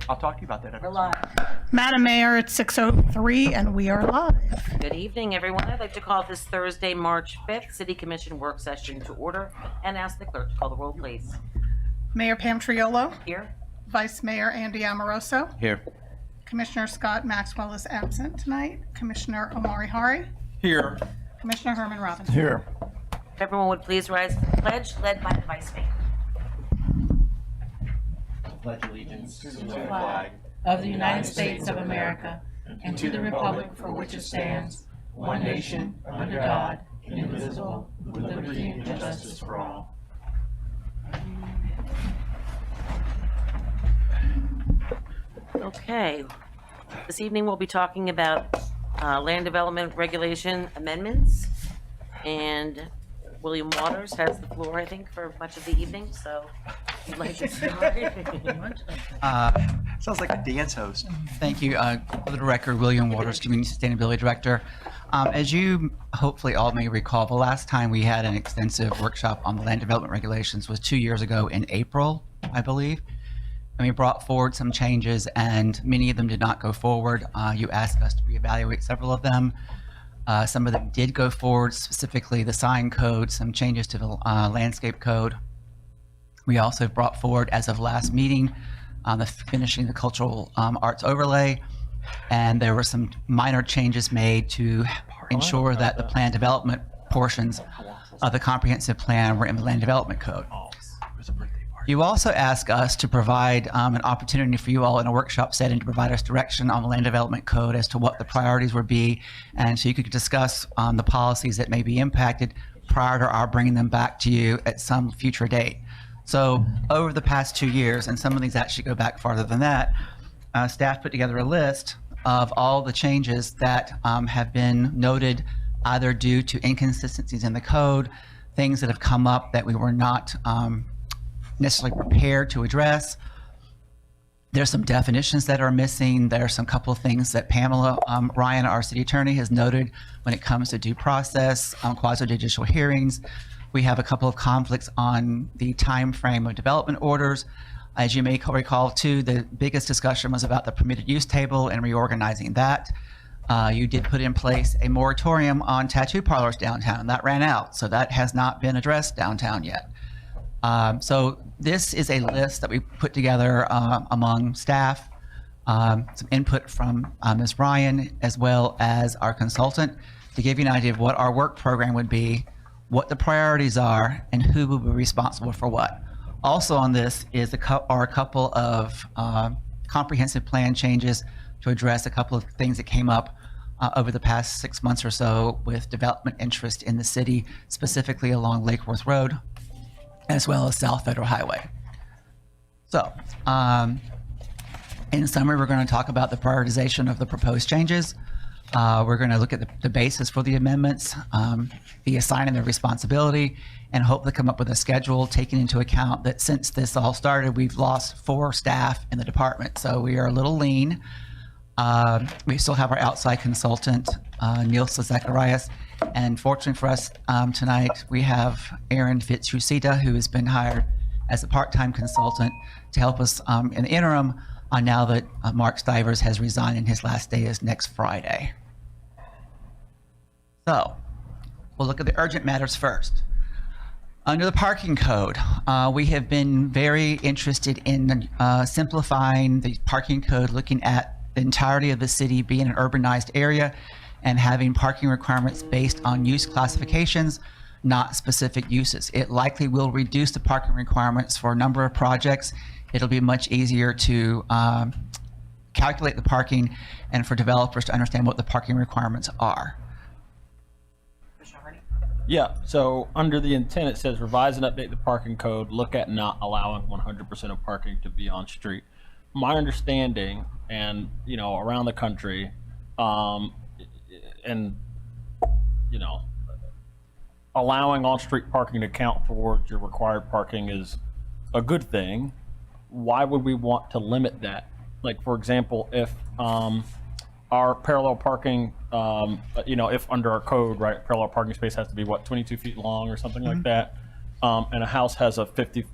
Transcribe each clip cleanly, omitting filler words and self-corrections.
I'll talk to you about that. We're live. Madam Mayor, it's 6:03 and we are live. Good evening, everyone. I'd like to call this Thursday, March 5th, City Commission work session to order and ask the clerk to call the roll, please. Mayor Pam Triolo, Here? Vice Mayor Andy Amoroso, Here. Commissioner Scott Maxwell is absent tonight, Commissioner Omari Hari, Here. Commissioner Herman Robinson. Here. If everyone would please rise for the pledge led by the Vice Mayor. Pledge allegiance to the flag of the United States of America and to the republic for which it stands, one nation, under God, indivisible, with liberty and justice for all. Okay. This evening we'll be talking about land development regulation amendments. And William Waters has the floor, I think, for much of the evening, so if you'd like to start. Sounds like a dance host. Thank you. For the record, William Waters, Community Sustainability Director. As you hopefully all may recall, the last time we had an extensive workshop on the land development regulations was 2 years ago in April, I believe. And we brought forward some changes and many of them did not go forward. You asked us to reevaluate several of them. Some of them did go forward, specifically the sign code, some changes to the landscape code. We also brought forward, as of last meeting, finishing the cultural arts overlay, and there were some minor changes made to ensure that the plan development portions of the comprehensive plan were in the land development code. You also asked us to provide an opportunity for you all in a workshop setting to provide us direction on the land development code as to what the priorities would be, and so you could discuss the policies that may be impacted prior to our bringing them back to you at some future date. So over the past 2 years, and some of these actually go back farther than that, staff put together a list of all the changes that have been noted either due to inconsistencies in the code, things that have come up that we were not necessarily prepared to address. There's some definitions that are missing. There's some couple of things that Pamela Ryan, our city attorney, has noted when it comes to due process, quasi-judicial hearings. We have a couple of conflicts on the time frame of development orders. As you may recall too, the biggest discussion was about the permitted use table and reorganizing that. You did put in place a moratorium on tattoo parlors downtown. That ran out, so that has not been addressed downtown yet. So this is a list that we put together among staff, some input from Ms. Ryan, as well as our consultant, to give you an idea of what our work program would be, what the priorities are, and who will be responsible for what. Also on this is are a couple of comprehensive plan changes to address a couple of things that came up over the past 6 months or so with development interest in the city, specifically along Lake Worth Road, as well as South Federal Highway. So, in summary, we're going to talk about the prioritization of the proposed changes. We're going to look at the basis for the amendments, the assigning the responsibility, and hopefully come up with a schedule taking into account that since this all started, we've lost 4 staff in the department. So we are a little lean. We still have our outside consultant, Nilsa Zacharias. And fortunately for us tonight, we have Aaron Fitzrusita, who has been hired as a part-time consultant to help us in the interim now that Mark Stivers has resigned and his last day is next Friday. So we'll look at the urgent matters first. Under the parking code, we have been very interested in simplifying the parking code, looking at the entirety of the city being an urbanized area and having parking requirements based on use classifications, not specific uses. It likely will reduce the parking requirements for a number of projects. It'll be much easier to calculate the parking and for developers to understand what the parking requirements are. Yeah, so under the intent, it says revise and update the parking code, look at not allowing 100% of parking to be on street. My understanding, and around the country, and allowing on-street parking to count towards your required parking is a good thing. Why would we want to limit that? Like, for example, if our parallel parking, if under our code, right, parallel parking space has to be, what, 22 feet long or something like that, and a house has a 50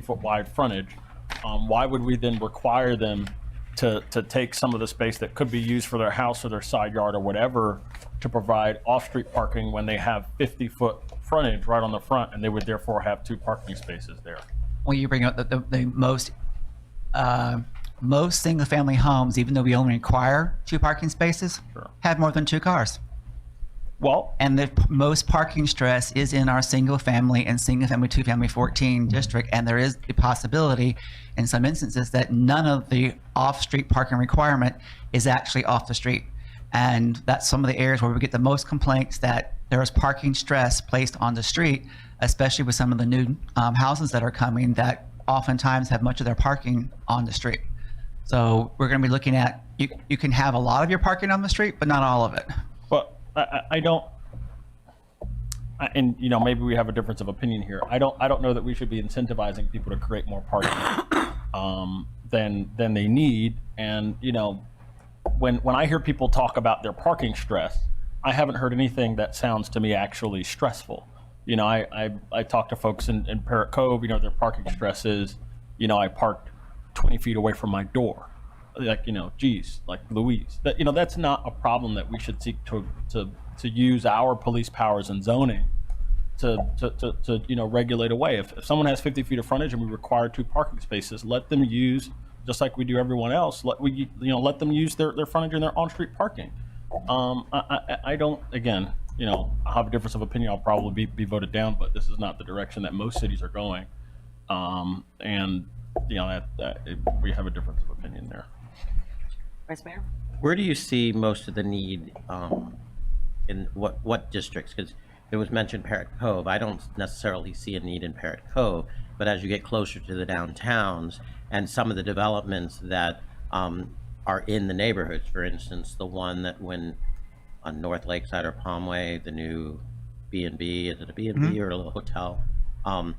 foot wide frontage, why would we then require them to take some of the space that could be used for their house or their side yard or whatever to provide off-street parking when they have 50-foot frontage right on the front, and they would therefore have 2 parking spaces there. Well, you bring up the most single-family homes, even though we only require 2 parking spaces, Sure. have more than 2 cars. Well, And the most parking stress is in our single-family and single-family, two-family 14 district, and there is the possibility in some instances that none of the off-street parking requirement is actually off the street. And that's some of the areas where we get the most complaints that there is parking stress placed on the street, especially with some of the new houses that are coming that oftentimes have much of their parking on the street. So we're going to be looking at, you can have a lot of your parking on the street, but not all of it. but I don't, and you know, maybe we have a difference of opinion here. I don't know that we should be incentivizing people to create more parking than they need. And you know, when I hear people talk about their parking stress, I haven't heard anything that sounds to me actually stressful. You know, I talk to folks in Parrot Cove. You know, their parking stress is, you know, I parked 20 feet away from my door. Like, you know, geez, like Louise, that, you know, that's not a problem that we should seek to use our police powers and zoning to you know, regulate away. If someone has 50 feet of frontage and we require 2 parking spaces, let them use, just like we do everyone else, let them use their frontage and their on-street parking. I don't, again, you know, I'll have a difference of opinion. I'll probably be voted down, but this is not the direction that most cities are going. And you know, we have a difference of opinion there. Vice Mayor? Where do you see most of the need in what districts? Because it was mentioned Parrot Cove. I don't necessarily see a need in Parrot Cove, but as you get closer to the downtowns and some of the developments that are in the neighborhoods, for instance, the one that when on North Lakeside or Palmway, the new B&B, is it a B&B or a little hotel? I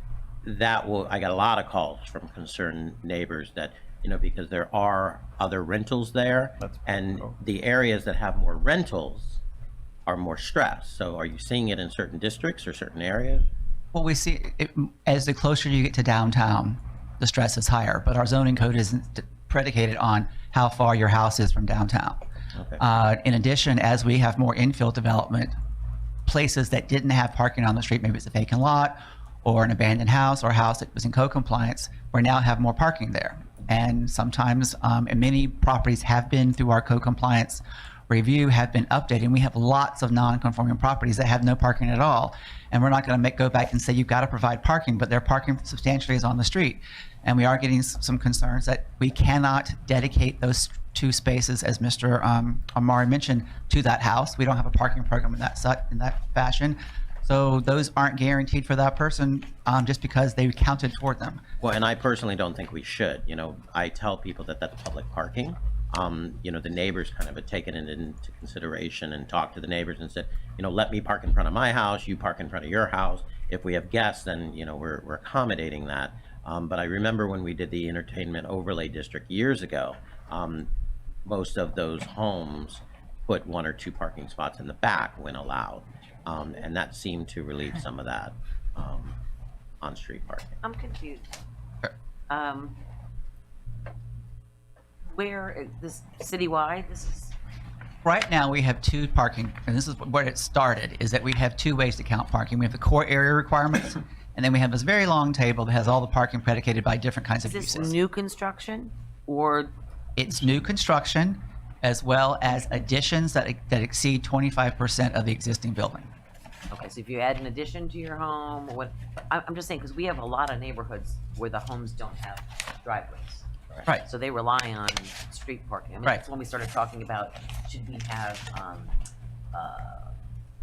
got a lot of calls from concerned neighbors that, you know, because there are other rentals there, and the areas that have more rentals are more stressed. So are you seeing it in certain districts or certain areas? Well, we see it, as the closer you get to downtown, the stress is higher, but our zoning code isn't predicated on how far your house is from downtown. Okay. In addition, as we have more infill development, places that didn't have parking on the street, maybe it's a vacant lot or an abandoned house or a house that was in code compliance, we now have more parking there. And sometimes, and many properties have been through our code compliance review, have been updated. We have lots of non-conforming properties that have no parking at all. And we're not going to go back and say you've got to provide parking, but their parking substantially is on the street. And we are getting some concerns that we cannot dedicate those 2 spaces, as Mr. Amari mentioned, to that house. We don't have a parking program in that fashion. So those aren't guaranteed for that person just because they counted toward them. Well, and I personally don't think we should. You know, I tell people that that's public parking. You know, the neighbors kind of have taken it into consideration and talked to the neighbors and said, you know, let me park in front of my house, you park in front of your house. If we have guests, then, you know, we're accommodating that. But I remember when we did the entertainment overlay district years ago, most of those homes put 1 or 2 parking spots in the back when allowed. And that seemed to relieve some of that on-street parking. I'm confused. Where, this citywide, this is, Right now, we have 2 parking, and this is where it started, is that we have 2 ways to count parking. We have the core area requirements, and then we have this very long table that has all the parking predicated by different kinds is of this uses. new construction or, It's new construction, as well as additions that exceed 25% of the existing building. okay, so if you add an addition to your home, or what, I'm just saying, because we have a lot of neighborhoods where the homes don't have driveways. Right. So they rely on street parking. I mean, Right. that's when we started talking about, should we have,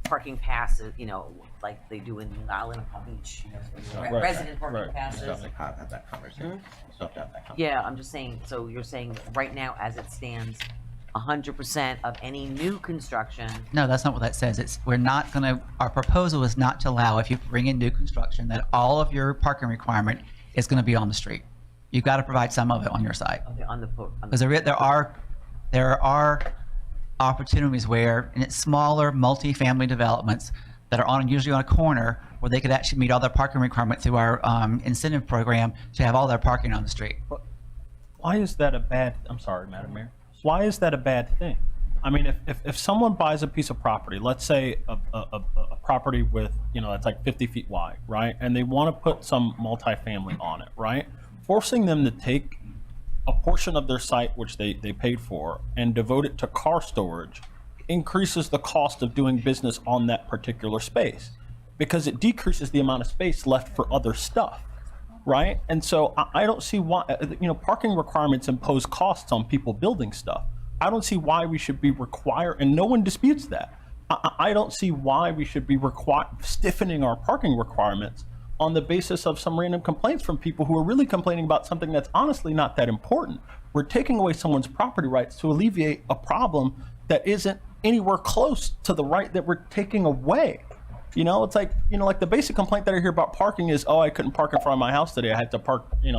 parking passes, you know, like they do in Island of Palm Beach, you know, Right. resident parking Right. passes. Have that conversation. Still have to have that conversation. Yeah, I'm just saying, so you're saying right now, as it stands, 100% of any new construction, No, that's not what that says. We're not going to, our proposal is not to allow, if you bring in new construction, that all of your parking requirement is going to be on the street. You've got to provide some of it on your side. okay, on the, Because there are opportunities where, and it's smaller multi-family developments that are usually on a corner, where they could actually meet all their parking requirement through our incentive program to have all their parking on the street. why is that a bad, I'm sorry, Madam Mayor. Why is that a bad thing? I mean, if someone buys a piece of property, let's say a property with, that's like 50 feet wide, right? And they want to put some multifamily on it, right? Forcing them to take a portion of their site, which they paid for, and devote it to car storage increases the cost of doing business on that particular space because it decreases the amount of space left for other stuff, right? And so I don't see why, parking requirements impose costs on people building stuff. I don't see why we should be and no one disputes that. I don't see why we should be stiffening our parking requirements on the basis of some random complaints from people who are really complaining about something that's honestly not that important. We're taking away someone's property rights to alleviate a problem that isn't anywhere close to the right that we're taking away. It's like, like the basic complaint that I hear about parking is, oh, I couldn't park in front of my house today. I had to park, in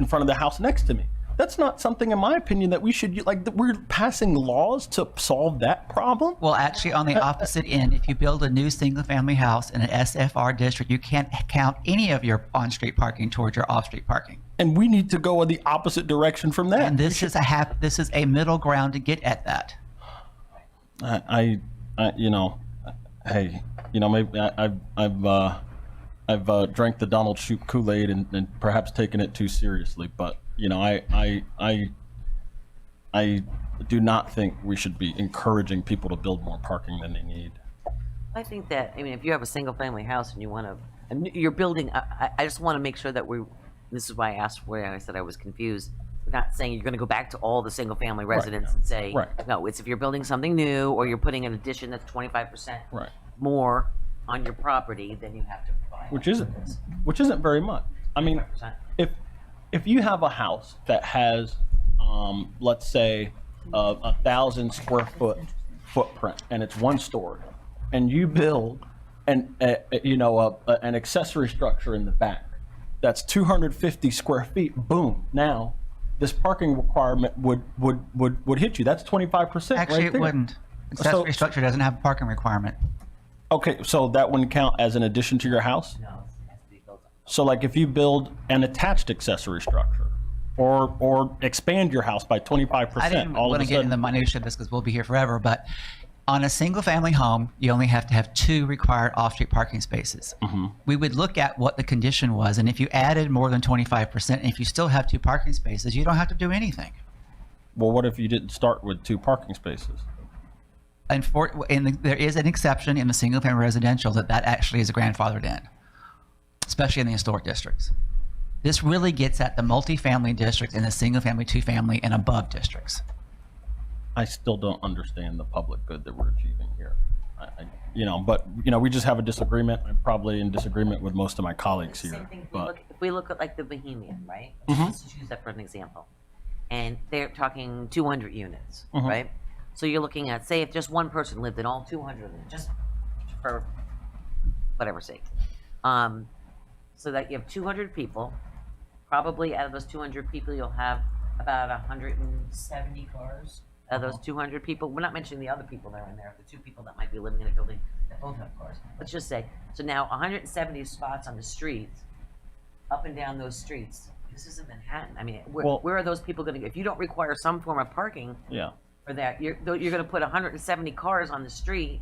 front of the house next to me. That's not something, in my opinion, that we should, we're passing laws to solve that problem. Well, actually, on the opposite end, if you build a new single-family house in an SFR district, you can't count any of your on-street parking towards your off-street parking. And we need to go in the opposite direction from that. And this is a middle ground to get at that. Maybe I've drank the Donald Shoup Kool-Aid and perhaps taken it too seriously, but I do not think we should be encouraging people to build more parking than they need. I think that, if you have a single-family house and you're building, I just want to make sure that this is why I asked where I said I was confused. We're not saying you're going to go back to all the single-family residents and say, no, it's if you're building something new or you're putting an addition that's 25% more on your property, then you have to provide. Which isn't very much. I mean, 25%. if you have a house that has, let's say, 1,000 square foot footprint and it's one story, and you build an accessory structure in the back that's 250 square feet, boom, now this parking requirement would hit you. That's 25%. Actually, right there. It wouldn't. Accessory structure doesn't have a parking requirement. Okay, so that wouldn't count as an addition to your house? No, it has to be built up. So like if you build an attached accessory structure or expand your house by 25%, I didn't all want of to a get in sudden, the minutiae of this because we'll be here forever, but on a single family home, you only have to have 2 required off-street parking spaces. We would look at what the condition was, and if you added more than 25%, and if you still have 2 parking spaces, you don't have to do anything. well, what if you didn't start with 2 parking spaces? And there is an exception in the single-family residential that actually is grandfathered in, especially in the historic districts. This really gets at the multifamily district and the single-family, 2-family, and above districts. I still don't understand the public good that we're achieving here. But we just have a disagreement. I'm probably in disagreement with most of my colleagues Same here. thing, But if we look at like the Bohemian, right? Mhm. Let's just use that for an example. And they're talking 200 units, Mhm. right? So you're looking at, say, if just one person lived in all 200 of them, just for whatever's sake. So that you have 200 people. Probably out of those 200 people, you'll have about 170 cars. Out of those 200 people, we're not mentioning the other people that are in there, the 2 people that might be living in a building that both have cars. Let's just say, so now 170 spots on the streets, up and down those streets. This isn't Manhattan. I mean, where are those people going to go? If you don't require some form of parking yeah, for that, you're going to put 170 cars on the street.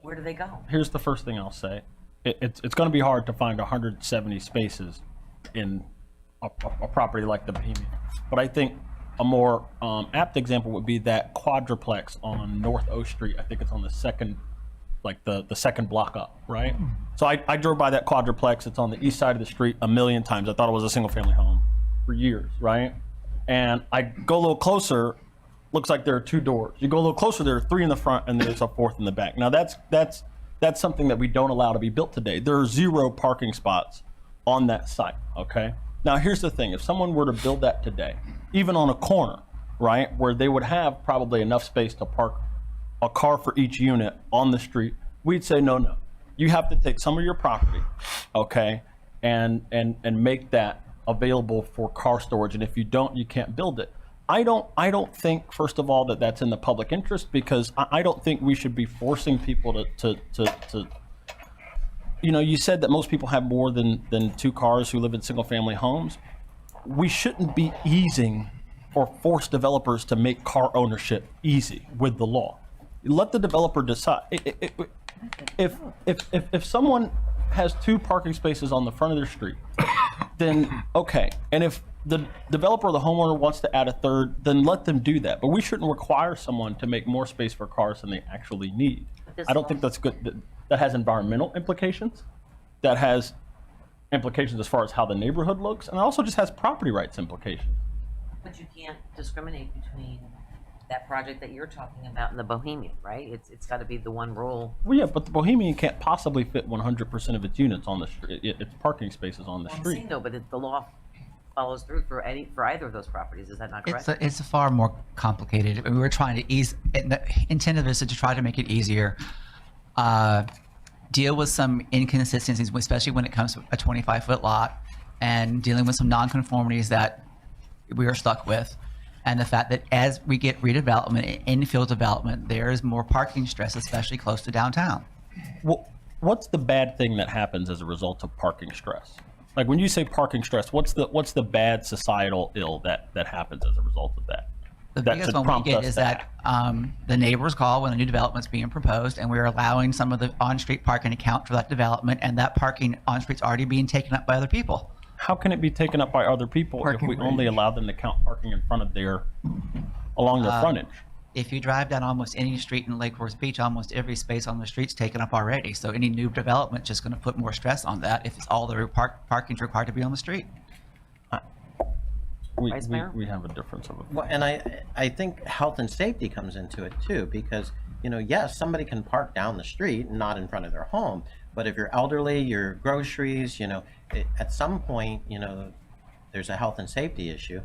Where do they go? here's the first thing I'll say. It's going to be hard to find 170 spaces in a property like the Bohemian. But I think a more apt example would be that quadruplex on North O Street. I think it's on the second, like the second block up, right? So I drove by that quadruplex. It's on the east side of the street a million times. I thought it was a single family home for years, right? And I go a little closer, looks like there are 2 doors. You go a little closer, there are 3 in the front and there's a 4th in the back. Now that's something that we don't allow to be built today. There are 0 parking spots on that site, okay? Now here's the thing, if someone were to build that today, even on a corner, right, where they would have probably enough space to park a car for each unit on the street, we'd say, no, you have to take some of your property, okay, and make that available for car storage, and if you don't, you can't build it. I don't think, first of all, that that's in the public interest, because I don't think we should be forcing people to you said that most people have more than 2 cars who live in single family homes. we shouldn't be easing or force developers to make car ownership easy with the law. Let the developer decide. If someone has 2 parking spaces on the front of their street, then okay. And if the developer or the homeowner wants to add a 3rd, then let them do that. But we shouldn't require someone to make more space for cars than they actually need. I don't think that's good. That has environmental implications. That has implications as far as how the neighborhood looks, and it also just has property rights implications. But you can't discriminate between that project that you're talking about and the Bohemian, right? It's got to be the one rule. Well, yeah, but the Bohemian can't possibly fit 100% of its units on the street, its parking spaces on the I'm street. saying, no, but the law follows through for either of those properties. Is that not correct? It's a far more complicated. We were trying to ease, and the intent of this is to try to make it easier, deal with some inconsistencies, especially when it comes to a 25-foot lot, and dealing with some nonconformities that we are stuck with. And the fact that as we get redevelopment, infill development, there is more parking stress, especially close to downtown. Well, what's the bad thing that happens as a result of parking stress? Like when you say parking stress, what's the bad societal ill that happens as a result of that? The That biggest should one we prompt get us is to that the neighbors call when a new development's being proposed, and we're allowing some of the on-street parking to count for that development, and that parking on-street's already being taken up by other people. How can it be taken up by other people if we only allow them to count parking in front of along their frontage? If you drive down almost any street in Lake Forest Beach, almost every space on the street's taken up already. So any new development just going to put more stress on that if it's all the parking's required to be on the street. Vice Mayor? We have a difference of opinion. Well, and I think health and safety comes into it too, because, yes, somebody can park down the street, not in front of their home, but if you're elderly, your groceries, at some point, there's a health and safety issue.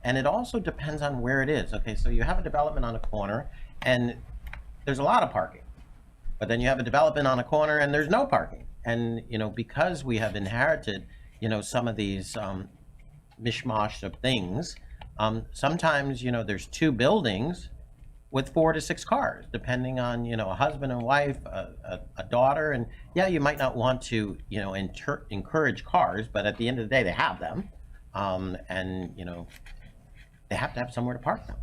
And it also depends on where it is. Okay, so you have a development on a corner and there's a lot of parking, but then you have a development on a corner and there's no parking. And, because we have inherited, some of these mishmash of things, sometimes, there's 2 buildings with 4 to 6 cars, depending on, a husband and wife, a daughter. And yeah, you might not want to, encourage cars, but at the end of the day, they have them. And, they have to have somewhere to park them.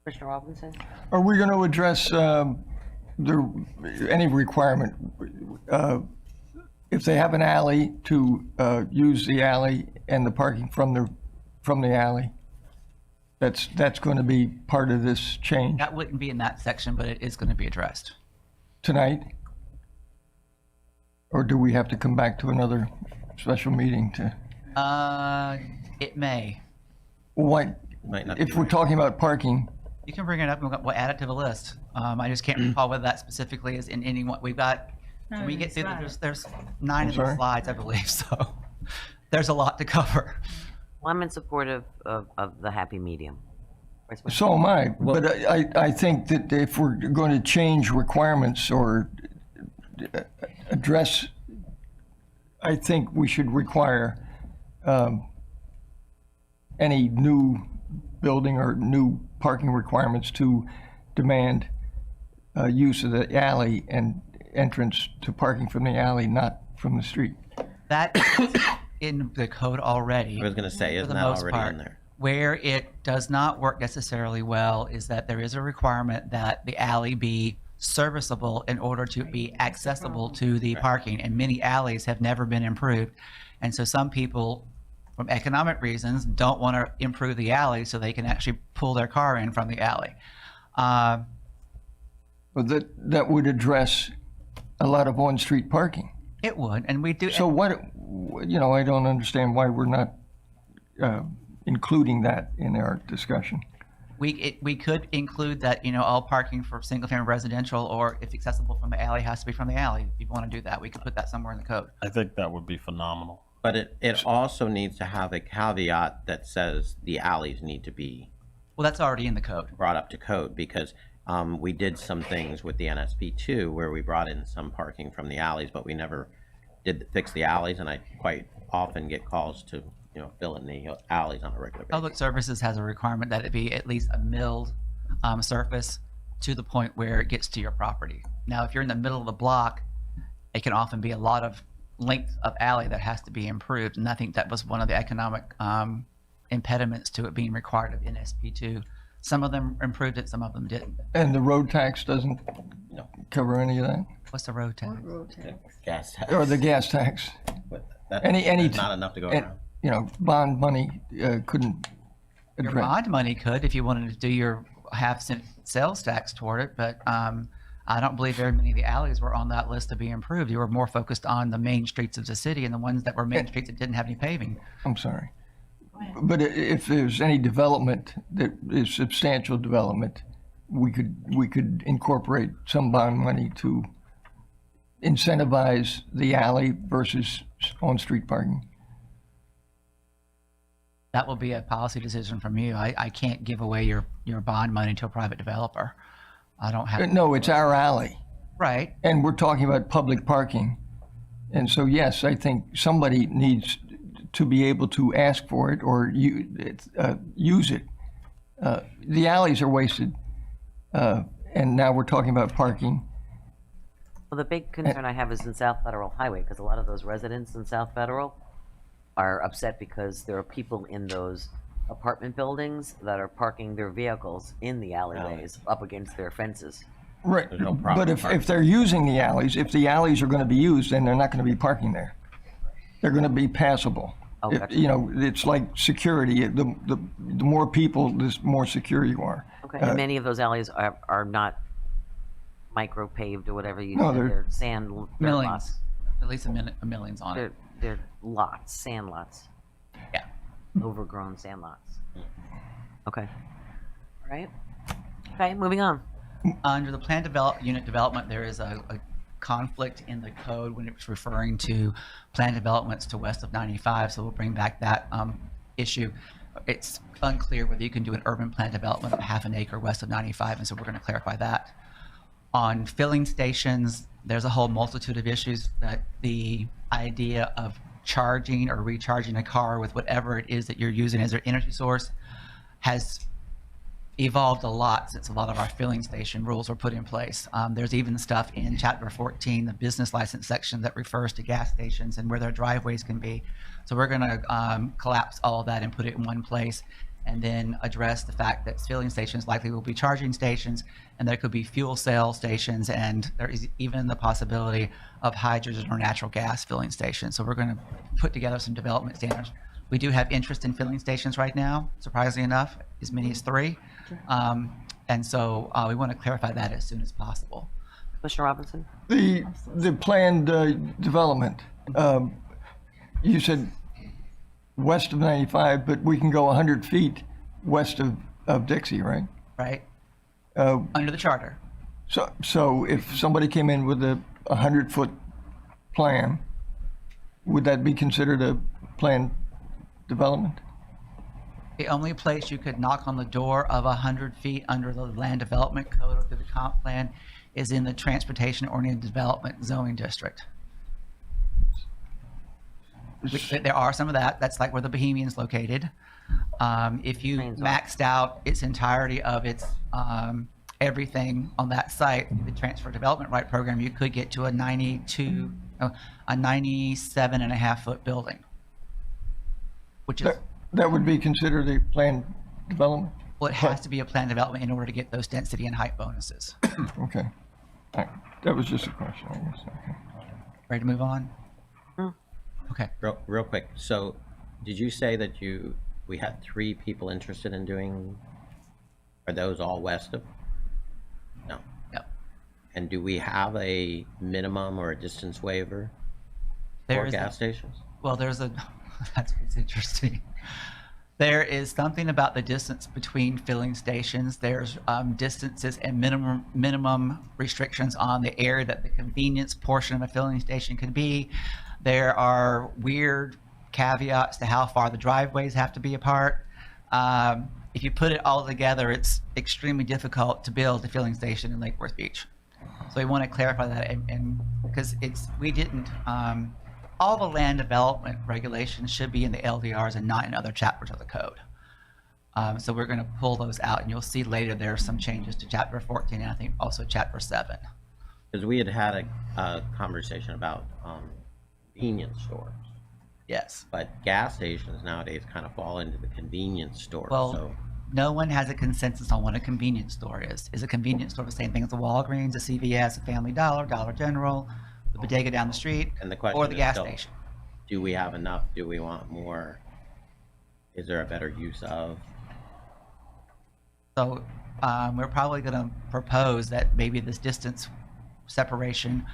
Commissioner Robinson? Are we going to address any requirement, if they have an alley, to use the alley and the parking from the alley? That's going to be part of this change That wouldn't be in that section, but it is going to be addressed. tonight? Or do we have to come back to another special meeting to, It may. what, Might not be if we're talking about parking, You can bring it up and we'll add it to the list. I just can't recall whether that specifically is in any one. We've got, can we get through, there's 9 of the sorry? slides, I believe, so there's a lot to cover. Well, I'm in support of the happy medium. Vice Mayor? so am I. But I think that if we're going to change requirements or address, I think we should require any new building or new parking requirements to demand use of the alley and entrance to parking from the alley, not from the street. That is in the code already. I was going to say, for isn't the that most already part. in there? Where it does not work necessarily well is that there is a requirement that the alley be serviceable in order to be accessible to the parking, and many alleys have never been improved. And so some people, from economic reasons, don't want to improve the alley so they can actually pull their car in from the alley. But that would address a lot of on-street parking. It would, and we do. So what, I don't understand why we're not including that in our discussion. We could include that, all parking for single-family residential, or if accessible from the alley, has to be from the alley. If you want to do that, we could put that somewhere in the code. I think that would be phenomenal. But it also needs to have a caveat that says the alleys need to be Well, that's already in the code. brought up to code, because we did some things with the NSP too, where we brought in some parking from the alleys, but we never did fix the alleys, and I quite often get calls to, fill in the alleys on a regular basis. Public Services has a requirement that it be at least a milled surface to the point where it gets to your property. Now, if you're in the middle of the block, it can often be a lot of length of alley that has to be improved, and I think that was one of the economic impediments to it being required of NSP2. Some of them improved it, some of them didn't. And the road tax doesn't cover any of that? What's the road tax? Gas tax. Or the gas tax? But that- Any there's not enough to go and, around. you know, bond money couldn't Your address. bond money could if you wanted to do your half-cent sales tax toward it, but I don't believe very many of the alleys were on that list to be improved. You were more focused on the main streets of the city and the ones that were main streets that didn't have any paving. I'm sorry. But if there's any development that is substantial development, we could incorporate some bond money to incentivize the alley versus on-street parking. That will be a policy decision from you. I can't give away your bond money to a private developer. I don't have. No, it's our alley, Right. and we're talking about public parking. And so, yes, I think somebody needs to be able to ask for it or use it. The alleys are wasted, and now we're talking about parking. Well, the big concern I have is in South Federal Highway, because a lot of those residents in South Federal are upset because there are people in those apartment buildings that are parking their vehicles in the alleyways up against their fences. Right, There's no but problem if they're using the alleys, if the alleys are going to be used, then they're not going to be parking there. They're going to be passable. Oh, gotcha. You know, it's like security. The more people, the more secure you are. Okay, and many of those alleys are not micro paved or whatever you No, said, they're- they're sand, they're lots. Millions. At least a million's on it. They're lots, sand lots. Yeah. Overgrown sand lots. Okay. All right. Okay, moving on. Under the plan unit development, there is a conflict in the code when it's referring to plan developments to west of 95, so we'll bring back that issue. It's unclear whether you can do an urban plan development of half an acre west of 95, and so we're going to clarify that. On filling stations, there's a whole multitude of issues that the idea of charging or recharging a car with whatever it is that you're using as your energy source has evolved a lot since a lot of our filling station rules were put in place. There's even stuff in Chapter 14, the business license section, that refers to gas stations and where their driveways can be. So we're going to collapse all of that and put it in one place, and then address the fact that filling stations likely will be charging stations, and there could be fuel cell stations, and there is even the possibility of hydrogen or natural gas filling stations. So we're going to put together some development standards. We do have interest in filling stations right now, surprisingly enough, as many as 3. And so we want to clarify that as soon as possible. Commissioner Robinson? The planned development, you said west of 95, but we can go 100 feet west of Dixie, right? Right? Under the charter. So if somebody came in with a 100-foot plan, would that be considered a planned development? The only place you could knock on the door of 100 feet under the land development code or through the comp plan is in the transportation oriented development zoning district. There are some of that. That's like where the Bohemian's located. If you maxed out its entirety of its everything on that site, the transfer development right program, you could get to a 97.5-foot building, which is, That would be considered a planned development? well, it has to be a planned development in order to get those density and height bonuses. Okay. All right. That was just a question, I guess. Okay. Ready to move on? Okay. Real quick, so did you say that we had 3 people interested in doing, are those all west of? No. Yep. And do we have a minimum or a distance waiver There for is gas stations? Well, there's that's what's interesting. There is something about the distance between filling stations. There's distances and minimum restrictions on the area that the convenience portion of a filling station can be. There are weird caveats to how far the driveways have to be apart. If you put it all together, it's extremely difficult to build a filling station in Lake Worth Beach. So we want to clarify that, and because we didn't. All the land development regulations should be in the LDRs and not in other chapters of the code. So we're going to pull those out, and you'll see later there are some changes to Chapter 14 and I think also Chapter 7. Because we had a conversation about convenience stores. Yes. But gas stations nowadays kind of fall into the convenience store. Well, So no one has a consensus on what a convenience store is. Is a convenience store the same thing as a Walgreens, a CVS, a Family Dollar, Dollar General, the bodega down the street, and the question or the is gas still, station? do we have enough? Do we want more? Is there a better use of? So we're probably going to propose that maybe this distance separation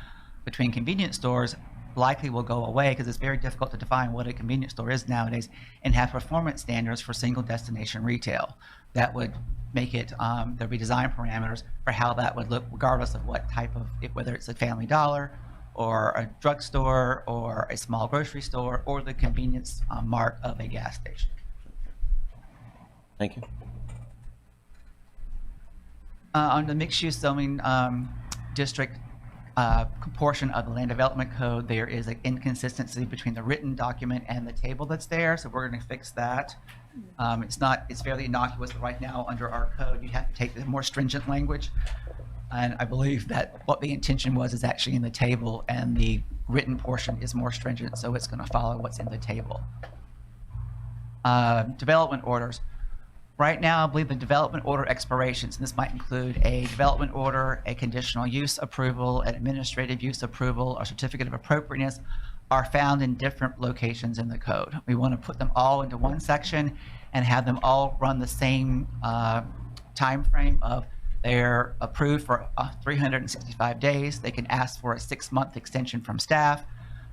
between convenience stores likely will go away because it's very difficult to define what a convenience store is nowadays, and have performance standards for single destination retail. That would make it, there'd be design parameters for how that would look regardless of what type of, whether it's a Family Dollar or a drugstore or a small grocery store or the convenience mart of a gas station. Thank you. On the mixed-use zoning district portion of the land development code, there is an inconsistency between the written document and the table that's there, so we're going to fix that. It's fairly innocuous, but right now under our code, you have to take the more stringent language. And I believe that what the intention was is actually in the table, and the written portion is more stringent, so it's going to follow what's in the table. Development orders. Right now, I believe the development order expirations, and this might include a development order, a conditional use approval, an administrative use approval, or certificate of appropriateness, are found in different locations in the code. We want to put them all into one section and have them all run the same time frame of they're approved for 365 days. They can ask for a 6-month extension from staff.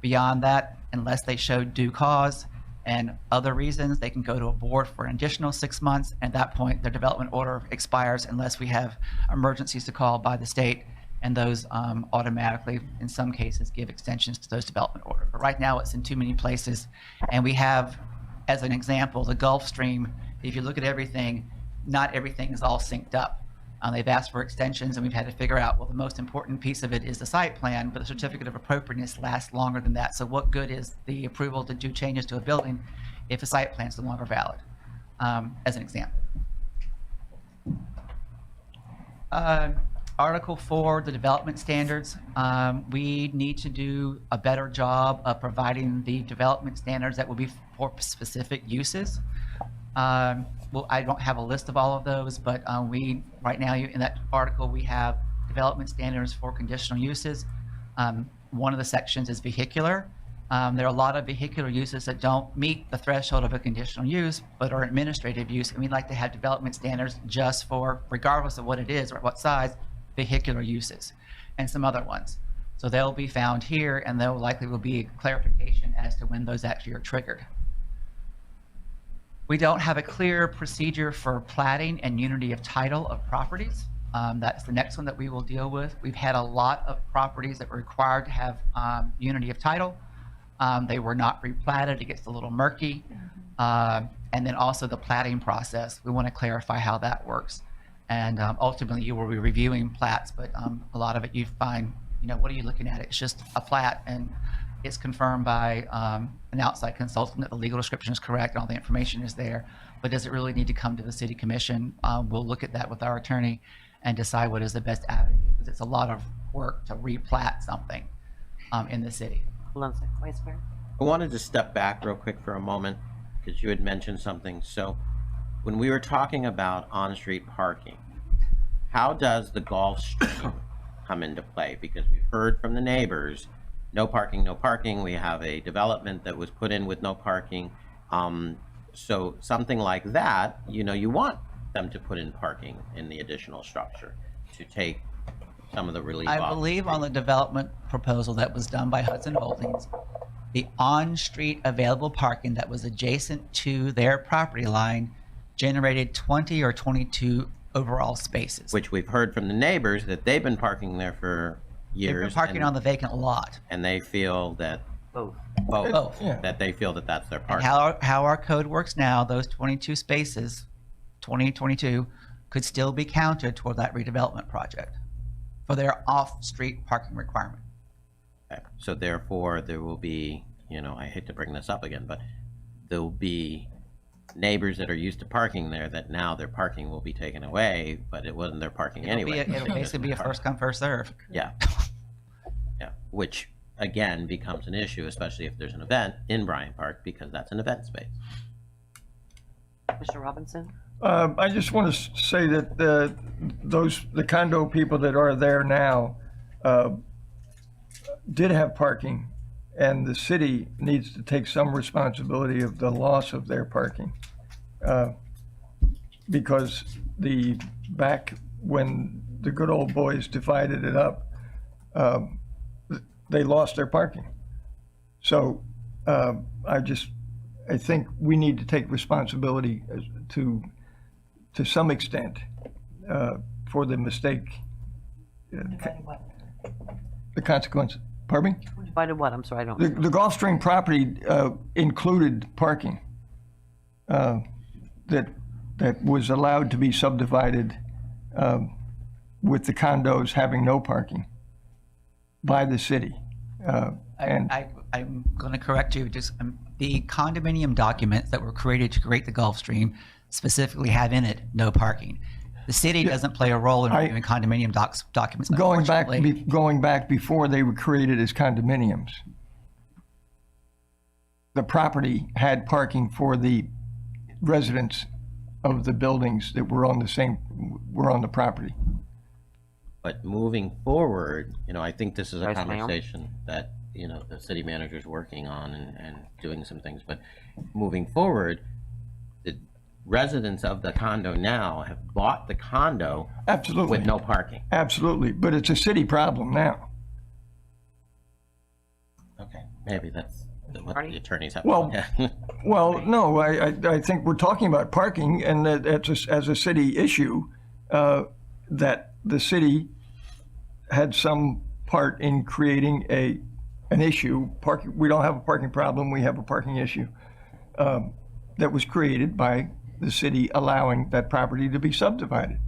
Beyond that, unless they show due cause and other reasons, they can go to a board for an additional 6 months. At that point, their development order expires unless we have emergencies to call by the state, and those automatically, in some cases, give extensions to those development orders. But right now, it's in too many places. And we have, as an example, the Gulf Stream. If you look at everything, not everything is all synced up. They've asked for extensions, and we've had to figure out, well, the most important piece of it is the site plan, but the certificate of appropriateness lasts longer than that. So what good is the approval to do changes to a building if a site plan is no longer valid, as an example. Article 4, the development standards. We need to do a better job of providing the development standards that will be for specific uses. Well, I don't have a list of all of those, but we, right now, in that article, we have development standards for conditional uses. One of the sections is vehicular. There are a lot of vehicular uses that don't meet the threshold of a conditional use, but are administrative use, and we'd like to have development standards just for, regardless of what it is or what size, vehicular uses, and some other ones. So they'll be found here, and there likely will be clarification as to when those actually are triggered. We don't have a clear procedure for platting and unity of title of properties. That's the next one that we will deal with. We've had a lot of properties that were required to have unity of title. They were not replatted. It gets a little murky. And then also the platting process. We want to clarify how that works. And ultimately, you will be reviewing plats, but a lot of it you find, what are you looking at? It's just a plat, and it's confirmed by an outside consultant that the legal description is correct and all the information is there. But does it really need to come to the city commission? We'll look at that with our attorney and decide what is the best avenue, because it's a lot of work to replat something in the city. Hold on a second, Vice Mayor. I wanted to step back real quick for a moment because you had mentioned something. So when we were talking about on-street parking, how does the Gulf Stream come into play? Because we've heard from the neighbors, no parking, no parking. We have a development that was put in with no parking. So something like that, you want them to put in parking in the additional structure to take some of the relief off. I believe on the development proposal that was done by Hudson Holdings, the on-street available parking that was adjacent to their property line generated 20 or 22 overall spaces. Which we've heard from the neighbors that they've been parking there for years. They've been parking on the vacant lot. And they feel that Both. Yeah. that they feel that that's their And parking. how our code works now, those 22 spaces, 2022, could still be counted toward that redevelopment project for their off-street parking requirement. Okay. So therefore, there will be, I hate to bring this up again, but there'll be neighbors that are used to parking there that now their parking will be taken away, but it wasn't their parking anyway. It'll basically be a first come, first serve. Yeah. Yeah. Which again, becomes an issue, especially if there's an event in Bryant Park, because that's an event space. Mr. Robinson? I just want to say that the condo people that are there now did have parking, and the city needs to take some responsibility of the loss of their parking. Because back when the good old boys divided it up, they lost their parking. So I think we need to take responsibility to some extent for the mistake, the consequence. Pardon me? Divided what? I'm sorry, I don't. The Gulfstream property included parking that was allowed to be subdivided with the condos having no parking by the city. And I'm going to correct you. Just the condominium documents that were created to create the Gulfstream specifically have in it no parking. The city doesn't play a role in reviewing condominium documents. going back before they were created as condominiums, the property had parking for the residents of the buildings that were on the property. But moving forward, I think this is a Vice Mayor? conversation that, the city manager's working on and doing some things, but moving forward, the residents of the condo now have bought the condo Absolutely. with no parking. Absolutely, but it's a city problem now. Okay, maybe that's what Marty? the attorneys have. Well, Yeah. Well, no, I think we're talking about parking, and that as a city issue, that the city had some part in creating an issue. Parking, we don't have a parking problem, we have a parking issue that was created by the city allowing that property to be subdivided.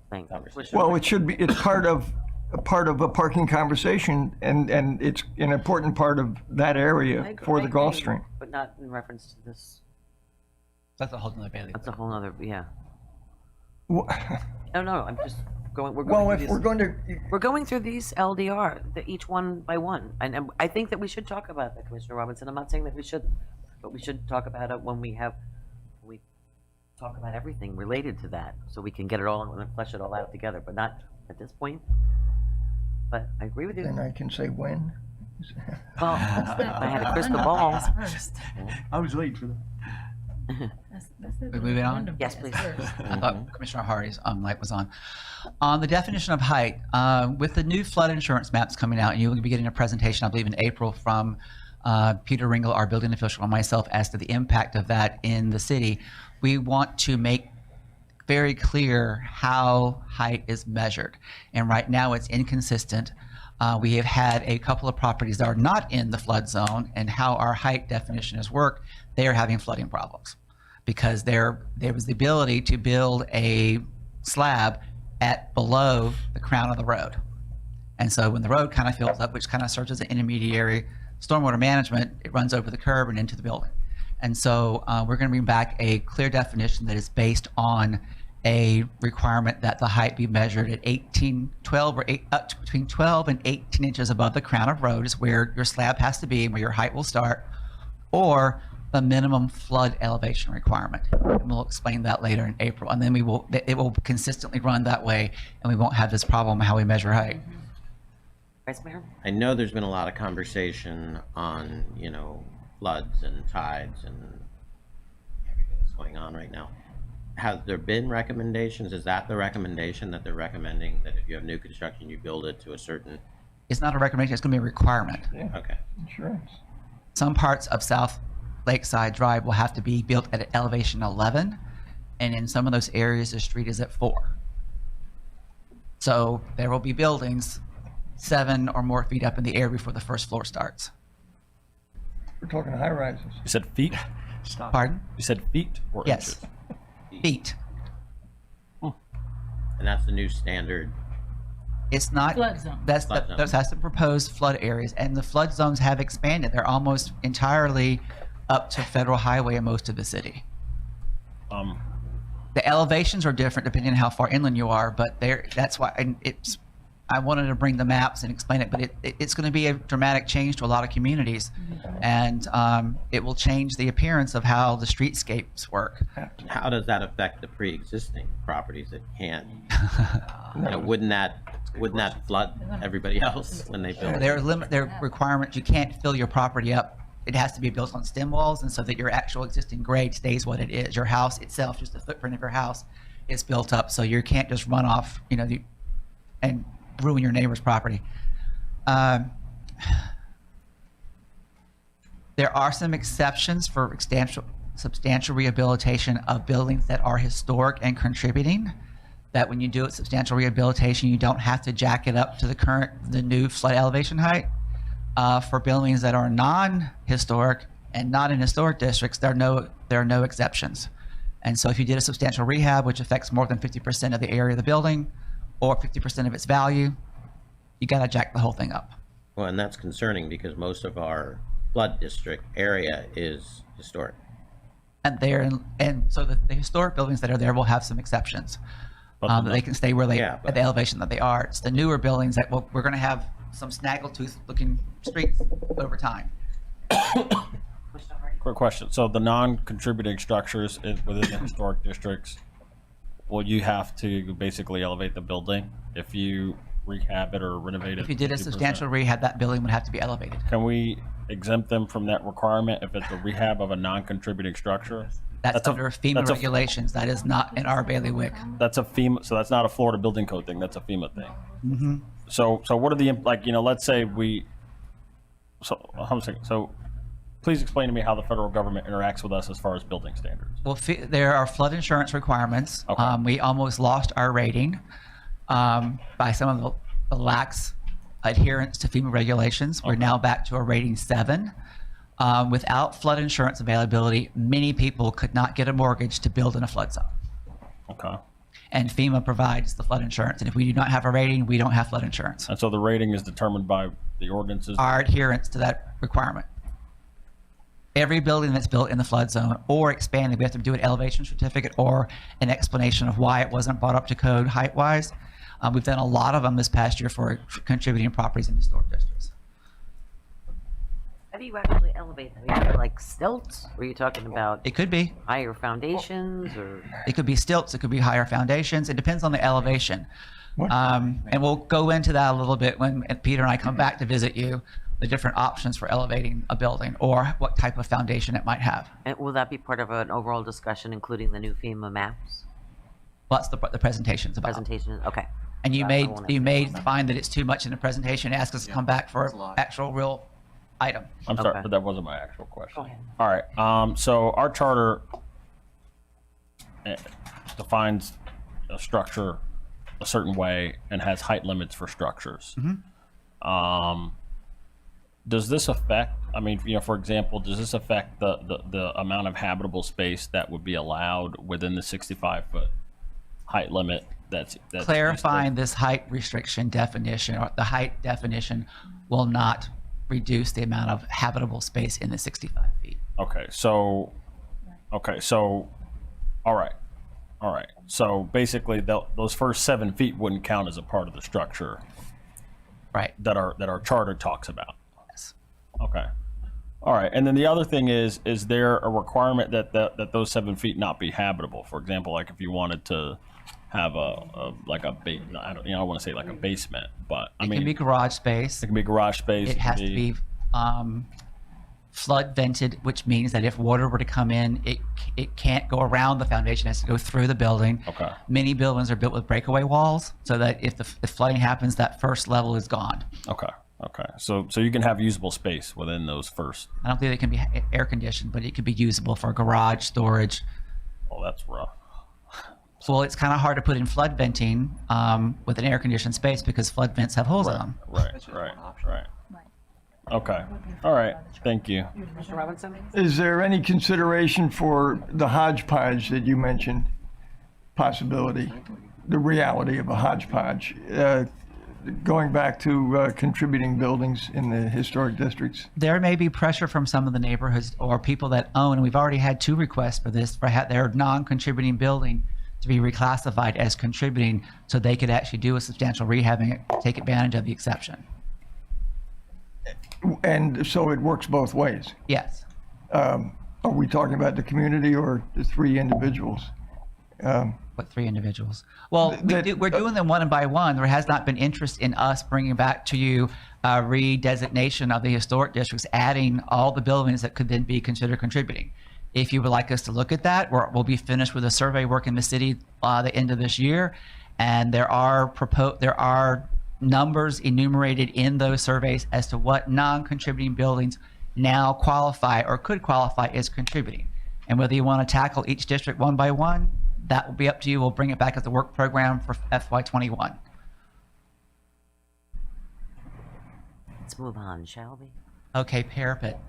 Thing. Well, it's part of a parking conversation, and it's an important part of that area for the Gulfstream. But not in reference to this. That's a whole nother bailiwick. That's a whole other, yeah. Well, No, I'm just going, we're Well, going if through we're these, going to, we're going through these LDR, each one by one. And I think that we should talk about that, Commissioner Robinson. I'm not saying that we shouldn't, but we should talk about it when we talk about everything related to that, so we can get it all and flesh it all out together, but not at this point. But I agree with you. then I can say when. Well, if I had a crystal ball. I was waiting for that. We moving on? Yes, please. I thought Commissioner Hardy's light was on. On the definition of height, with the new flood insurance maps coming out, and you will be getting a presentation, I believe, in April from Peter Ringel, our building official, and myself, as to the impact of that in the city. We want to make very clear how height is measured. And right now it's inconsistent. We have had a couple of properties that are not in the flood zone, and how our height definition has worked, they are having flooding problems because there was the ability to build a slab at below the crown of the road. And so when the road kind of fills up, which kind of serves as an intermediary stormwater management, it runs over the curb and into the building. And so we're going to bring back a clear definition that is based on a requirement that the height be measured at 12 or up to between 12 and 18 inches above the crown of road is where your slab has to be and where your height will start, or the minimum flood elevation requirement. And we'll explain that later in April. And then it will consistently run that way, and we won't have this problem how we measure height. Vice Mayor? I know there's been a lot of conversation on, floods and tides and everything that's going on right now. Has there been recommendations? Is that the recommendation that they're recommending, that if you have new construction, you build it to a certain? It's not a recommendation, it's going to be a requirement. Okay. Insurance. Some parts of South Lakeside Drive will have to be built at elevation 11, and in some of those areas, the street is at 4. So there will be buildings 7 or more feet up in the air before the first floor starts. We're talking high rises. You said feet? Stop. Pardon? You said feet or Yes. inches? Feet. And that's the new standard. It's not. Flood zone. That's Flood zone. that's the proposed flood areas, and the flood zones have expanded. They're almost entirely up to federal highway in most of the city. The elevations are different depending on how far inland you are, but that's why I wanted to bring the maps and explain it, but it's going to be a dramatic change to a lot of communities, and it will change the appearance of how the streetscapes work. How does that affect the pre-existing properties that can't? Wouldn't that flood everybody else when they build? Their requirements, you can't fill your property up. It has to be built on stem walls, and so that your actual existing grade stays what it is. Your house itself, just the footprint of your house, is built up, so you can't just run off, and ruin your neighbor's property. There are some exceptions for substantial rehabilitation of buildings that are historic and contributing. That when you do it substantial rehabilitation, you don't have to jack it up to the new flood elevation height. For buildings that are non-historic and not in historic districts, there are no exceptions. And so if you did a substantial rehab, which affects more than 50% of the area of the building or 50% of its value, you got to jack the whole thing up. Well, and that's concerning because most of our flood district area is historic. And so the historic buildings that are there will have some exceptions. That they can stay where they at the elevation that they are. It's the newer buildings that we're going to have some snaggletooth looking streets over time. Quick question. So the non-contributing structures within the historic districts, will you have to basically elevate the building if you rehab it or renovate it? If you did a 50%? substantial rehab, that building would have to be elevated. Can we exempt them from that requirement if it's a rehab of a non-contributing structure? That's under FEMA regulations. That is not in our bailiwick. That's a FEMA, so that's not a Florida building code thing. That's a FEMA thing. Mm-hmm. So what are the, let's say so please explain to me how the federal government interacts with us as far as building standards. Well, there are flood insurance requirements. Okay. We almost lost our rating by some of the lax adherence to FEMA regulations. We're now back to a rating 7. Without flood insurance availability, many people could not get a mortgage to build in a flood zone. Okay. And FEMA provides the flood insurance. And if we do not have a rating, we don't have flood insurance. And so the rating is determined by the ordinances? Our adherence to that requirement. Every building that's built in the flood zone or expanded, we have to do an elevation certificate or an explanation of why it wasn't brought up to code height-wise. We've done a lot of them this past year for contributing properties in historic districts. How do you actually elevate them? Are you like stilts? Or are you talking about It could be. higher foundations or? It could be stilts. It could be higher foundations. It depends on the elevation. And we'll go into that a little bit when Peter and I come back to visit you, the different options for elevating a building or what type of foundation it might have. And will that be part of an overall discussion, including the new FEMA maps? Well, that's the presentation's about. Presentation, okay. And you I won't may find that it's too much in the presentation, ask us to come back for an actual real item. I'm sorry, Okay. but that wasn't my actual question. Go ahead. All right. So our charter defines a structure a certain way and has height limits for structures. Does this affect, for example, does this affect the amount of habitable space that would be allowed within the 65-foot height limit? That's Clarifying this height restriction definition, or the height definition, will not reduce the amount of habitable space in the 65 feet. Okay, so, all right. So basically, those first 7 feet wouldn't count as a part of the structure, Right. that our charter talks about. Yes. Okay. All right. And then the other thing is there a requirement that those 7 feet not be habitable? For example, like if you wanted to have I don't want to say like a basement, but It can be garage space. it can be garage space. It has to be flood vented, which means that if water were to come in, it can't go around the foundation, it has to go through the building. Okay. Many buildings are built with breakaway walls, so that if flooding happens, that first level is gone. Okay. So you can have usable space within those first. I don't think it can be air conditioned, but it could be usable for garage storage. Well, that's rough. Well, it's kind of hard to put in flood venting with an air conditioned space because flood vents have holes in them. Right. Okay. All right. Thank you. Mr. Robinson? Is there any consideration for the hodgepodge that you mentioned? Possibility, the reality of a hodgepodge, going back to contributing buildings in the historic districts? There may be pressure from some of the neighborhoods or people that own, and we've already had 2 requests for this, for their non-contributing building to be reclassified as contributing so they could actually do a substantial rehabbing and take advantage of the exception. And so it works both ways. Yes. Are we talking about the community or the 3 individuals? What 3 individuals? Well, we're doing them one by one. There has not been interest in us bringing back to you a redesignation of the historic districts, adding all the buildings that could then be considered contributing. If you would like us to look at that, we'll be finished with a survey work in the city the end of this year, and there are numbers enumerated in those surveys as to what non-contributing buildings now qualify or could qualify as contributing. And whether you want to tackle each district one by one, that will be up to you. We'll bring it back as a work program for FY21. Let's move on, shall we? Okay, parapet.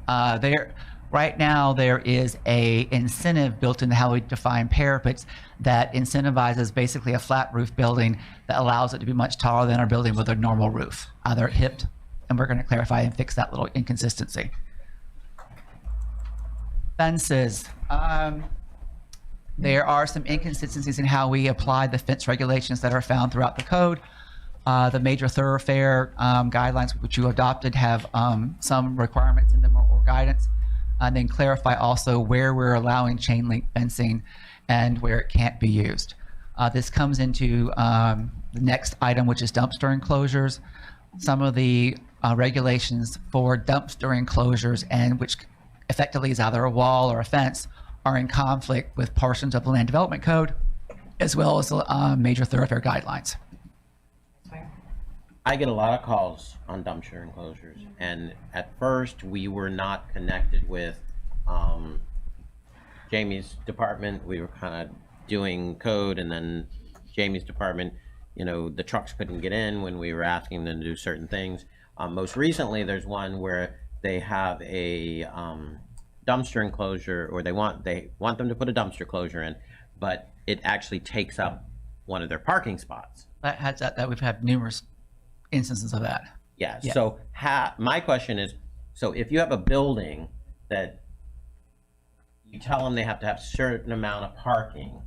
Right now, there is a incentive built into how we define parapets that incentivizes basically a flat roof building that allows it to be much taller than our building with a normal roof. They're hipped, and we're going to clarify and fix that little inconsistency. Fences. There are some inconsistencies in how we apply the fence regulations that are found throughout the code. The major thoroughfare guidelines which you adopted have some requirements in them or guidance, and then clarify also where we're allowing chain link fencing and where it can't be used. This comes into the next item, which is dumpster enclosures. Some of the regulations for dumpster enclosures, and which effectively is either a wall or a fence, are in conflict with portions of the Land Development Code, as well as major thoroughfare guidelines. I get a lot of calls on dumpster enclosures, and at first we were not connected with Jamie's department. We were kind of doing code, and then Jamie's department, you know, the trucks couldn't get in when we were asking them to do certain things. Most recently, there's one where they have a dumpster enclosure, or they want them to put a dumpster closure in, but it actually takes up one of their parking spots. That we've had numerous instances of that. Yeah. Yeah. So my question is, so if you have a building that you tell them they have to have a certain amount of parking,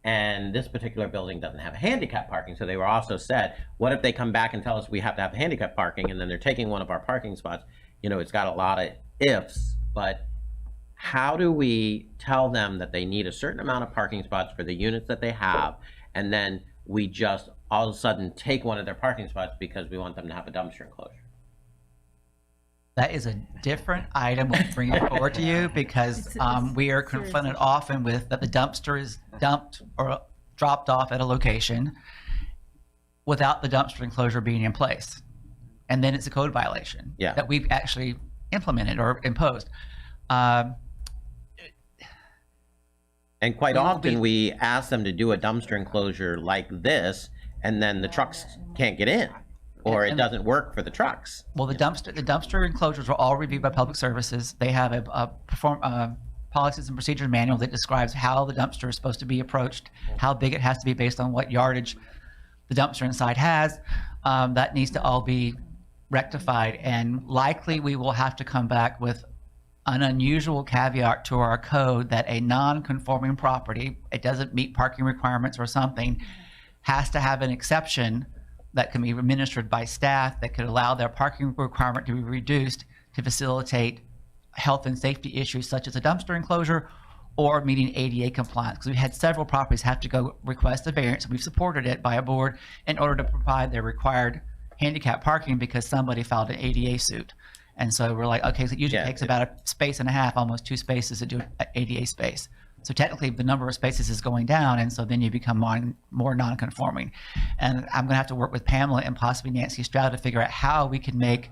and this particular building doesn't have handicap parking, so they were also said, what if they come back and tell us we have to have handicap parking, and then they're taking one of our parking spots? You know, it's got a lot of ifs, but how do we tell them that they need a certain amount of parking spots for the units that they have, and then we just all of a sudden take one of their parking spots because we want them to have a dumpster enclosure? That is a different item. We'll bring it forward to you because we are confronted often with that the dumpster is dumped or dropped off at a location without the dumpster enclosure being in place. And then it's a code violation that we've actually implemented or imposed. And quite often we ask them to do a dumpster enclosure like this, and then the trucks can't get in, or it doesn't work for the trucks. Well, the dumpster enclosures are all reviewed by Public Services. They have a policies and procedures manual that describes how the dumpster is supposed to be approached, how big it has to be based on what yardage the dumpster inside has. That needs to all be rectified, and likely we will have to come back with an unusual caveat to our code that a non-conforming property, it doesn't meet parking requirements or something, has to have an exception that can be administered by staff that could allow their parking requirement to be reduced to facilitate health and safety issues such as a dumpster enclosure or meeting ADA compliance. Because we've had several properties have to go request a variance, and we've supported it by a board in order to provide their required handicap parking because somebody filed an ADA suit. And so we're like, okay, so it usually takes about a space and a half, almost 2 spaces to do an ADA space. So technically the number of spaces is going down, and so then you become more non-conforming. And I'm gonna have to work with Pamela and possibly Nancy Stroud to figure out how we can make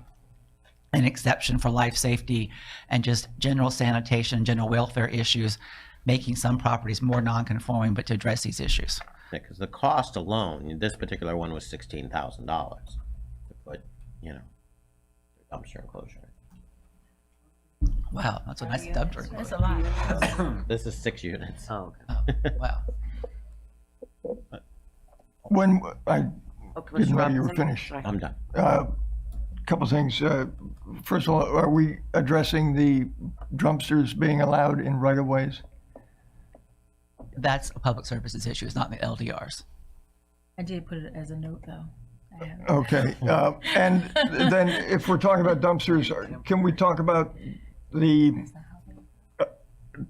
an exception for life safety and just general sanitation, general welfare issues, making some properties more non-conforming, but to address these issues. Because the cost alone, this particular one was $16,000 to put, you know, dumpster enclosure. Wow, that's a nice dumpster. That's a lot. This is 6 units. Oh, Oh, wow. When I okay. didn't know you were finished. I'm done. Couple things. First of all, are we addressing the dumpsters being allowed in right-of-ways? That's a public services issue. It's not in the LDRs. I did put it as a note, though. I have it. Okay, and then if we're talking about dumpsters, can we talk about the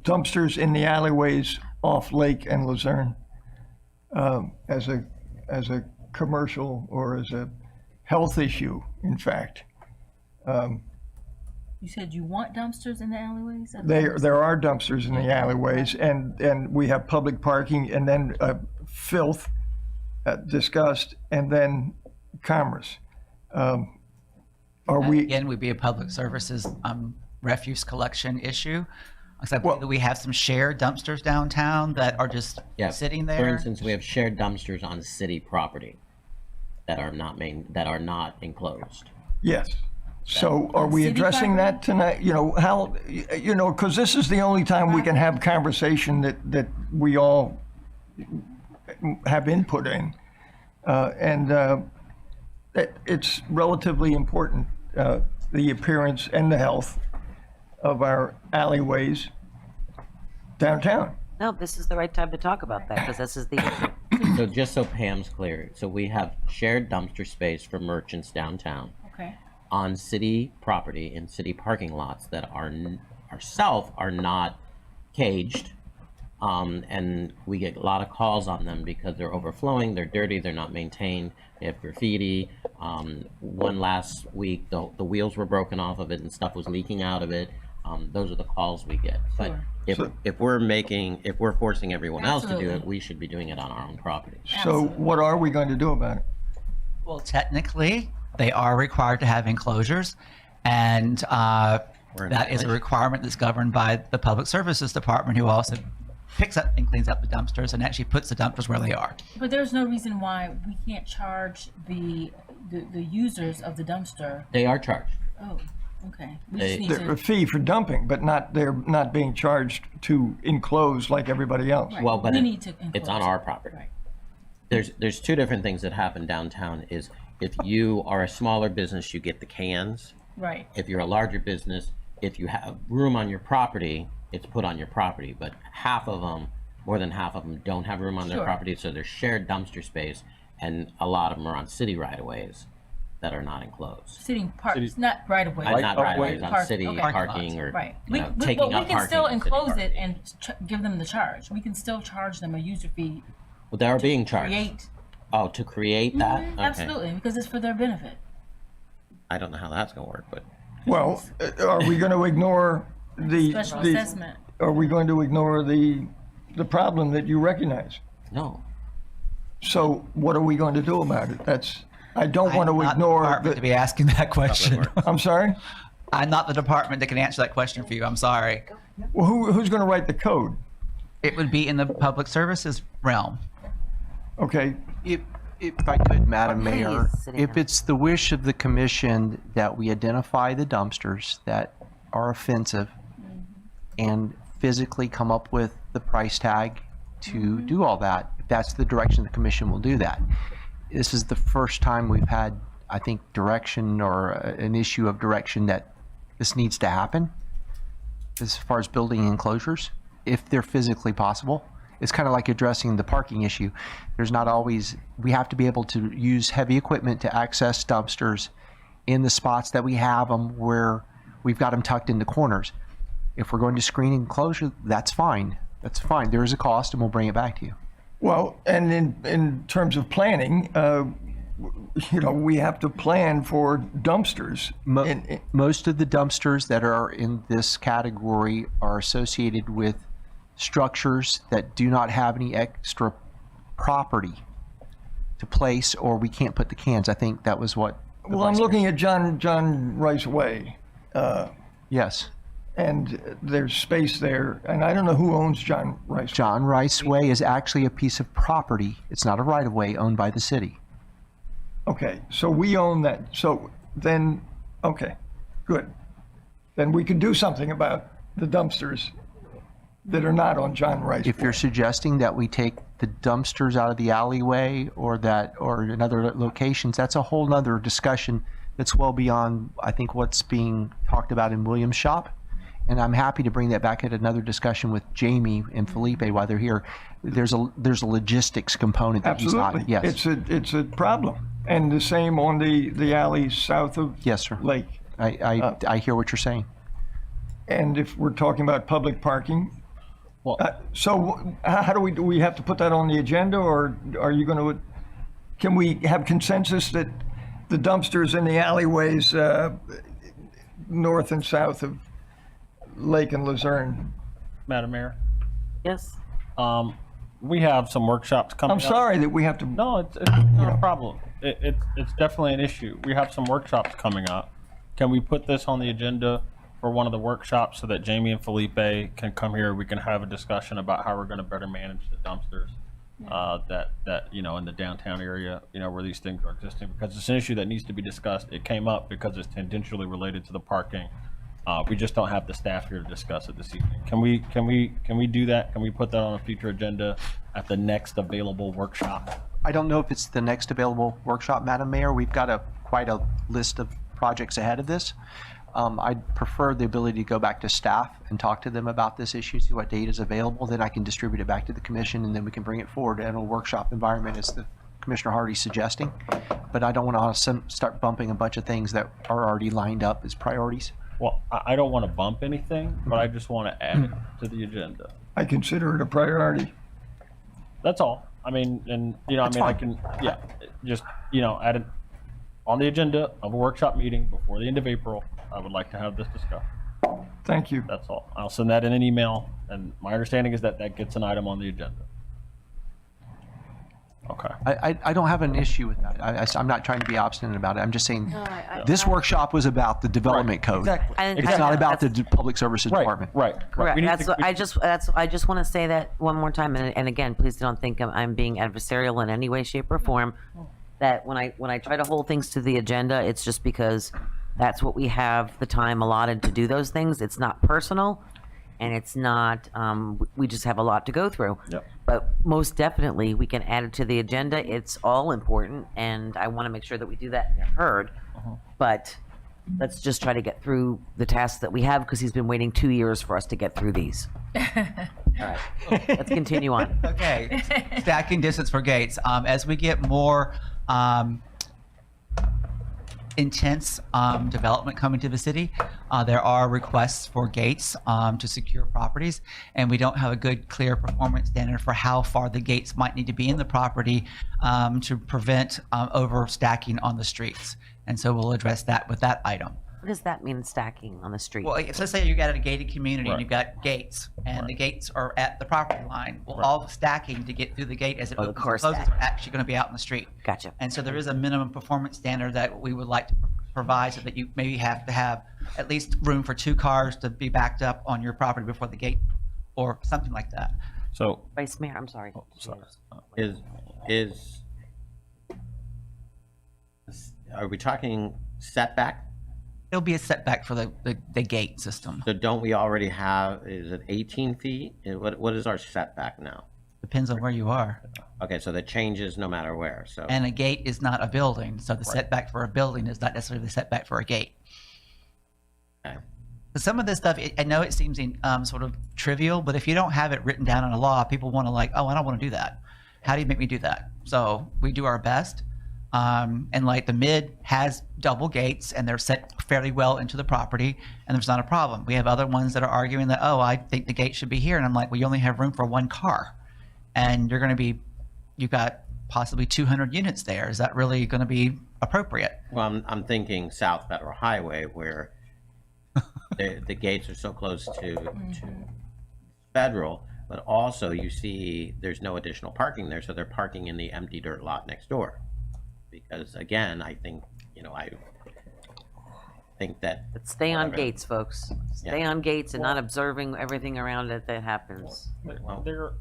dumpsters in the alleyways off Lake and Luzerne as a commercial or as a health issue, in fact? You said you want dumpsters in the alleyways? There are dumpsters in the alleyways, and we have public parking, and then filth discussed, and then cameras. Are we? Again, would be a public services refuse collection issue. Except that we have some shared dumpsters downtown that are just sitting there. For instance, we have shared dumpsters on city property that are not enclosed. Yes. So are we City addressing property? that tonight? You know, how, you know, because this is the only time we can have conversation that we all have input in. And it's relatively important, the appearance and the health of our alleyways downtown. No, this is the right time to talk about that, because this is the issue. So just so Pam's clear, so we have shared dumpster space for merchants downtown Okay. on city property in city parking lots that are not caged. And we get a lot of calls on them because they're overflowing, they're dirty, they're not maintained, they have graffiti. One last week, the wheels were broken off of it and stuff was leaking out of it. Those are the calls we get. But if we're forcing everyone else to do it, Absolutely. we should be doing it on our own property. So what are we going to do about it? Well, technically, they are required to have enclosures, and that is a requirement that's governed by the Public Services Department, who also picks up and cleans up the dumpsters and actually puts the dumpsters where they are. But there's no reason why we can't charge the users of the dumpster. They are charged. Oh, okay. We just need A to, fee for dumping, but they're not being charged to enclose like everybody else. right, Well, but we need to it's on enclose. our property. Right. There's two different things that happen downtown. Is if you are a smaller business, you get the cans. Right. If you're a larger business, if you have room on your property, it's put on your property. But more than half of them don't have room on their Sure. property, so there's shared dumpster space, and a lot of them are on city right-of-ways that are not enclosed. Sitting parks, not right away. Not right-of-ways, on Park- city okay. parking or Right. taking up we can parking still in city enclose parking. it and give them the charge. We can still charge them a user fee. Well, they are being charged. Create. Oh, to create that? Okay. Absolutely, because it's for their benefit. I don't know how that's gonna work, but Well, are we going to ignore Special the, assessment. are we going to ignore the problem that you recognize? no. So what are we going to do about it? I don't want I'm to not the ignore department to be asking that question. I'm sorry? I'm not the department that can answer that question for you. I'm sorry. Well, who's going to write the code? It would be in the public services realm. Okay, If I could, Madam Please, Mayor, sitting if down. it's the wish of the commission that we identify the dumpsters that are offensive and physically come up with the price tag to do all that, if that's the direction the commission will do that. This is the first time we've had, I think, direction or an issue of direction that this needs to happen as far as building enclosures, if they're physically possible. It's kind of like addressing the parking issue. There's not always, we have to be able to use heavy equipment to access dumpsters in the spots that we have them where we've got them tucked into corners. If we're going to screen enclosure, that's fine. That's fine. There is a cost and we'll bring it back to you. well, and in terms of planning, we have to plan for dumpsters. Most of the dumpsters that are in this category are associated with structures that do not have any extra property to place, or we can't put the cans. I think that was what. Well, I'm looking at John Rice Way, Yes. and there's space there, and I don't know who owns John Rice Way. John Rice Way is actually a piece of property. It's not a right-of-way owned by the city. Okay, so we own that, so then, okay, good. Then we can do something about the dumpsters that are not on John Rice If Way. you're suggesting that we take the dumpsters out of the alleyway or in other locations, that's a whole nother discussion that's well beyond, I think, what's being talked about in Williams' shop. And I'm happy to bring that back at another discussion with Jamie and Felipe while they're here. There's a logistics component that he's not. Absolutely. Yes. It's a problem. And the same on the alleys south of Yes, sir. Lake. I hear what you're saying. And if we're talking about public parking, Well, so how do we have to put that on the agenda, or are you going to, can we have consensus that the dumpsters in the alleyways north and south of Lake and Luzerne? Madam Mayor, Yes? we have some workshops coming I'm up. sorry that we have to, No, it's not a problem. It's definitely an issue. We have some workshops coming up. Can we put this on the agenda for one of the workshops so that Jamie and Felipe can come here? We can have a discussion about how we're going to better manage the dumpsters that in the downtown area, where these things are existing, because it's an issue that needs to be discussed. It came up because it's tangentially related to the parking. We just don't have the staff here to discuss it this evening. Can we do that? Can we put that on a future agenda at the next available workshop? I don't know if it's the next available workshop, Madam Mayor. We've got quite a list of projects ahead of this. I'd prefer the ability to go back to staff and talk to them about this issue, see what data is available. Then I can distribute it back to the commission, and then we can bring it forward in a workshop environment as the Commissioner Hardy's suggesting. But I don't want to start bumping a bunch of things that are already lined up as priorities. Well, I don't want to bump anything, but I just want to add it to the agenda. I consider it a priority. That's all. I mean, and That's I fine. can, just add it on the agenda of a workshop meeting before the end of April. I would like to have this discussed. Thank you. That's all. I'll send that in an email, and my understanding is that that gets an item on the agenda. Okay. I don't have an issue with that. I'm not trying to be obstinate about it. I'm just saying this workshop was about the development code. Exactly. It's not about the Public Services Department. Right. Correct. We need That's to- what, I just want to say that one more time, and again, please don't think I'm being adversarial in any way, shape, or form. That when I try to hold things to the agenda, it's just because that's what we have the time allotted to do those things. It's not personal, and it's not. We just have a lot to go through. Yep. But most definitely, we can add it to the agenda. It's all important, and I want to make sure that we do that and get heard. But let's just try to get through the tasks that we have, because he's been waiting 2 years for us to get through these. All right, let's continue on. Okay, stacking distance for gates. As we get more intense development coming to the city, there are requests for gates to secure properties, and we don't have a good, clear performance standard for how far the gates might need to be in the property to prevent overstacking on the streets. And so we'll address that with that item. What does that mean, stacking on the street? Well, let's say you got a gated community Right. and you've got gates, and the gates are at the property line. Well, Right. all stacking to get through the gate as it Oh, the opens car and closes stack. are actually going to be out in the street. Gotcha. And so there is a minimum performance standard that we would like to provide, so that you maybe have to have at least room for 2 cars to be backed up on your property before the gate, or something like that. So, Vice Mayor, I'm sorry. sorry. Are we talking setback? It'll be a setback for the gate system. So don't we already have, is it 18 feet? What is our setback now? Depends on where you are. Okay, so that changes no matter where, so. And a gate is not a building, so the setback for a building is not necessarily the setback for a gate. Okay. But some of this stuff, I know it seems sort of trivial, but if you don't have it written down in a law, people want to oh, I don't want to do that. How do you make me do that? So we do our best. And like the mid has double gates, and they're set fairly well into the property, and there's not a problem. We have other ones that are arguing that, oh, I think the gate should be here. And I'm like, well, you only have room for 1 car. And you've got possibly 200 units there. Is that really going to be appropriate? Well, I'm thinking South Federal Highway, where the gates are so close to Federal, but also you see there's no additional parking there, so they're parking in the empty dirt lot next door. Because again, I think, I think that. But stay on whatever. gates, folks. Stay Yeah. on gates and not observing everything around it that happens. There,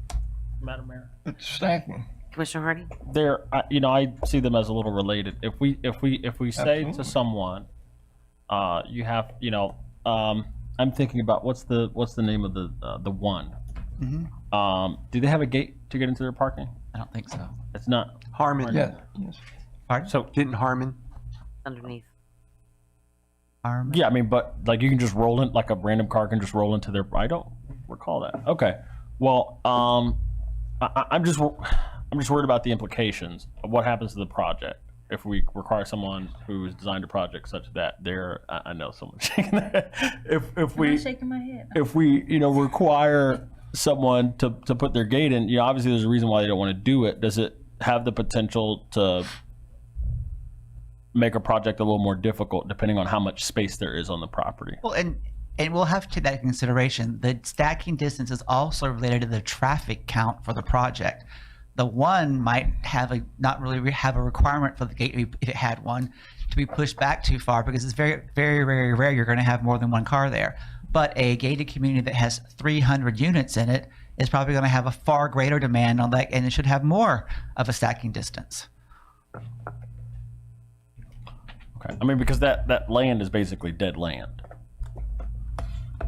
Madam Mayor. It's stacking. Commissioner Hardy? I see them as a little related. If we say to Absolutely. someone, you have, I'm thinking about what's the name of the one. Do they have a gate to get into their parking? I don't think so. It's not. Harmon. Yeah, yes. Pardon? So Didn't Harmon? Underneath. requirement. Yeah, I mean, but like you can just roll in, like a random car can just roll into their, I don't recall that. Okay. Well, I'm just worried about the implications of what happens to the project if we require someone who's designed a project such that I know someone's shaking their head. If we, shaking my head. if we, require someone to put their gate in, obviously there's a reason why they don't want to do it. Does it have the potential to make a project a little more difficult depending on how much space there is on the property? Well, and we'll have to take that into consideration. The stacking distance is also related to the traffic count for the project. The one might not really have a requirement for the gate, if it had one, to be pushed back too far, because it's very, very, very rare you're going to have more than one car there. But a gated community that has 300 units in it is probably going to have a far greater demand on that, and it should have more of a stacking distance. Okay. I mean, because that land is basically dead land.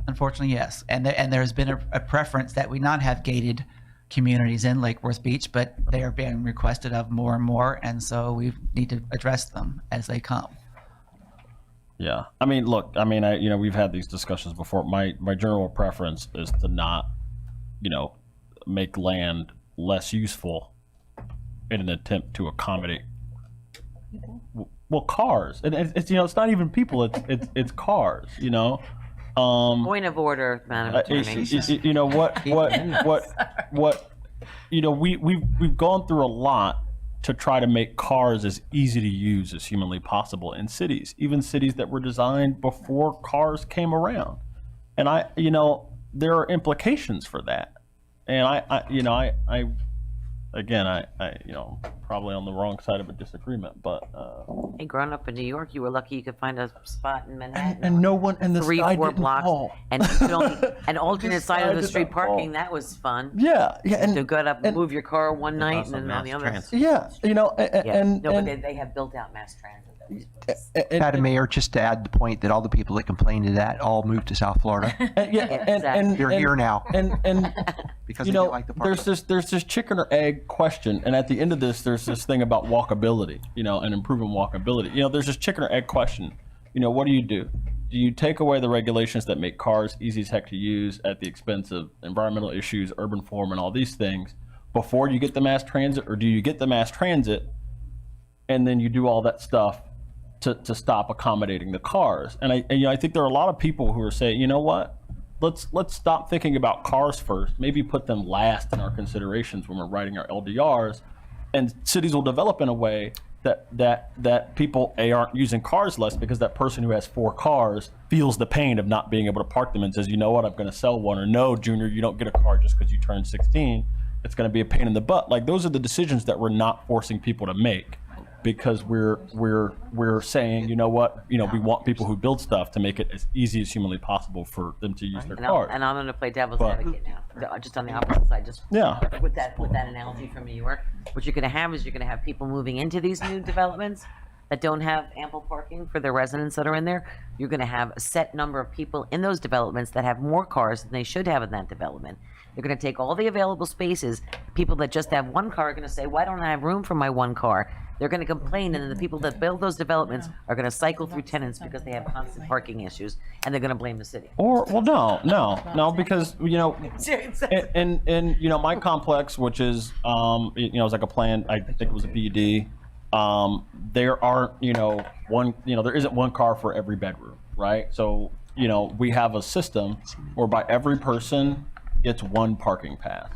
Unfortunately, yes. And there's been a preference that we not have gated communities in Lake Worth Beach, but they are being requested of more and more, and so we need to address them as they come. Yeah. I mean, look, we've had these discussions before. My general preference is to not, make land less useful in an attempt to accommodate cars. And it's it's not even people, it's cars, Point of order, Madam Attorney. We've gone through a lot to try to make cars as easy to use as humanly possible in cities, even cities that were designed before cars came around. And there are implications for that. And I probably on the wrong side of a disagreement, but Hey, growing up in New York, you were lucky you could find a spot in Manhattan. and no one in the sky 3-4 didn't blocks, fall. and you could only an alternate This side guy of the did street not fall. parking. That was fun. Yeah, and To go up, move your car one night, also and then on the mass other. transit. yeah, Yeah. No, but and they have built out mass transit. Madam Mayor, just to add the point that all the people that complained to that all moved to South Florida. They're here now and because they didn't like the parking. there's this chicken or egg question, and at the end of this, there's this thing about walkability, and improving walkability. There's this chicken or egg question. What do? Do you take away the regulations that make cars easy as heck to use at the expense of environmental issues, urban form, and all these things before you get the mass transit, or do you get the mass transit and then you do all that stuff to stop accommodating the cars? And I think there are a lot of people who are saying, you know what? Let's stop thinking about cars first. Maybe put them last in our considerations when we're writing our LDRs, and cities will develop in a way that people aren't using cars less because that person who has 4 cars feels the pain of not being able to park them and says, you know what, I'm going to sell one, or no, Junior, you don't get a car just because you turned 16. It's going to be a pain in the butt. Like, those are the decisions that we're not forcing people to make, because we're saying, you know what, we want people who build stuff to make it as easy as humanly possible for them to use their cars. And I'm going to play devil's But- advocate now, just on the opposite side, just Yeah. with that analogy from New York. What you're going to have is you're going to have people moving into these new developments that don't have ample parking for their residents that are in there. You're going to have a set number of people in those developments that have more cars than they should have in that development. They're going to take all the available spaces. People that just have one car are going to say, why don't I have room for my one car? They're going to complain, and then the people that build those developments are going to cycle through tenants because they have constant parking issues, and they're going to blame the city. Or, well, no, because, and my complex, which is, it's like a plan, I think it was a PUD, there aren't, there isn't one car for every bedroom, right? So, we have a system whereby every person gets one parking pass,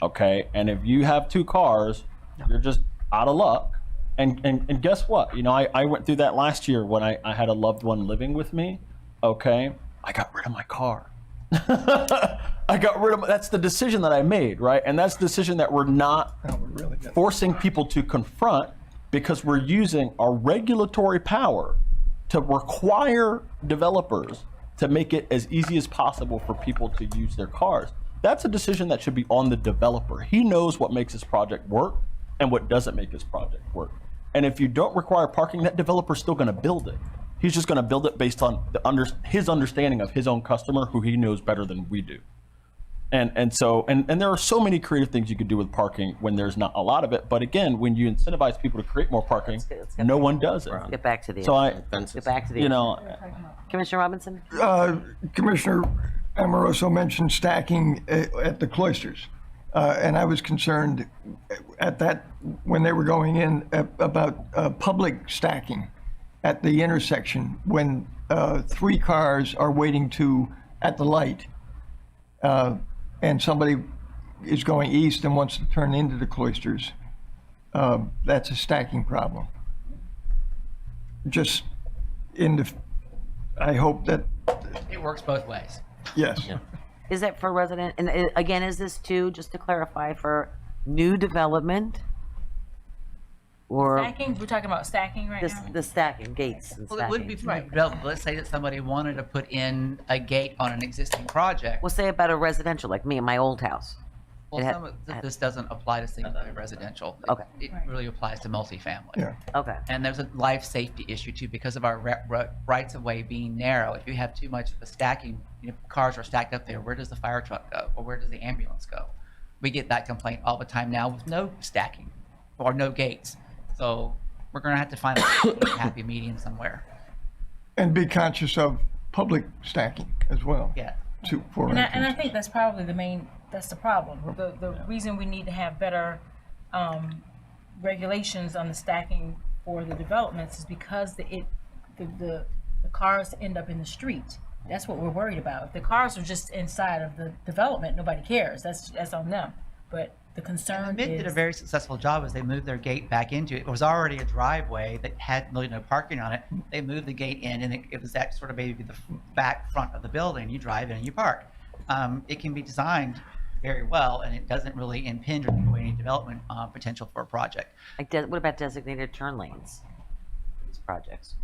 okay? And if you have 2 cars, you're just out of luck. And guess what? I went through that last year when I had a loved one living with me, okay? I got rid of my car. That's the decision that I made, right? And that's the decision that we're not forcing people to confront, because we're using our regulatory power to require developers to make it as easy as possible for people to use their cars. That's a decision that should be on the developer. He knows what makes his project work and what doesn't make his project work. And if you don't require parking, that developer's still going to build it. He's just going to build it based on his understanding of his own customer, who he knows better than we do. And so there are so many creative things you could do with parking when there's not a lot of it. But again, when you incentivize people to create more parking, Let's get no back- one does it. Get back to the, So get back to the, you know, Commissioner Robinson? Commissioner Amoroso mentioned stacking at the cloisters. And I was concerned at that, when they were going in, about public stacking at the intersection when 3 cars are waiting at the light, and somebody is going east and wants to turn into the cloisters. That's a stacking problem. Just I hope that, It works both ways. yes. Is that for resident, and again, is this too, just to clarify, for new development? Or Stacking, we're talking about stacking right this, now? the stacking, gates and Well, it would be stacking? for development. Let's say that somebody wanted to put in a gate on an existing project. We'll say about a residential, like me and my old house. Well, it had- some of this doesn't apply to single-family residential. Okay. It really applies to multifamily. Yeah. Okay, And there's a life safety issue too, because of our rights of way being narrow. If you have too much of a stacking, cars are stacked up there, where does the fire truck go? Or where does the ambulance go? We get that complaint all the time now with no stacking or no gates. So we're gonna have to find a happy medium somewhere. And be conscious of public stacking as well. Yeah. For And I entrance. think that's probably that's the problem. The reason we need to have better regulations on the stacking for the developments is because the cars end up in the street. That's what we're worried about. If the cars are just inside of the development, nobody cares. That's on them. But the concern And the Mid did a is, very successful job as they moved their gate back into it. It was already a driveway that had really no parking on it. They moved the gate in, and it was that sort of maybe the back front of the building. You drive in and you park. It can be designed very well, and it doesn't really impinge or take away any development potential for a project. like, what about designated turn lanes? for These projects?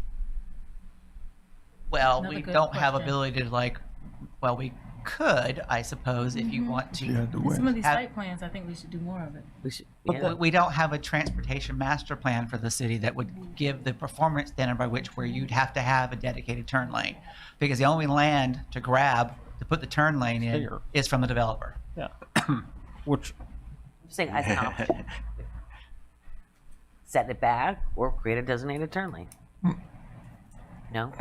Well, Another we good don't have question. ability to we could, I suppose, if you want to. Yeah, the way. some of these have- site plans, I think we should do more of it. We should, But yeah. we don't have a transportation master plan for the city that would give the performance standard by which where you'd have to have a dedicated turn lane. Because the only land to grab to put the turn lane in Here. is from the developer. yeah. Which, I'm saying as an option. Set it back or create a designated turn lane. No?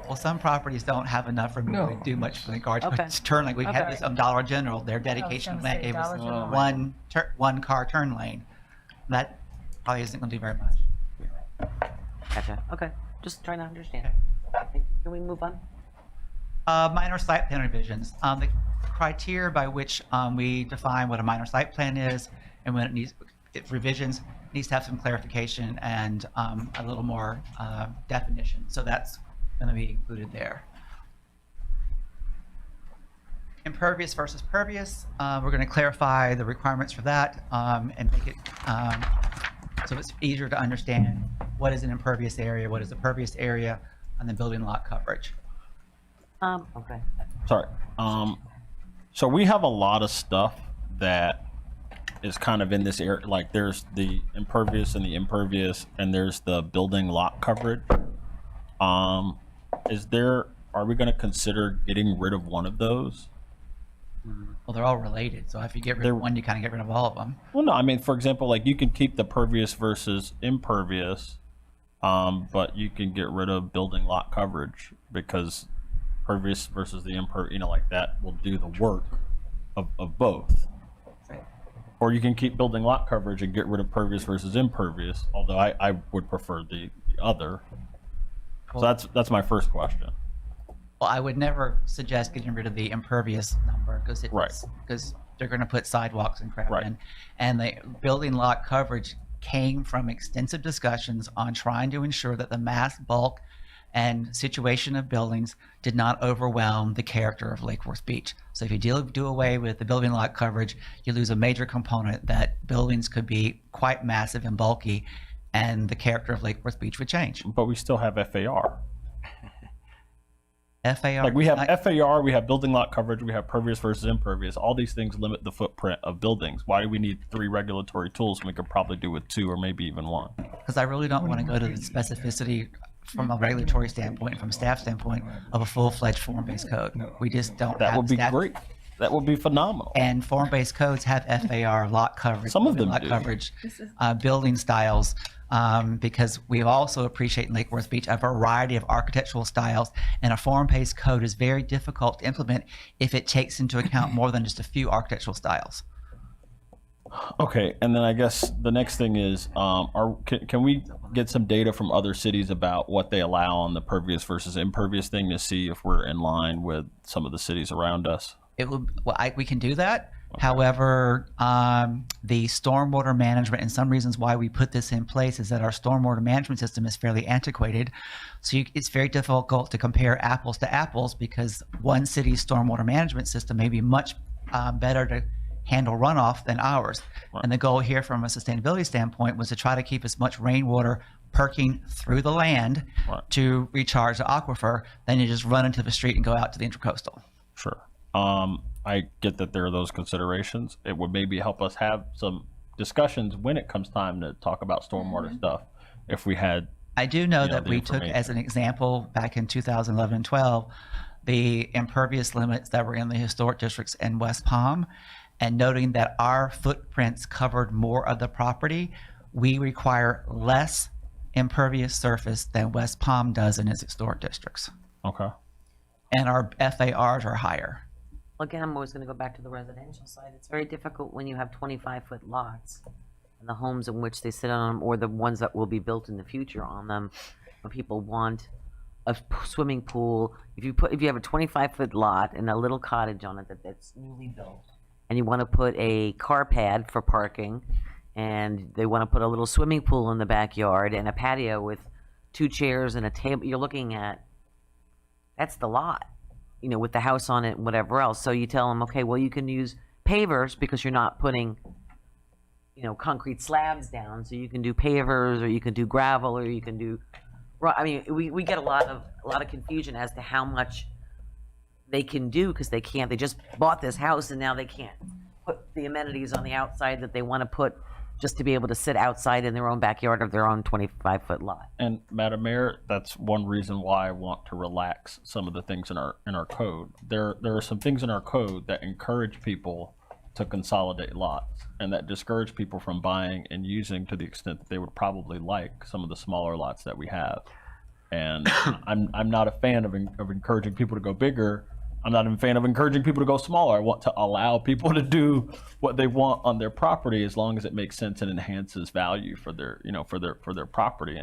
Well, some properties don't have enough room No. to do much for the car Okay. turn lane. We had Okay. this Dollar General, their dedication gonna plan say gave us Dollar General. one car turn lane. That probably isn't going to do very much. Gotcha. Okay. Just trying to understand. Thank you. Can we move on? Minor site plan revisions. The criteria by which we define what a minor site plan is and when revisions needs to have some clarification and a little more definition. So that's going to be included there. Impervious versus pervious. We're going to clarify the requirements for that and make it so it's easier to understand what is an impervious area, what is a pervious area, and then building lot coverage. Okay. sorry. So we have a lot of stuff that is kind of in this area. Like there's the impervious and the impervious, and there's the building lot coverage. Are we going to consider getting rid of one of those? Well, they're all related, so if you get rid They're- of one, you kind of get rid of all of them. Well, no, I mean, for example, like you can keep the pervious versus impervious, but you can get rid of building lot coverage because pervious versus the impervious, like that will do the work of both. Right. Or you can keep building lot coverage and get rid of pervious versus impervious, although I would prefer the other. So that's my first question. Well, I would never suggest getting rid of the impervious number because Right. because they're going to put sidewalks and crap Right. in, and the building lot coverage came from extensive discussions on trying to ensure that the mass bulk and situation of buildings did not overwhelm the character of Lake Worth Beach. So if you do away with the building lot coverage, you lose a major component that buildings could be quite massive and bulky, and the character of Lake Worth Beach would change. But we still have FAR. FAR. Like we have FAR, we have building lot coverage, we have pervious versus impervious. All these things limit the footprint of buildings. Why do we need 3 regulatory tools when we could probably do with 2 or maybe even 1? Because I really don't want to go to the specificity from a regulatory standpoint, from a staff standpoint, of a full-fledged form-based code. We just don't That have would be staff. great. That would be phenomenal. And form-based codes have FAR, lot coverage. Some of them lot do. coverage, building styles, because we also appreciate in Lake Worth Beach a variety of architectural styles, and a form-based code is very difficult to implement if it takes into account more than just a few architectural styles. Okay, and then I guess the next thing is, can we get some data from other cities about what they allow on the pervious versus impervious thing to see if we're in line with some of the cities around us? We can do that. However, the stormwater management, and some reasons why we put this in place is that our stormwater management system is fairly antiquated. So it's very difficult to compare apples to apples, because one city's stormwater management system may be much better to handle runoff than ours. Right. And the goal here from a sustainability standpoint was to try to keep as much rainwater perking through the land Right. to recharge the aquifer than you just run into the street and go out to the intercoastal. Sure. I get that there are those considerations. It would maybe help us have some discussions when it comes time to talk about stormwater stuff. If we had, I do know the that we took information. as an example back in 2011 and 12 the impervious limits that were in the historic districts in West Palm, and noting that our footprints covered more of the property, we require less impervious surface than West Palm does in its historic districts. okay. And our FARs are higher. Again, I'm always gonna go back to the residential side. It's very difficult when you have 25-foot lots and the homes in which they sit on them, or the ones that will be built in the future on them, when people want a swimming pool. If you have a 25-foot lot and a little cottage on it that's newly built, and you want to put a car pad for parking, and they want to put a little swimming pool in the backyard and a patio with 2 chairs and a table, you're looking at, that's the lot, with the house on it and whatever else. So you tell them, okay, well, you can use pavers because you're not putting, concrete slabs down. So you can do pavers, or you can do gravel, or you can do, I mean, we get a lot of confusion as to how much they can do, because they just bought this house and now they can't put the amenities on the outside that they want to put just to be able to sit outside in their own backyard of their own 25-foot lot. And Madam Mayor, that's one reason why I want to relax some of the things in our code. There are some things in our code that encourage people to consolidate lots, and that discourage people from buying and using to the extent that they would probably like some of the smaller lots that we have. And I'm not a fan of encouraging people to go bigger. I'm not a fan of encouraging people to go smaller. I want to allow people to do what they want on their property, as long as it makes sense and enhances value for their, for their property.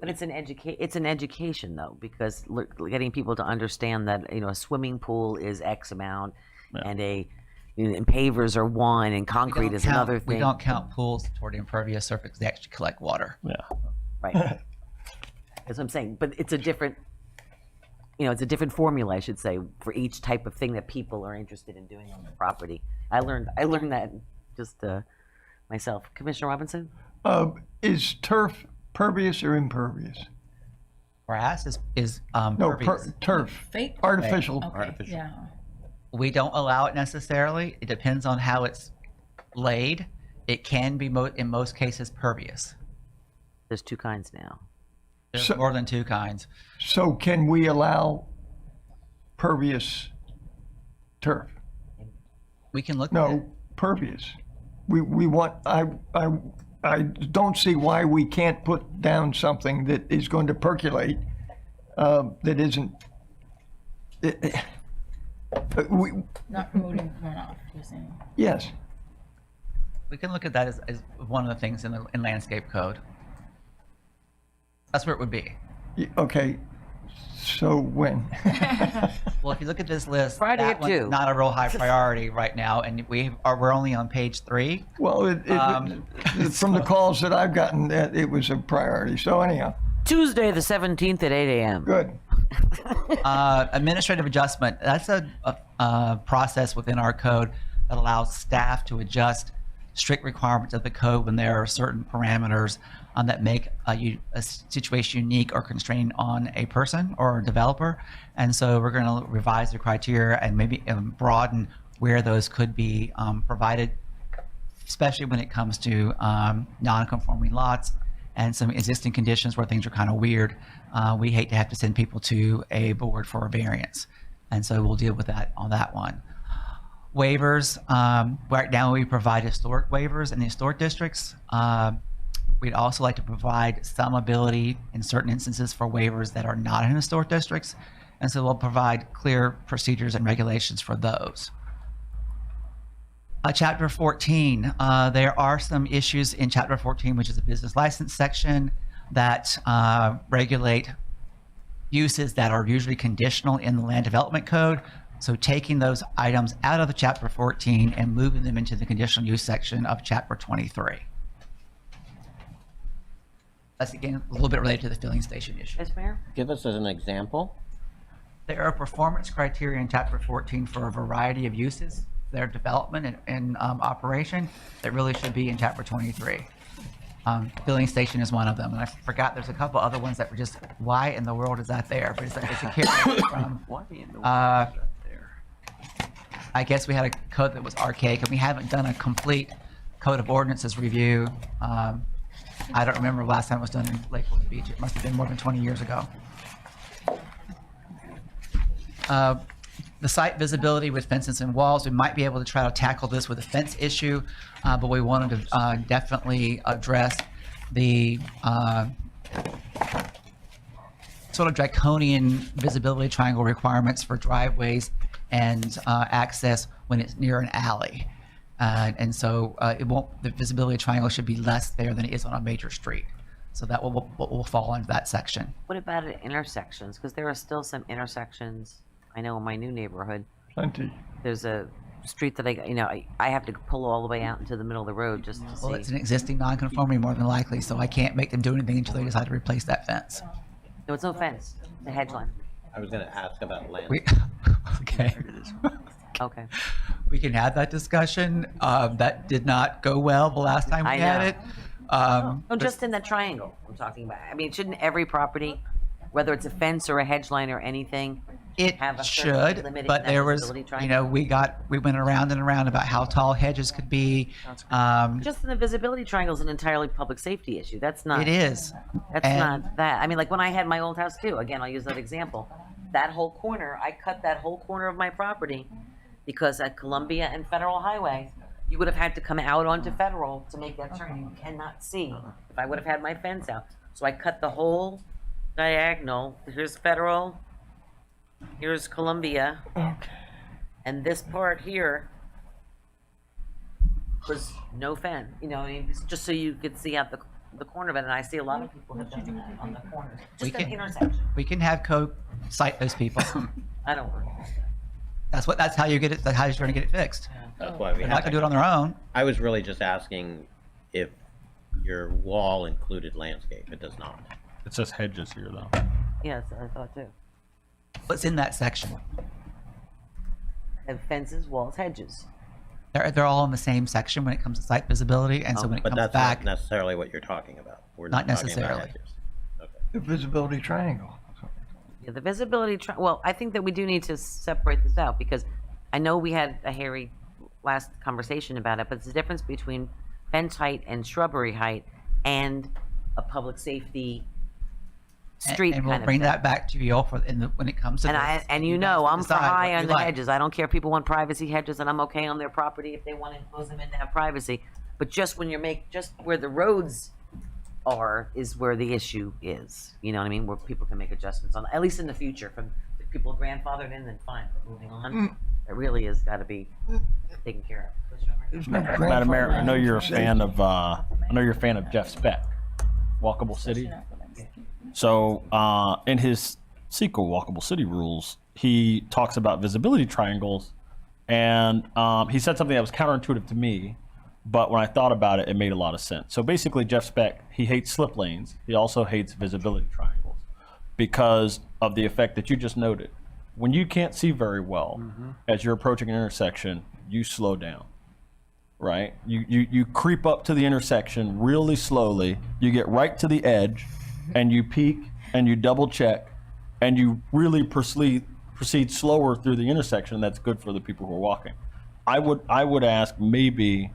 But it's an education though, because getting people to understand that, a swimming pool is X amount, and and pavers are one, and concrete is another thing. We don't count pools toward impervious surface. They actually collect water. Yeah. Right. That's what I'm saying. But it's a different, it's a different formula, I should say, for each type of thing that people are interested in doing on their property. I learned that just myself. Commissioner Robinson? Is turf pervious or impervious? Grass is No, pervious. turf. Fake? Artificial. Okay, yeah. We don't allow it necessarily. It depends on how it's laid. It can be in most cases pervious. There's 2 kinds now. There's So- more than 2 kinds. So can we allow pervious turf? We can look at it. No, pervious. We want, I don't see why we can't put down something that is going to percolate, that isn't, we, Not promoting runoff, you're saying. yes. We can look at that as one of the things in landscape code. That's where it would be. Okay, so when? Well, if you look at this list, Friday that at one's 2. not a real high priority right now, and we're only on page 3. Well, from the calls that I've gotten, it was a priority. So anyhow, Tuesday the 17th at 8 a.m. good. Administrative adjustment, that's a process within our code that allows staff to adjust strict requirements of the code when there are certain parameters that make a situation unique or constrained on a person or a developer. And so we're going to revise the criteria and maybe broaden where those could be provided, especially when it comes to non-conforming lots and some existing conditions where things are kind of weird. We hate to have to send people to a board for a variance. And so we'll deal with that on that one. Waivers, right now we provide historic waivers in the historic districts. We'd also like to provide some ability in certain instances for waivers that are not in historic districts. And so we'll provide clear procedures and regulations for those. Chapter 14, there are some issues in Chapter 14, which is a business license section that regulate uses that are usually conditional in the land development code. So taking those items out of the Chapter 14 and moving them into the conditional use section of Chapter 23. That's again a little bit related to the filling station issue. Yes, Mayor? Give us as an example. There are performance criteria in Chapter 14 for a variety of uses, their development and operation that really should be in Chapter 23. Filling station is one of them, and I forgot there's a couple other ones that were just, why in the world is that there? But it's a carry from, I guess we had a code that was archaic, and we haven't done a complete code of ordinances review. I don't remember the last time it was done in Lakewood Beach. It must have been more than 20 years ago. The site visibility with fences and walls, we might be able to try to tackle this with a fence issue, but we wanted to definitely address the sort of draconian visibility triangle requirements for driveways and access when it's near an alley. And so the visibility triangle should be less there than it is on a major street. So that will fall into that section. What about at intersections? Because there are still some intersections. I know in my new neighborhood, Plenty. there's a street that I have to pull all the way out into the middle of the road just to Well, see. it's an existing non-conformity more than likely, so I can't make them do anything until they decide to replace that fence. No, it's no fence. It's a hedge line. I was going to ask about land. Okay. Okay. We can have that discussion. That did not go well the last time we I had know. it. No, But just in that triangle I'm talking about. I mean, shouldn't every property, whether it's a fence or a hedge line or anything, it have a certain limit should, in but that there was, visibility you know, triangle? we went around and around about how tall hedges could be. just in the visibility triangle is an entirely public safety issue. That's not. It is. That's And- not that. I mean, like when I had my old house too, again, I'll use that example. That whole corner, I cut that whole corner of my property because at Columbia and Federal Highway, you would have had to come out onto Federal to make that turn. You cannot see if I would have had my fence out. So I cut the whole diagonal. Here's Federal, here's Columbia. And this part here was no fence, you know, I mean, just so you could see out the corner of it. And I see a lot of people have done that on the corners. We Just an can- intersection. We can have code cite those people. I don't worry. That's how you get it. That's how you're going to get it fixed. That's why we They're have not going to do it on their own. I was really just asking if your wall included landscape. It does not. It says hedges here, though. Yes, I thought too. What's in that section? And fences, walls, hedges. They're all in the same section when it comes to site visibility, and so when it But comes that's back, not necessarily what you're talking about. We're Not talking about necessarily. hedges. Okay. The visibility triangle. Yeah, the visibility, well, I think that we do need to separate this out because I know we had a hairy last conversation about it, but it's the difference between fence height and shrubbery height and a public safety street and kind we'll of bring thing. that back to you all when it comes to And this. and You you guys know, can I'm for decide what high you on the like. hedges. I don't care if people want privacy hedges, and I'm okay on their property if they want to close them in to have privacy. But just when just where the roads are is where the issue is. You know what I mean? Where people can make adjustments on, at least in the future. If people are grandfathered in, then fine. But moving on, it really has got to be taken care of. There's no Madam Mayor, I know grandfathering you're a for fan safety. of Jeff Speck, Walkable City. So in his sequel, Walkable City Rules, he talks about visibility triangles, and he said something that was counterintuitive to me, but when I thought about it, it made a lot of sense. So basically, Jeff Speck, he hates slip lanes. He also hates visibility triangles because of the effect that you just noted. When you can't see very well as you're approaching an intersection, you slow down. Right? You creep up to the intersection really slowly. You get right to the edge, and you peek, and you double check, and you really proceed slower through the intersection. That's good for the people who are walking. I would ask maybe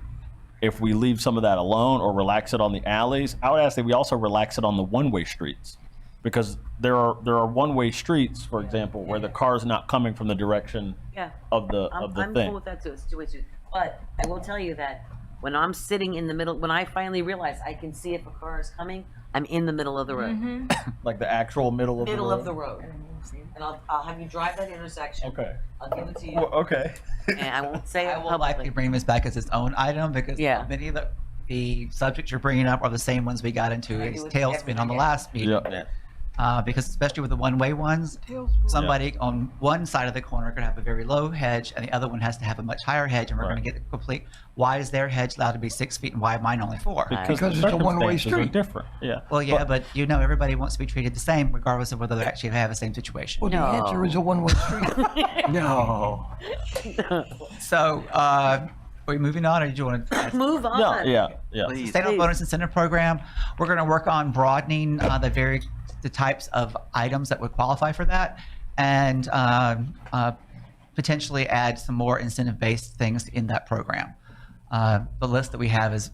if we leave some of that alone or relax it on the alleys. I would ask that we also relax it on the one-way streets. Because there are one-way streets, for example, where the car's not coming from the direction Yeah. of the I'm thing. cool with that too. But I will tell you that when I'm sitting in the middle, when I finally realize I can see if a car is coming, I'm in the middle of the road. Like the actual middle of Middle the road. of the road. And I'll have you drive that intersection. Okay. I'll give it to you. Well, okay. And I won't say it I will likely publicly. bring this back as its own item because Yeah. many of the subjects you're bringing up are the same ones we got into I a do it tailspin on the every last meeting. Yeah. Because especially with the one-way ones, somebody on one side of the corner could have a very low hedge and the other one has to have a much higher hedge, and we're going to get the complete, why is their hedge allowed to be 6 feet and why mine only 4? Because the it's a one-way circumstances are street. different. Yeah. Well, yeah, but everybody wants to be treated the same regardless of whether they actually have the same situation. Well, the answer is a one-way street. No. So, are we moving on, or did you want to? Move on. Yeah. Please. Sustainable Bonus Incentive Program, we're going to work on broadening the types of items that would qualify for that, and potentially add some more incentive-based things in that program. The list that we have is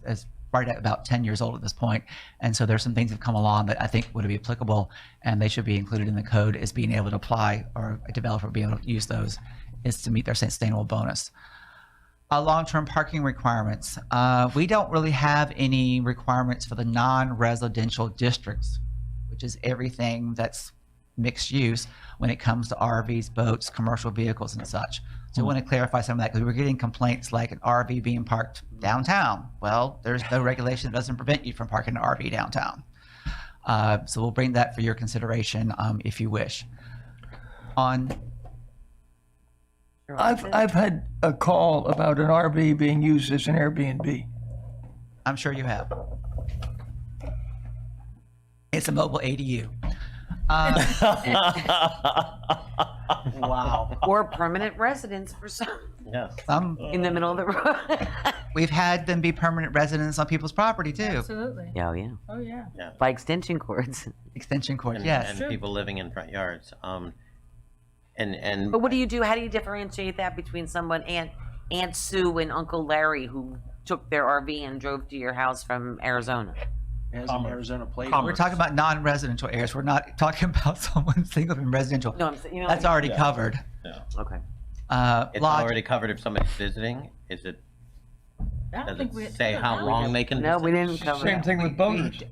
right at about 10 years old at this point, and so there's some things that have come along that I think would be applicable, and they should be included in the code as being able to apply, or a developer being able to use those, is to meet their sustainable bonus. Long-term parking requirements. We don't really have any requirements for the non-residential districts, which is everything that's mixed use when it comes to RVs, boats, commercial vehicles, and such. So I want to clarify some of that because we're getting complaints like an RV being parked downtown. Well, there's no regulation that doesn't prevent you from parking an RV downtown. So we'll bring that for your consideration if you wish. I've had a call about an RV being used as an Airbnb. I'm sure you have. It's a mobile ADU. Wow. Or permanent residence for some, Yes. in the middle of the road. We've had them be permanent residents on people's property too. Absolutely. Oh, yeah. Oh, yeah. By extension cords. Extension cords, And, yes. and people living in front yards. And But what do you do? How do you differentiate that between someone, Aunt Sue and Uncle Larry, who took their RV and drove to your house from Arizona? It has an Arizona plate. We're talking about non-residential areas. We're not talking about someone single in residential. No, I'm saying, you know. That's already covered. Okay. it's Lodge- already covered if somebody's visiting. Is it? I don't Does think it we say how long they can? No, visit? we didn't cover Same that. thing with boaters.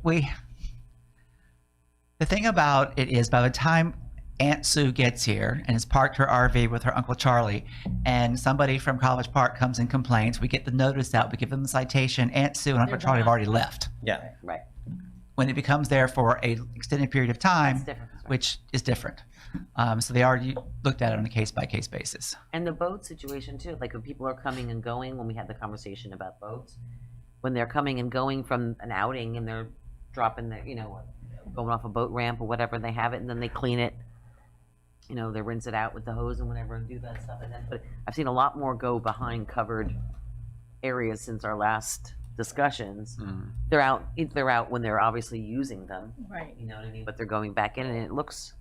The thing about it is, by the time Aunt Sue gets here and has parked her RV with her Uncle Charlie, and somebody from College Park comes and complains, we get the notice out, we give them the citation, Aunt Sue and Uncle They're Charlie have gone. already left. Yeah. Right. When it becomes there for a extended period of time, That's different, that's right. which is different. So they already looked at it on a case-by-case basis. And the boat situation too, like when people are coming and going, when we had the conversation about boats, when they're coming and going from an outing and they're dropping their, going off a boat ramp or whatever, and they have it and then they clean it, they rinse it out with the hose and whatever and do that stuff. And then, but I've seen a lot more go behind covered areas since our last discussions. They're out when they're obviously using them, Right. you know what I mean? But they're going back in and it looks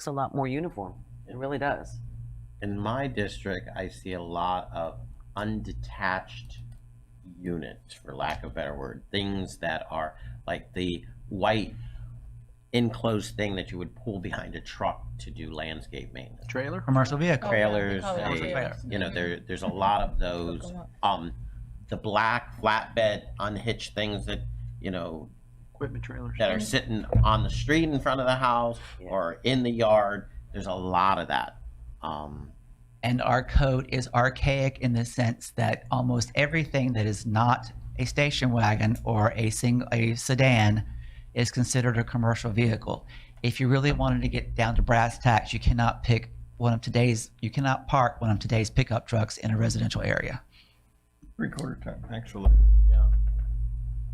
a lot more uniform. It really does. In my district, I see a lot of undetached units, for lack of a better word, things that are like the white enclosed thing that you would pull behind a truck to do landscape maintenance. Trailer? Commercial vehicle. Trailers, Oh, yeah, they- trailers. there's a lot of those. The black flatbed unhitched things that, Equipment trailers. that are sitting on the street in front of the house or in the yard. There's a lot of that. And our code is archaic in the sense that almost everything that is not a station wagon or a sedan is considered a commercial vehicle. If you really wanted to get down to brass tacks, you cannot park one of today's pickup trucks in a residential area. 3/4 ton. Actually.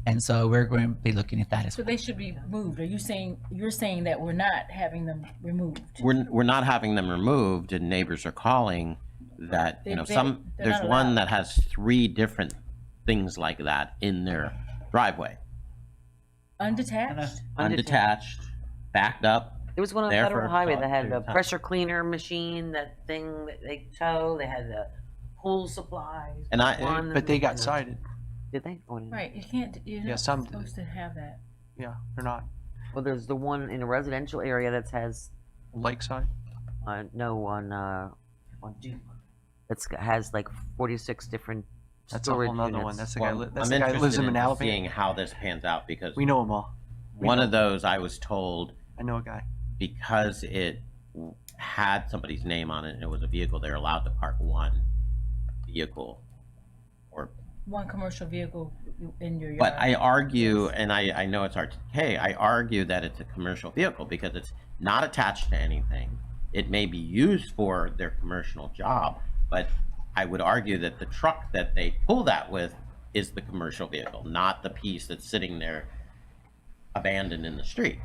And so we're going to be looking at that as So well. they should be moved. You're saying that we're not having them removed? We're not having them removed, and neighbors are calling that, They're there's not one allowed. that has 3 different things like that in their driveway. Undetached? Undetached, backed up. There was one on There for Federal a Highway short that had period the of time. pressure cleaner machine, that thing that they tow. They had the pool supplies. And I- one But they and- got cited. Did they? Oh, I didn't know. Right, you're Yeah, not some- supposed to have that. Yeah, they're not. Well, there's the one in a residential area that has, Lakeside? no, on Duke. Has like 46 different That's a storage whole nother units. one. That's the guy, Well, that's I'm the guy that lives interested in in Alabama. seeing how this pans out because We know them all. one of those I was told I know a guy. because it had somebody's name on it and it was a vehicle, they're allowed to park one vehicle. Or, One commercial vehicle in your yard. but I argue, and I know it's RTK, I argue that it's a commercial vehicle because it's not attached to anything. It may be used for their commercial job, but I would argue that the truck that they pull that with is the commercial vehicle, not the piece that's sitting there abandoned in the street.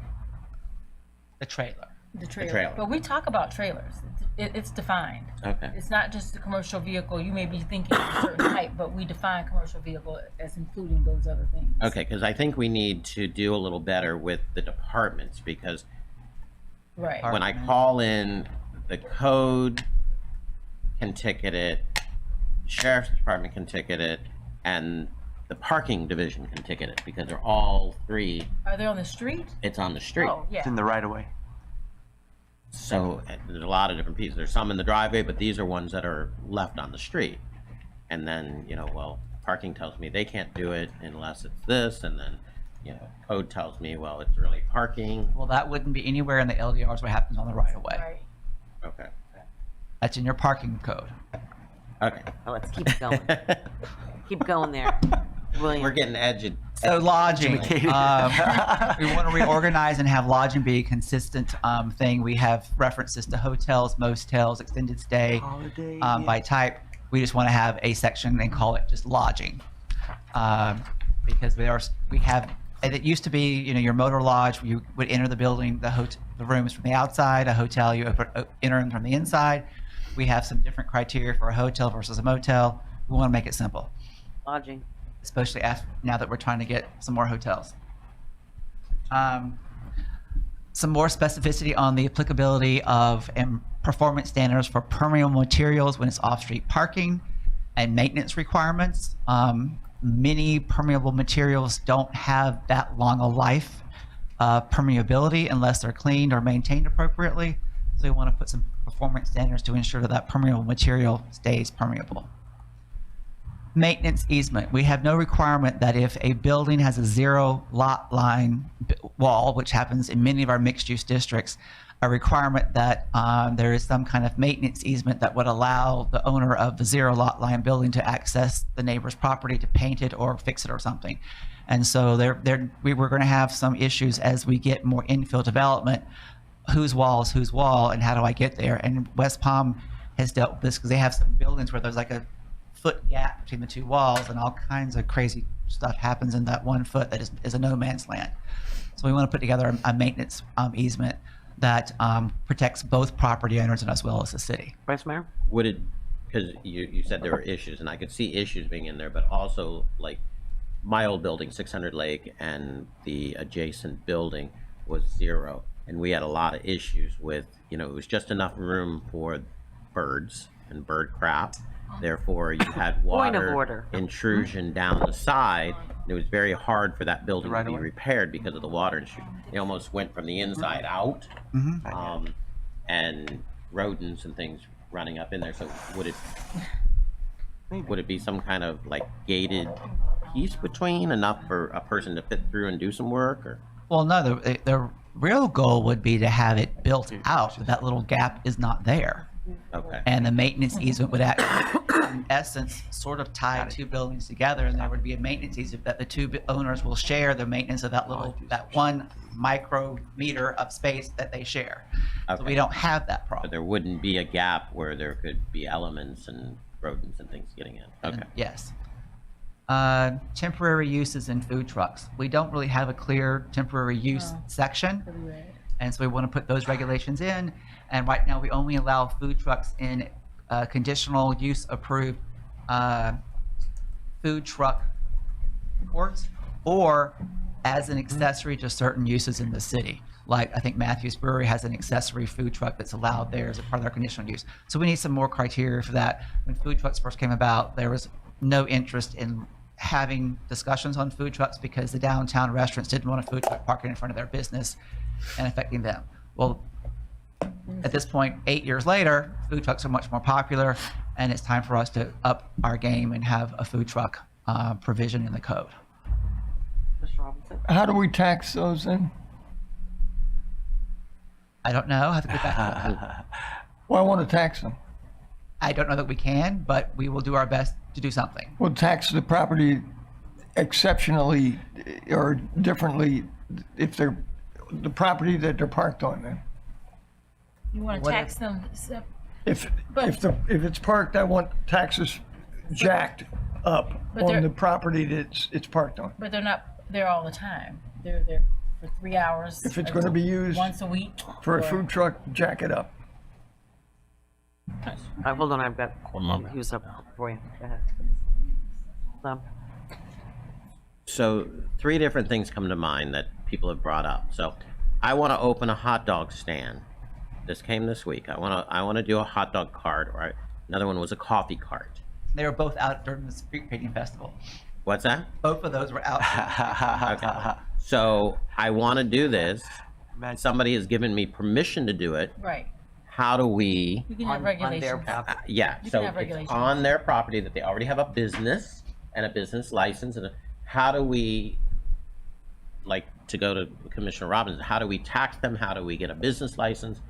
The trailer. The trailer. trailer. But we talk about trailers. It's defined. Okay. It's not just a commercial vehicle. You may be thinking of a certain type, but we define commercial vehicle as including those other things. Okay, because I think we need to do a little better with the departments because Right. when I call in, the code can ticket it, sheriff's department can ticket it, and the parking division can ticket it because they're all three, Are they on the street? it's on the street. Oh, yeah. It's in the right of way. So there's a lot of different pieces. There's some in the driveway, but these are ones that are left on the street. And then, well, parking tells me they can't do it unless it's this, and then, code tells me, well, it's really parking. Well, that wouldn't be anywhere in the LDRs what happens on the right of way. Right. Okay. That's in your parking code. Okay. Oh, let's keep going. Keep going there, William. We're getting edged. So lodging, Educated. we want to reorganize and have lodging be a consistent thing. We have references to hotels, motels, extended stay Holiday. by type. We just want to have a section and call it just lodging, because we have. And it used to be, your motor lodge. You would enter the building, the rooms from the outside. A hotel, you enter them from the inside. We have some different criteria for a hotel versus a motel. We want to make it simple, Lodging. especially now that we're trying to get some more hotels. Some more specificity on the applicability of performance standards for permeable materials when it's off-street parking and maintenance requirements. Many permeable materials don't have that long a life permeability unless they're cleaned or maintained appropriately. So we want to put some performance standards to ensure that that permeable material stays permeable. Maintenance easement. We have no requirement that if a building has a zero lot line wall, which happens in many of our mixed use districts, a requirement that there is some kind of maintenance easement that would allow the owner of the zero lot line building to access the neighbor's property to paint it or fix it or something. And so we were going to have some issues as we get more infill development. Whose wall is whose wall and how do I get there? And West Palm has dealt with this because they have some buildings where there's like a foot gap between the two walls and all kinds of crazy stuff happens in that 1 foot that is a no man's land. So we want to put together a maintenance easement that protects both property owners and as well as the city. Vice Mayor? Would it, because you said there were issues, and I could see issues being in there, but also like my old building, 600 Lake, and the adjacent building was zero. And we had a lot of issues with, it was just enough room for birds and bird crap. Therefore, you had Point of water order. intrusion down the side. And it was very hard for that building to be repaired because of the water intrusion. It almost went from the inside out, and rodents and things running up in there. So would it be some kind of like gated piece between enough for a person to fit through and do some work, or? Well, no, the real goal would be to have it built out, but that little gap is not there. Okay. And the maintenance easement would actually, in essence, sort of tie two buildings together, and there would be a maintenance easement that the two owners will share the maintenance of that that 1 micrometer of space that they share. So Okay. we don't have that But problem. there wouldn't be a gap where there could be elements and rodents and things getting in. Okay. Yes. Temporary uses in food trucks. We don't really have a clear temporary use section. And so we want to put those regulations in. And right now we only allow food trucks in conditional use approved food truck courts or as an accessory to certain uses in the city. Like I think Matthews Brewery has an accessory food truck that's allowed there as a part of their conditional use. So we need some more criteria for that. When food trucks first came about, there was no interest in having discussions on food trucks because the downtown restaurants didn't want a food truck parking in front of their business and affecting them. Well, at this point, 8 years later, food trucks are much more popular, and it's time for us to up our game and have a food truck provision in the code. Mr. Robinson? How do we tax those then? I don't know. I have to get back. Well, I want to tax them. I don't know that we can, but we will do our best to do something. Well, tax the property exceptionally or differently if they're the property that they're parked on then. You want to tax them, If But- if it's parked, I want taxes jacked up But on they're- the property that it's parked on. but they're not there all the time. They're there for 3 hours. If it's going to be used once a week. for a or- food truck, jack it up. Hold on, I've got, One moment. he was up for you. Go ahead. No. So 3 different things come to mind that people have brought up. So I want to open a hot dog stand. This came this week. I want to do a hot dog cart, or another one was a coffee cart. They were both out during the street painting festival. What's that? Both of those were out. Okay. So I want to do this. Somebody has given me permission to do it. Right. How do we? You can have regulations. Yeah, You so can have it's regulations. on their property that they already have a business and a business license, and how do we, like, to go to Commissioner Robbins, how do we tax them? How do we get a business license?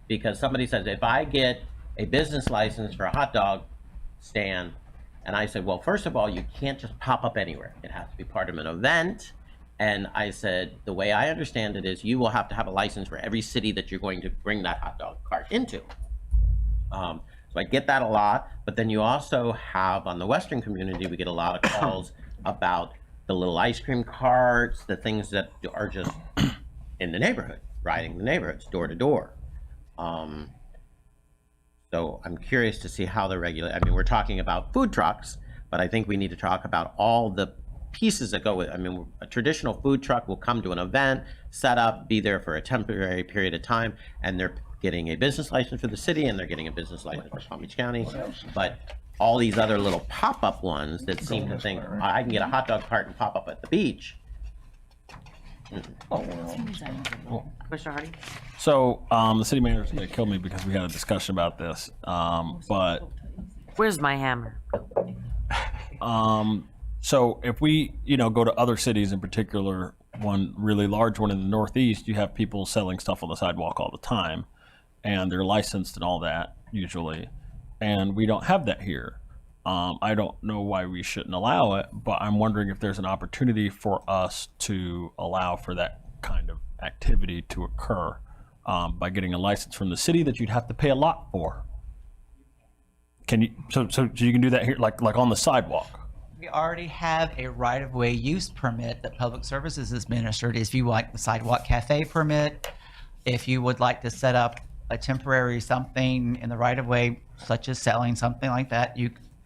Because somebody says, if I get a business license for a hot dog stand, and I said, well, first of all, you can't just pop up anywhere. It has to be part of an event. And I said, the way I understand it is you will have to have a license for every city that you're going to bring that hot dog cart into. So I get that a lot, but then you also have, on the Western community, we get a lot of calls about the little ice cream carts, the things that are just in the neighborhood, riding the neighborhoods, door to door. So I'm curious to see how the I mean, we're talking about food trucks, but I think we need to talk about all the pieces that go with it. I mean, a traditional food truck will come to an event, set up, be there for a temporary period of time, and they're getting a business license for the city, and they're getting a business license for Palm Beach County. But all these other little pop-up ones that seem to think, I can get a hot dog cart and pop up at the beach. Commissioner Hardy? So the city manager's gonna kill me because we had a discussion about this. But Where's my hammer? so if we, go to other cities, in particular, one really large one in the Northeast, you have people selling stuff on the sidewalk all the time, and they're licensed and all that usually, and we don't have that here. I don't know why we shouldn't allow it, but I'm wondering if there's an opportunity for us to allow for that kind of activity to occur by getting a license from the city that you'd have to pay a lot for. Can you? So you can do that here, like on the sidewalk. We already have a right-of-way use permit that Public Services has administered. If you like the sidewalk cafe permit, if you would like to set up a temporary something in the right-of-way, such as selling something like that,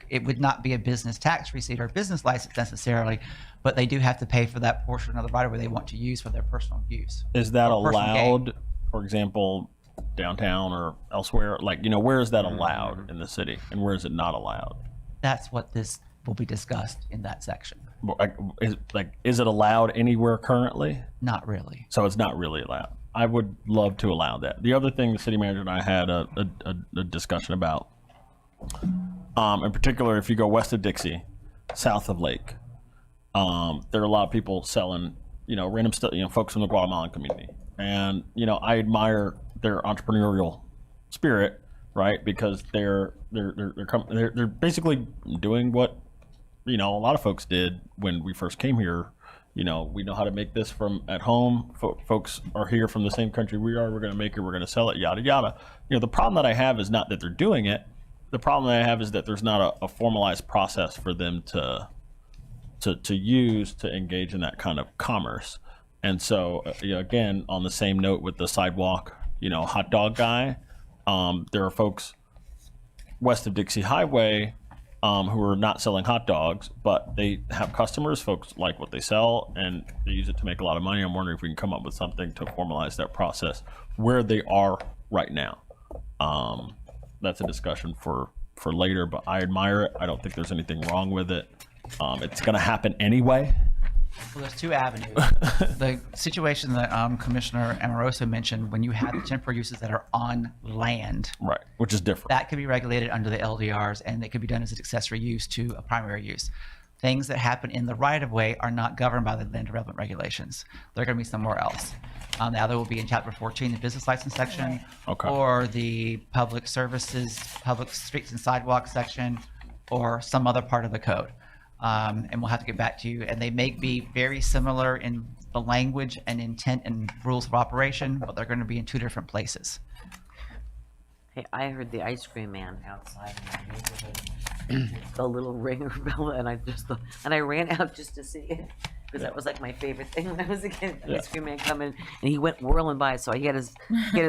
it would not be a business tax receipt or business license necessarily, but they do have to pay for that portion of the right-of-way they want to use for their personal use. Is that Or personal gain. allowed, for example, downtown or elsewhere? Like, where is that allowed in the city, and where is it not allowed? That's what this will be discussed in that section. Is it allowed anywhere currently? Not really. So it's not really allowed. I would love to allow that. The other thing the city manager and I had a discussion about, in particular, if you go west of Dixie, south of Lake, there are a lot of people selling, random stuff, folks from the Guatemalan community. And, I admire their entrepreneurial spirit, right? Because they're basically doing what, a lot of folks did when we first came here. We know how to make this from at home. Folks are here from the same country we are. We're going to make it. We're going to sell it, yada, yada. The problem that I have is not that they're doing it. The problem that I have is that there's not a formalized process for them to use to engage in that kind of commerce. And so, again, on the same note with the sidewalk, hot dog guy, there are folks west of Dixie Highway who are not selling hot dogs, but they have customers. Folks like what they sell, and they use it to make a lot of money. I'm wondering if we can come up with something to formalize that process where they are right now. That's a discussion for later, but I admire it. I don't think there's anything wrong with it. It's going to happen anyway. Well, there's two avenues. The situation that Commissioner Amoroso mentioned, when you have the temporary uses that are on land, Right, which is different. that could be regulated under the LDRs, and it could be done as an accessory use to a primary use. Things that happen in the right-of-way are not governed by the land development regulations. They're going to be somewhere else. Now they will be in Chapter 14, the business license section, Okay. or the public services, public streets and sidewalks section, or some other part of the code. And we'll have to get back to you. And they may be very similar in the language and intent and rules of operation, but they're going to be in two different places. Hey, I heard the ice cream man outside in my neighborhood, the little ringer bell, and I ran out just to see it, because that was like my favorite thing when I was a kid. The ice cream man coming, and he went whirling by, so he had his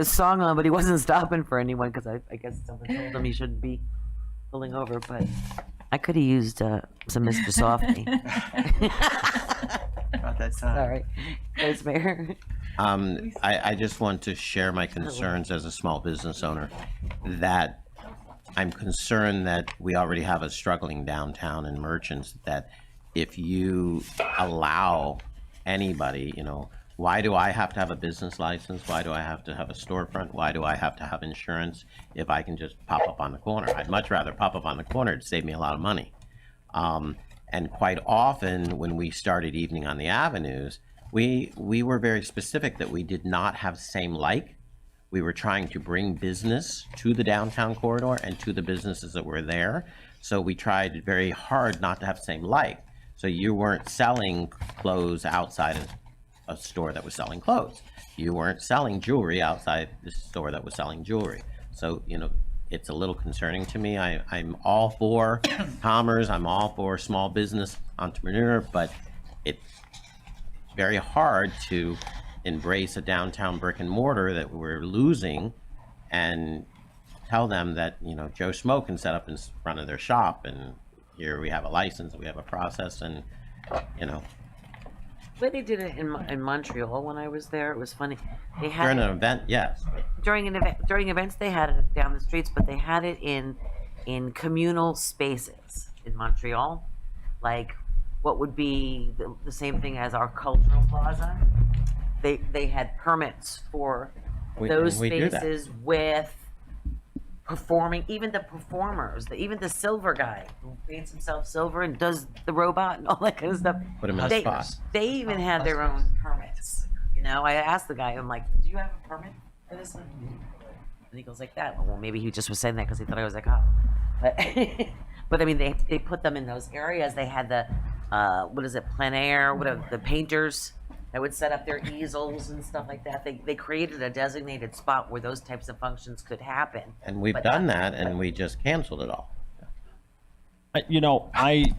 song on, but he wasn't stopping for anyone, because I guess someone told him he shouldn't be pulling over, but I could have used some Mr. Softy. About that time. Sorry. Vice Mayor. I just want to share my concerns as a small business owner, that I'm concerned that we already have a struggling downtown and merchants, that if you allow anybody, why do I have to have a business license? Why do I have to have a storefront? Why do I have to have insurance if I can just pop up on the corner? I'd much rather pop up on the corner to save me a lot of money. And quite often when we started Evening on the Avenues, we were very specific that we did not have same like. We were trying to bring business to the downtown corridor and to the businesses that were there. So we tried very hard not to have same like. So you weren't selling clothes outside of a store that was selling clothes. You weren't selling jewelry outside the store that was selling jewelry. So, it's a little concerning to me. I'm all for commerce, I'm all for small business entrepreneur, but it's very hard to embrace a downtown brick and mortar that we're losing and tell them that, Joe Schmo can set up in front of their shop, and here we have a license, we have a process, and, The way they did it in Montreal when I was there, it was funny. They had during an event, yes. during events they had it down the streets, but they had it in communal spaces in Montreal, like what would be the same thing as our cultural plaza. They had permits for those we do that. spaces with performing, even the performers, even the silver guy who paints himself silver and does the robot and all that kind of stuff. Put him in a spot. They even had their own permits. I asked the guy, I'm like, do you have a permit for this one? And he goes like that. Well, maybe he just was saying that because he thought I was like, oh. But I mean, they put them in those areas. They had the, plein air, the painters that would set up their easels and stuff like that. They created a designated spot where those types of functions could happen. And we've done that, and we just canceled it all. I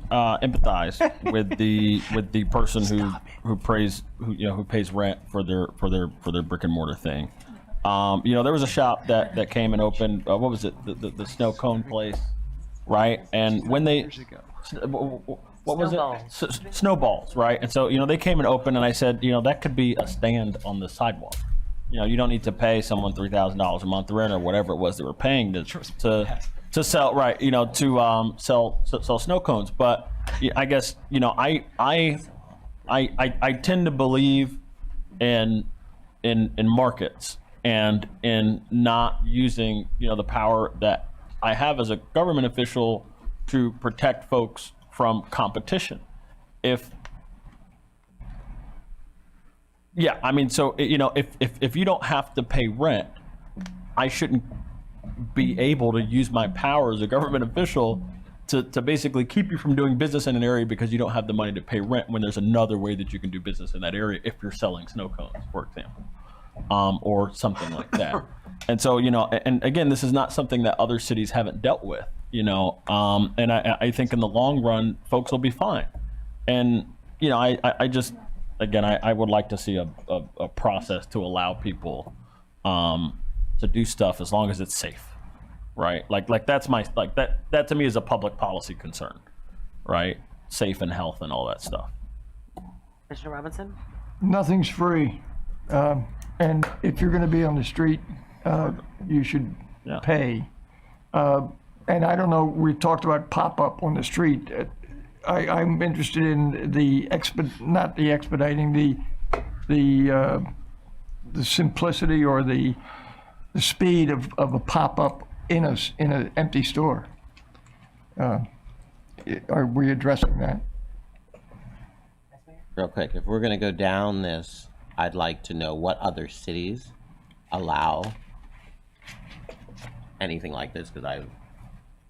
empathize with the person who pays rent for their brick and mortar thing. There was a shop that came and opened. What was it? The snow cone place, right? And when they what was it? Snowballs, right? And so they came and opened, and I said, that could be a stand on the sidewalk. You don't need to pay someone $3,000 a month rent or whatever it was they were paying to sell, right? To sell snow cones. But I guess I tend to believe in markets and in not using the power that I have as a government official to protect folks from competition. If you don't have to pay rent, I shouldn't be able to use my power as a government official to basically keep you from doing business in an area because you don't have the money to pay rent, when there's another way that you can do business in that area if you're selling snow cones, for example, or something like that. And so, and again, this is not something that other cities haven't dealt with, and I think in the long run, folks will be fine. And, I just, again, I would like to see a process to allow people to do stuff as long as it's safe, right? Like that's that to me is a public policy concern, right? Safe and health and all that stuff. Commissioner Robinson? Nothing's free. And if you're going to be on the street, you should pay. And I don't know, we talked about pop-up on the street. I'm interested in the not the expediting, the simplicity or the speed of a pop-up in an empty store. Are we addressing that? Real quick, if we're gonna go down this, I'd like to know what other cities allow anything like this, because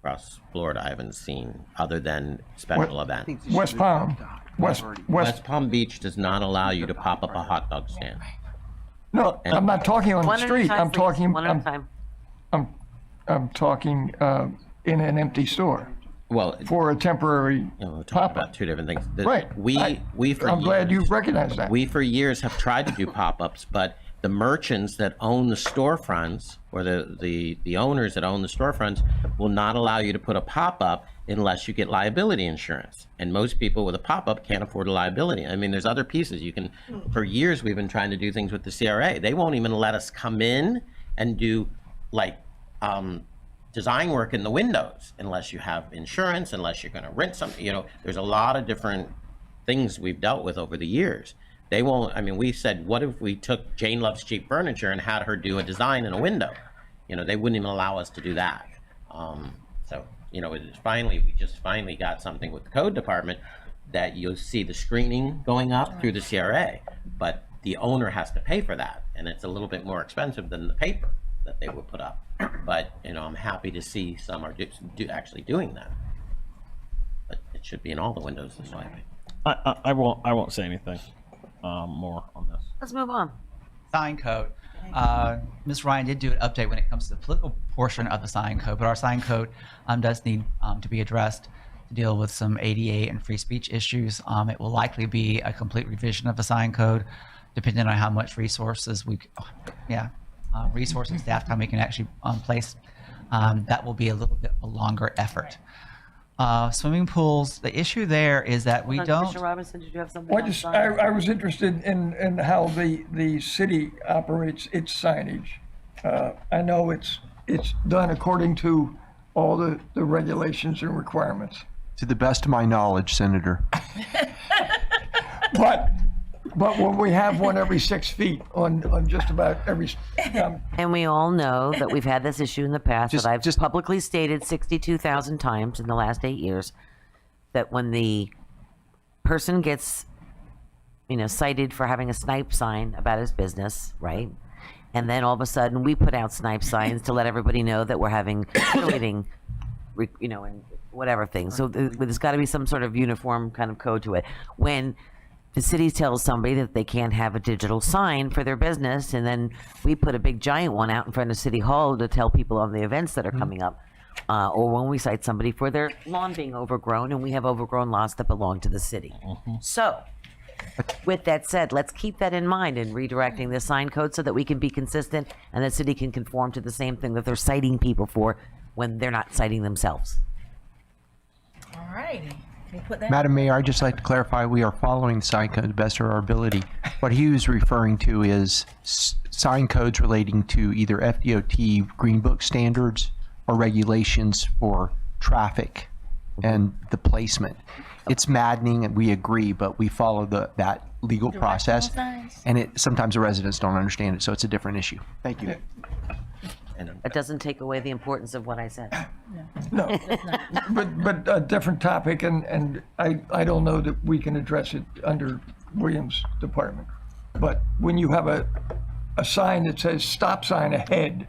across Florida, I haven't seen, other than special events. West Palm. West Palm Beach does not allow you to pop up a hot dog stand. No, I'm not talking on the One at a street. time, I'm please. talking. One at a time. I'm talking in an empty store Well, for a temporary we're talking pop-up. about two different things. Right. We for I'm glad you years- recognize that. We for years have tried to do pop-ups, but the merchants that own the storefronts, or the owners that own the storefronts, will not allow you to put a pop-up unless you get liability insurance. And most people with a pop-up can't afford a liability. I mean, there's other pieces you can. For years, we've been trying to do things with the CRA. They won't even let us come in and do like design work in the windows unless you have insurance, unless you're going to rent something. You know, there's a lot of different things we've dealt with over the years. They won't. I mean, we said, what if we took Jane Loves Cheap Furniture and had her do a design in a window? You know, they wouldn't even allow us to do that. So, you know, we just finally got something with the code department that you'll see the screening going up through the CRA, but the owner has to pay for that, and it's a little bit more expensive than the paper that they would put up. But, you know, I'm happy to see some are actually doing that. But it should be in all the windows this way. I won't say anything more on this. Let's move on. Sign code. Ms. Ryan did do an update when it comes to the political portion of the sign code, but our sign code does need to be addressed to deal with some ADA and free speech issues. It will likely be a complete revision of the sign code, depending on how much resources resource and staff time we can actually place. That will be a little bit of a longer effort. Swimming pools, the issue there is that we don't. Commissioner Robinson, did you have something? Well, on sign? I was interested in how the city operates its signage. I know it's done according to all the regulations and requirements. To the best of my knowledge, Senator. But when we have one every 6 feet on just about every, And we all know that we've had this issue in the past, Just- that I've just- publicly stated 62,000 times in the last 8 years, that when the person gets, cited for having a snipe sign about his business, right? And then all of a sudden we put out snipe signs to let everybody know that we're having cheerleading, and whatever things. So there's got to be some sort of uniform kind of code to it. When the city tells somebody that they can't have a digital sign for their business, and then we put a big giant one out in front of City Hall to tell people of the events that are coming up, or when we cite somebody for their lawn being overgrown, and we have overgrown lots that belong to the city. So, with that said, let's keep that in mind in redirecting the sign code so that we can be consistent and the city can conform to the same thing that they're citing people for when they're not citing themselves. All righty. We'll put that. Madam Mayor, I'd just like to clarify, we are following the sign code to the best of our ability. What he was referring to is sign codes relating to either FDOT Green Book standards or regulations for traffic and the placement. It's maddening, and we agree, but we follow that legal process. signs. And sometimes the residents don't understand it, so it's a different issue. Thank you. That doesn't take away the importance of what I said. no. But a different topic, and I don't know that we can address it under Williams' department. But when you have a sign that says stop sign ahead,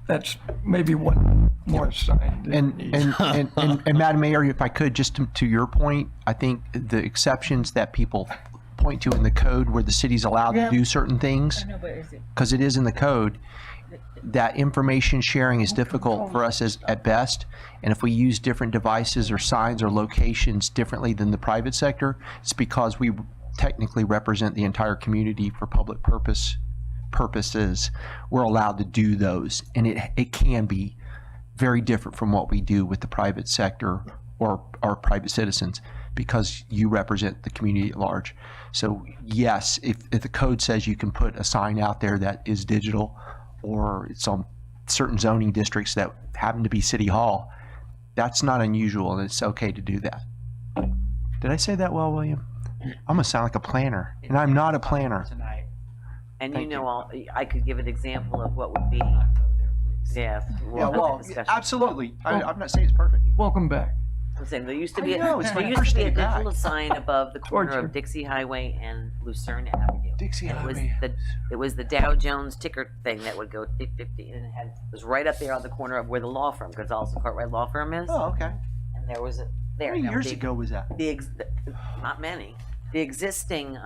that's maybe one more sign. And Madam Mayor, if I could, just to your point, I think the exceptions that people point to in the code where the city's allowed to do certain things, No, but is it? because it is in the code, that information sharing is difficult for us at best. And if we use different devices or signs or locations differently than the private sector, it's because we technically represent the entire community for public purposes. We're allowed to do those, and it can be very different from what we do with the private sector or our private citizens, because you represent the community at large. So yes, if the code says you can put a sign out there that is digital, or it's on certain zoning districts that happen to be City Hall, that's not unusual, and it's okay to do that. Did I say that well, William? I'm gonna sound like a planner, and I'm not a planner. Tonight. And Thank you. I could give an example of what would be, yeah. we'll Yeah, have that well, discussion. absolutely. I'm not saying it's perfect. Welcome back. I'm saying, there used to I be, know, it's my there used first to be a day back. digital sign above the corner Torture. of Dixie Highway and Lucerne Avenue. Dixie It was the Dow Jones ticker thing that would go 50, and it was right up there on the corner of where the law firm, Gonzalez Cartwright Law Firm is. Oh, okay. And there was there. How many Now, years the- ago was that? not many. The existing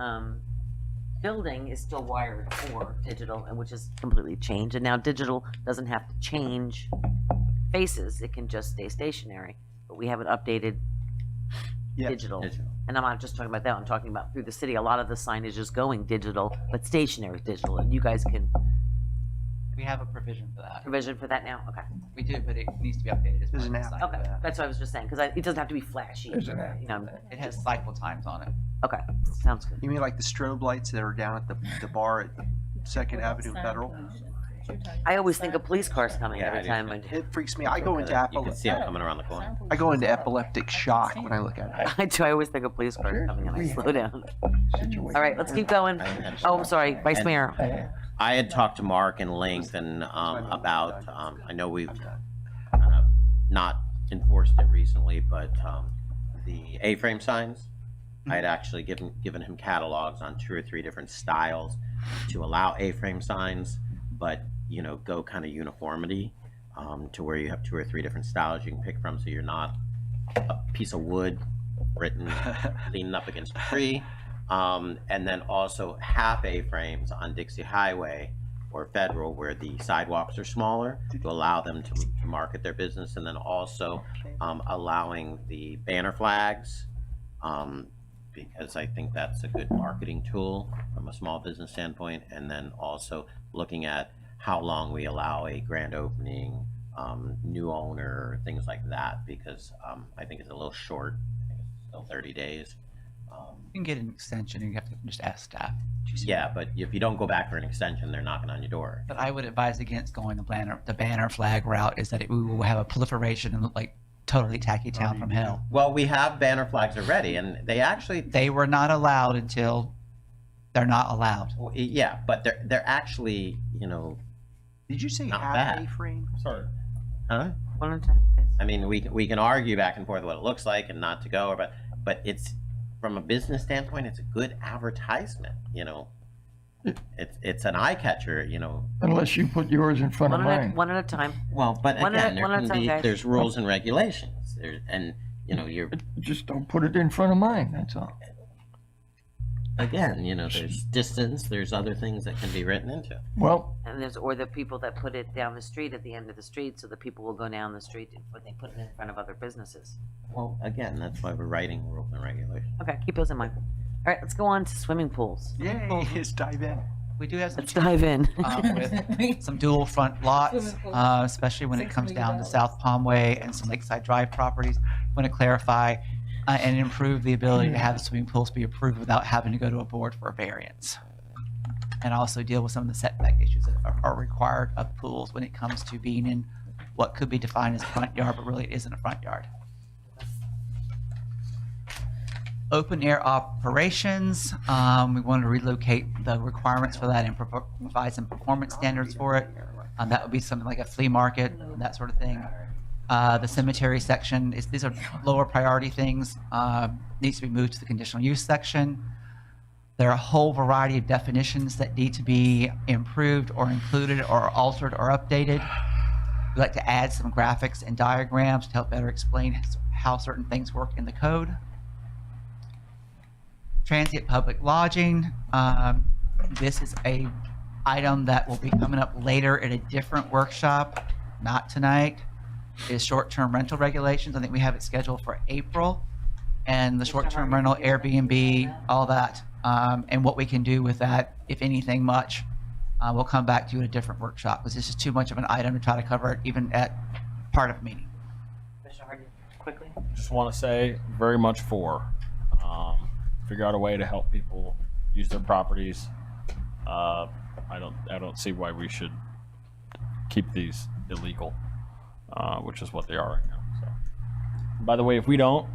building is still wired for digital, and which has completely changed. And now digital doesn't have to change faces; it can just stay stationary. But we haven't updated Yeah. digital. And I'm not just talking about that. I'm talking about through the city. A lot of the signage is going digital, but stationary digital. And you guys can We have a provision for that. provision for that now. Okay. We do, but it needs to be updated. as There's part an of the app. site. Okay. That's what I was just saying, because it doesn't have to be flashy. There's an app. You know. It has cycle times on it. Okay. Sounds good. You mean like the strobe lights that are down at the bar at Second Avenue Federal? I always think of police cars coming Yeah, I every do time. too. It freaks me. I go into You can see them coming around the corner. I go into epileptic shock when I look at it. I do. I always think of police cars coming and I slow down. Situation. All right, let's keep going. Oh, I'm sorry, Vice Mayor. I had talked to Mark in length and about, I know we've not enforced it recently, but the A-frame signs, I had actually given him catalogs on 2 or 3 different styles to allow A-frame signs, but, you know, go kind of uniformity to where you have 2 or 3 different styles you can pick from, so you're not a piece of wood written leaning up against a tree. And then also half A-frames on Dixie Highway or Federal where the sidewalks are smaller to allow them to market their business, and then also allowing the banner flags because I think that's a good marketing tool from a small business standpoint, and then also looking at how long we allow a grand opening, new owner, things like that, because I think it's a little short. I think it's still 30 days. You can get an extension, and you have to just ask staff. Yeah, but if you don't go back for an extension, they're knocking on your door. But I would advise against going the banner flag route, is that we will have a proliferation and look like totally tacky town from hell. Well, we have banner flags already, and they actually, They were not allowed until they're not allowed. yeah, but they're actually, you know, Did you say Not half bad. A-frame? Sorry. huh? One at a time. I mean, we can argue back and forth what it looks like and not to go, but it's, from a business standpoint, it's a good advertisement, you know. It's an eye catcher, you know. Unless you put yours in front of mine. One at a time. Well, but One at- again, one at a time, guys. there's rules and regulations, and you know, Just don't put it in front of mine, that's all. again, you know, there's distance, there's other things that can be written into it. Well, And or the people that put it down the street at the end of the street, so the people will go down the street when they put it in front of other businesses. Well, again, that's why we're writing rules and regulations. Okay, keep those in mind. All right, let's go on to swimming pools. Yay, let's dive in. We do have some Let's dive in. with some dual front lots, especially when it comes down to South Palm Way and some Lakeside Drive properties. Want to clarify and improve the ability to have swimming pools be approved without having to go to a board for a variance. And also deal with some of the setback issues that are required of pools when it comes to being in what could be defined as a front yard, but really it isn't a front yard. Open air operations, we want to relocate the requirements for that and provide some performance standards for it. That would be something like a flea market, that sort of thing. The cemetery section, these are lower priority things, needs to be moved to the conditional use section. There are a whole variety of definitions that need to be improved or included or altered or updated. We'd like to add some graphics and diagrams to help better explain how certain things work in the code. Transient public lodging. This is a item that will be coming up later at a different workshop, not tonight. Is short-term rental regulations. I think we have it scheduled for April. And the short-term rental, Airbnb, all that, and what we can do with that, if anything much. We'll come back to you at a different workshop, because this is too much of an item to try to cover it even at part of a meeting. Commissioner Hardy, quickly. Just want to say very much for figure out a way to help people use their properties. I don't see why we should keep these illegal, which is what they are right now. So, by the way, if we don't,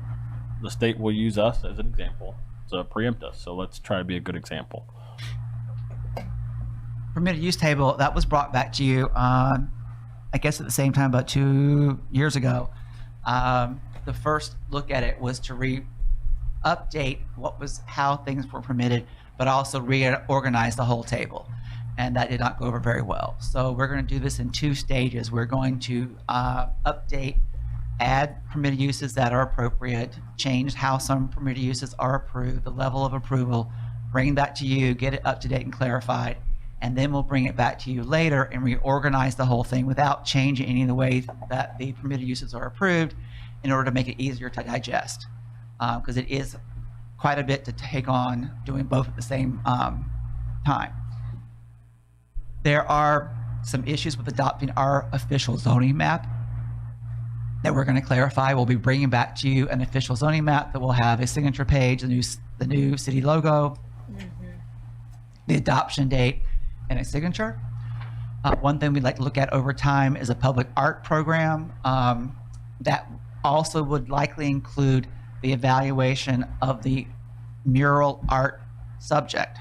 the state will use us as an example to preempt us. So let's try to be a good example. Permitted use table, that was brought back to you, I guess at the same time, about 2 years ago. The first look at it was to update how things were permitted, but also reorganize the whole table. And that did not go over very well. So we're going to do this in 2 stages. We're going to update, add permitted uses that are appropriate, change how some permitted uses are approved, the level of approval, bring that to you, get it up to date and clarified, and then we'll bring it back to you later and reorganize the whole thing without changing any of the way that the permitted uses are approved in order to make it easier to digest. Because it is quite a bit to take on doing both at the same time. There are some issues with adopting our official zoning map that we're going to clarify. We'll be bringing back to you an official zoning map that will have a signature page, the new city logo, the adoption date, and a signature. One thing we'd like to look at over time is a public art program that also would likely include the evaluation of the mural art subject.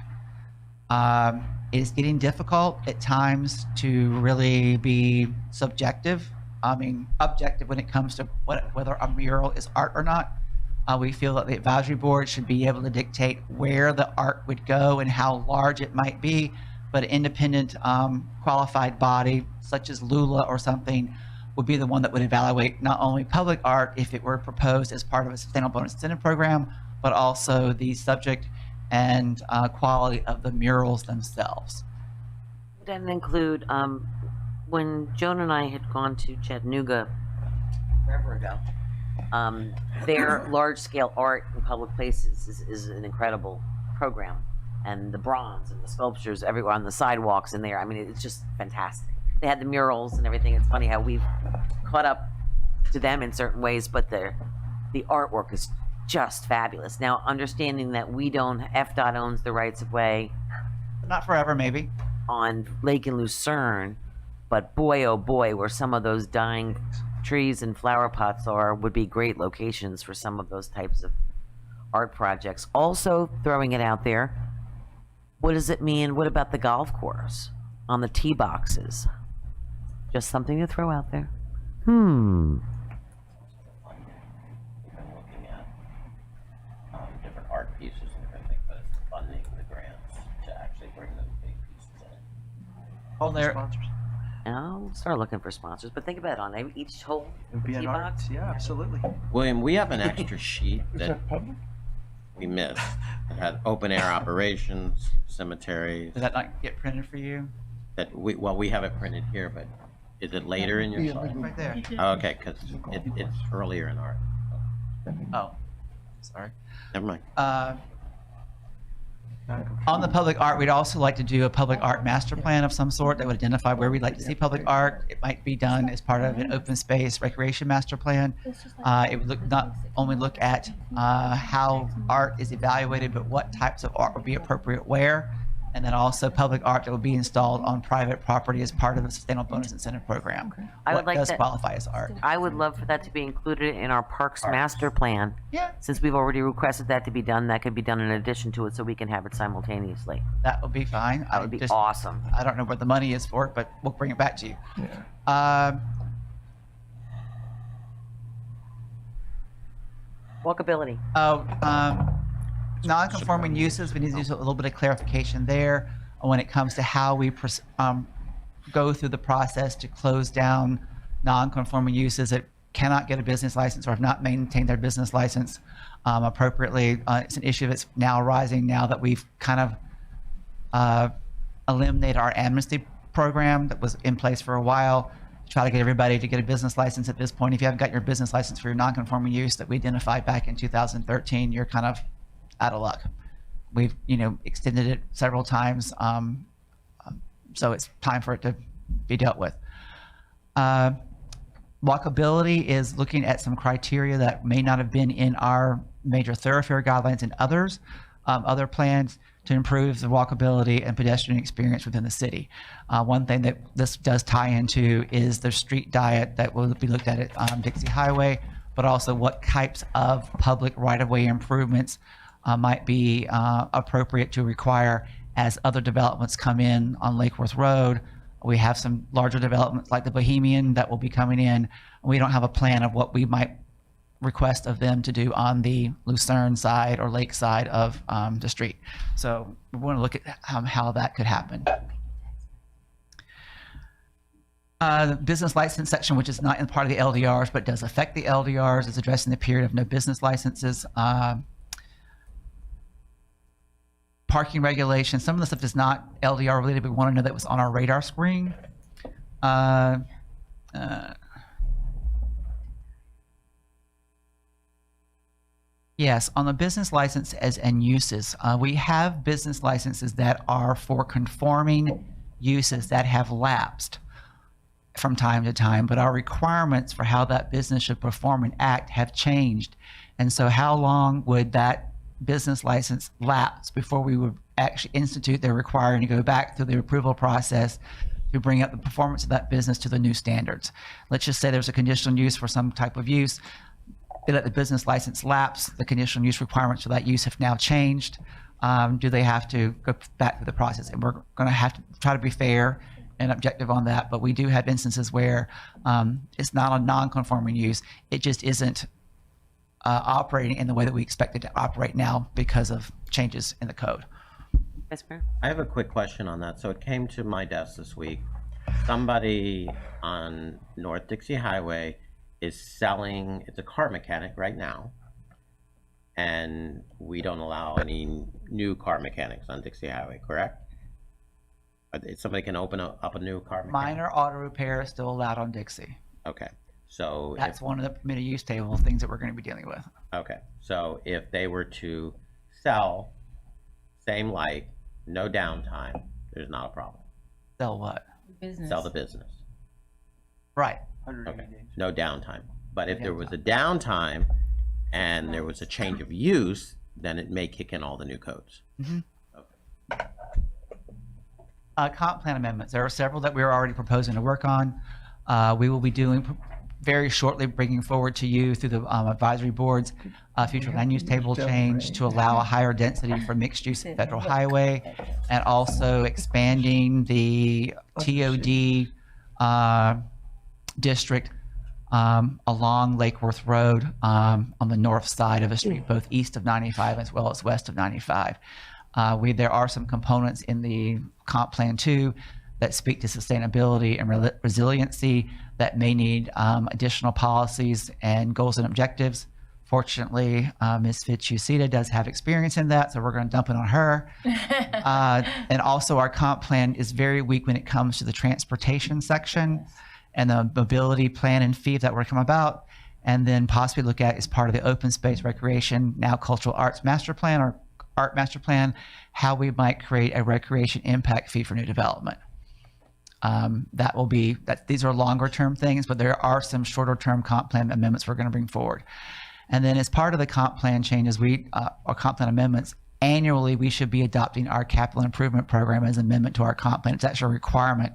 It is getting difficult at times to really be objective when it comes to whether a mural is art or not. We feel that the advisory board should be able to dictate where the art would go and how large it might be, but an independent qualified body such as Lula or something would be the one that would evaluate not only public art if it were proposed as part of a sustainable bonus incentive program, but also the subject and quality of the murals themselves. Would that include, when Joan and I had gone to Chattanooga forever ago, their large-scale art in public places is an incredible program. And the bronze and the sculptures everywhere on the sidewalks in there, I mean, it's just fantastic. They had the murals and everything. It's funny how we've caught up to them in certain ways, but the artwork is just fabulous. Now, understanding that FDOT owns the rights of way Not forever, maybe. on Lake and Lucerne, but boy, oh boy, where some of those dying trees and flower pots would be great locations for some of those types of art projects. Also, throwing it out there, what does it mean? What about the golf course on the tee boxes? Just something to throw out there. We've been looking at different art pieces and everything, but it's funding the grants to actually bring those big pieces in. Oh, there. I'll start looking for sponsors, but think about it, on each hole It'd be tee an art. box. Yeah, absolutely. William, we have an extra sheet Is that that public? we missed. It had open air operations, cemeteries, Did that not get printed for you? that we have it printed here, but is it later in your Yeah, slide? Right there. Oh, okay, because it's earlier in art. Oh, sorry. Never mind. On the public art, we'd also like to do a public art master plan of some sort that would identify where we'd like to see public art. It might be done as part of an open space recreation master plan. It would not only look at how art is evaluated, but what types of art would be appropriate where. And then also public art that would be installed on private property as part of the sustainable bonus incentive program. I would What like does that- qualify as art? I would love for that to be included in our parks master plan. Yeah. Since we've already requested that to be done, that could be done in addition to it so we can have it simultaneously. That would be fine. That would be awesome. I don't know where the money is for it, but we'll bring it back to you. Yeah. Walkability. Non-conforming uses, we need to do a little bit of clarification there when it comes to how we go through the process to close down non-conforming uses that cannot get a business license or have not maintained their business license appropriately. It's an issue that's now rising now that we've kind of eliminated our amnesty program that was in place for a while. Try to get everybody to get a business license at this point. If you haven't got your business license for your non-conforming use that we identified back in 2013, you're kind of out of luck. We've, extended it several times, so it's time for it to be dealt with. Walkability is looking at some criteria that may not have been in our major thoroughfare guidelines and other plans to improve the walkability and pedestrian experience within the city. One thing that this does tie into is the street diet that will be looked at Dixie Highway, but also what types of public right-of-way improvements might be appropriate to require as other developments come in on Lake Worth Road. We have some larger developments like the Bohemian that will be coming in. We don't have a plan of what we might request of them to do on the Lucerne side or lake side of the street. So we want to look at how that could happen. The business license section, which is not in part of the LDRs, but does affect the LDRs, is addressing the period of no business licenses. Parking regulations, some of the stuff is not LDR related, but we want to know that was on our radar screen. Yes, on the business licenses and uses, we have business licenses that are for conforming uses that have lapsed from time to time, but our requirements for how that business should perform and act have changed. And so how long would that business license lapse before we would actually institute their requiring to go back through the approval process to bring up the performance of that business to the new standards? Let's just say there's a conditional use for some type of use. They let the business license lapse. The conditional use requirements for that use have now changed. Do they have to go back through the process? And we're going to have to try to be fair and objective on that. But we do have instances where it's not a non-conforming use. It just isn't operating in the way that we expect it to operate now because of changes in the code. Vice Mayor? I have a quick question on that. So it came to my desk this week. Somebody on North Dixie Highway is selling, it's a car mechanic right now, and we don't allow any new car mechanics on Dixie Highway, correct? Somebody can open up a new car mechanic? Minor auto repair is still allowed on Dixie. Okay, so That's one of the permitted use table things that we're going to be dealing with. okay, so if they were to sell, same light, no downtime, there's not a problem. Sell what? Business. Sell the business. Right. Okay, no downtime. But if there was a downtime and there was a change of use, then it may kick in all the new codes. Comp plan amendments. There are several that we're already proposing to work on. We will be doing very shortly, bringing forward to you through the advisory boards, future land use table change to allow a higher density for mixed use at Federal Highway, and also expanding the TOD district along Lake Worth Road on the north side of the street, both east of 95 as well as west of 95. There are some components in the comp plan too that speak to sustainability and resiliency that may need additional policies and goals and objectives. Fortunately, Ms. Fitz-Ucita does have experience in that, so we're going to dump it on her. And also our comp plan is very weak when it comes to the transportation section and the mobility plan and fee that would come about, and then possibly look at as part of the open space recreation, now cultural arts master plan or art master plan, how we might create a recreation impact fee for new development. These are longer term things, but there are some shorter term comp plan amendments we're going to bring forward. And then as part of the comp plan changes, our comp plan amendments, annually we should be adopting our capital improvement program as an amendment to our comp plan. It's actually a requirement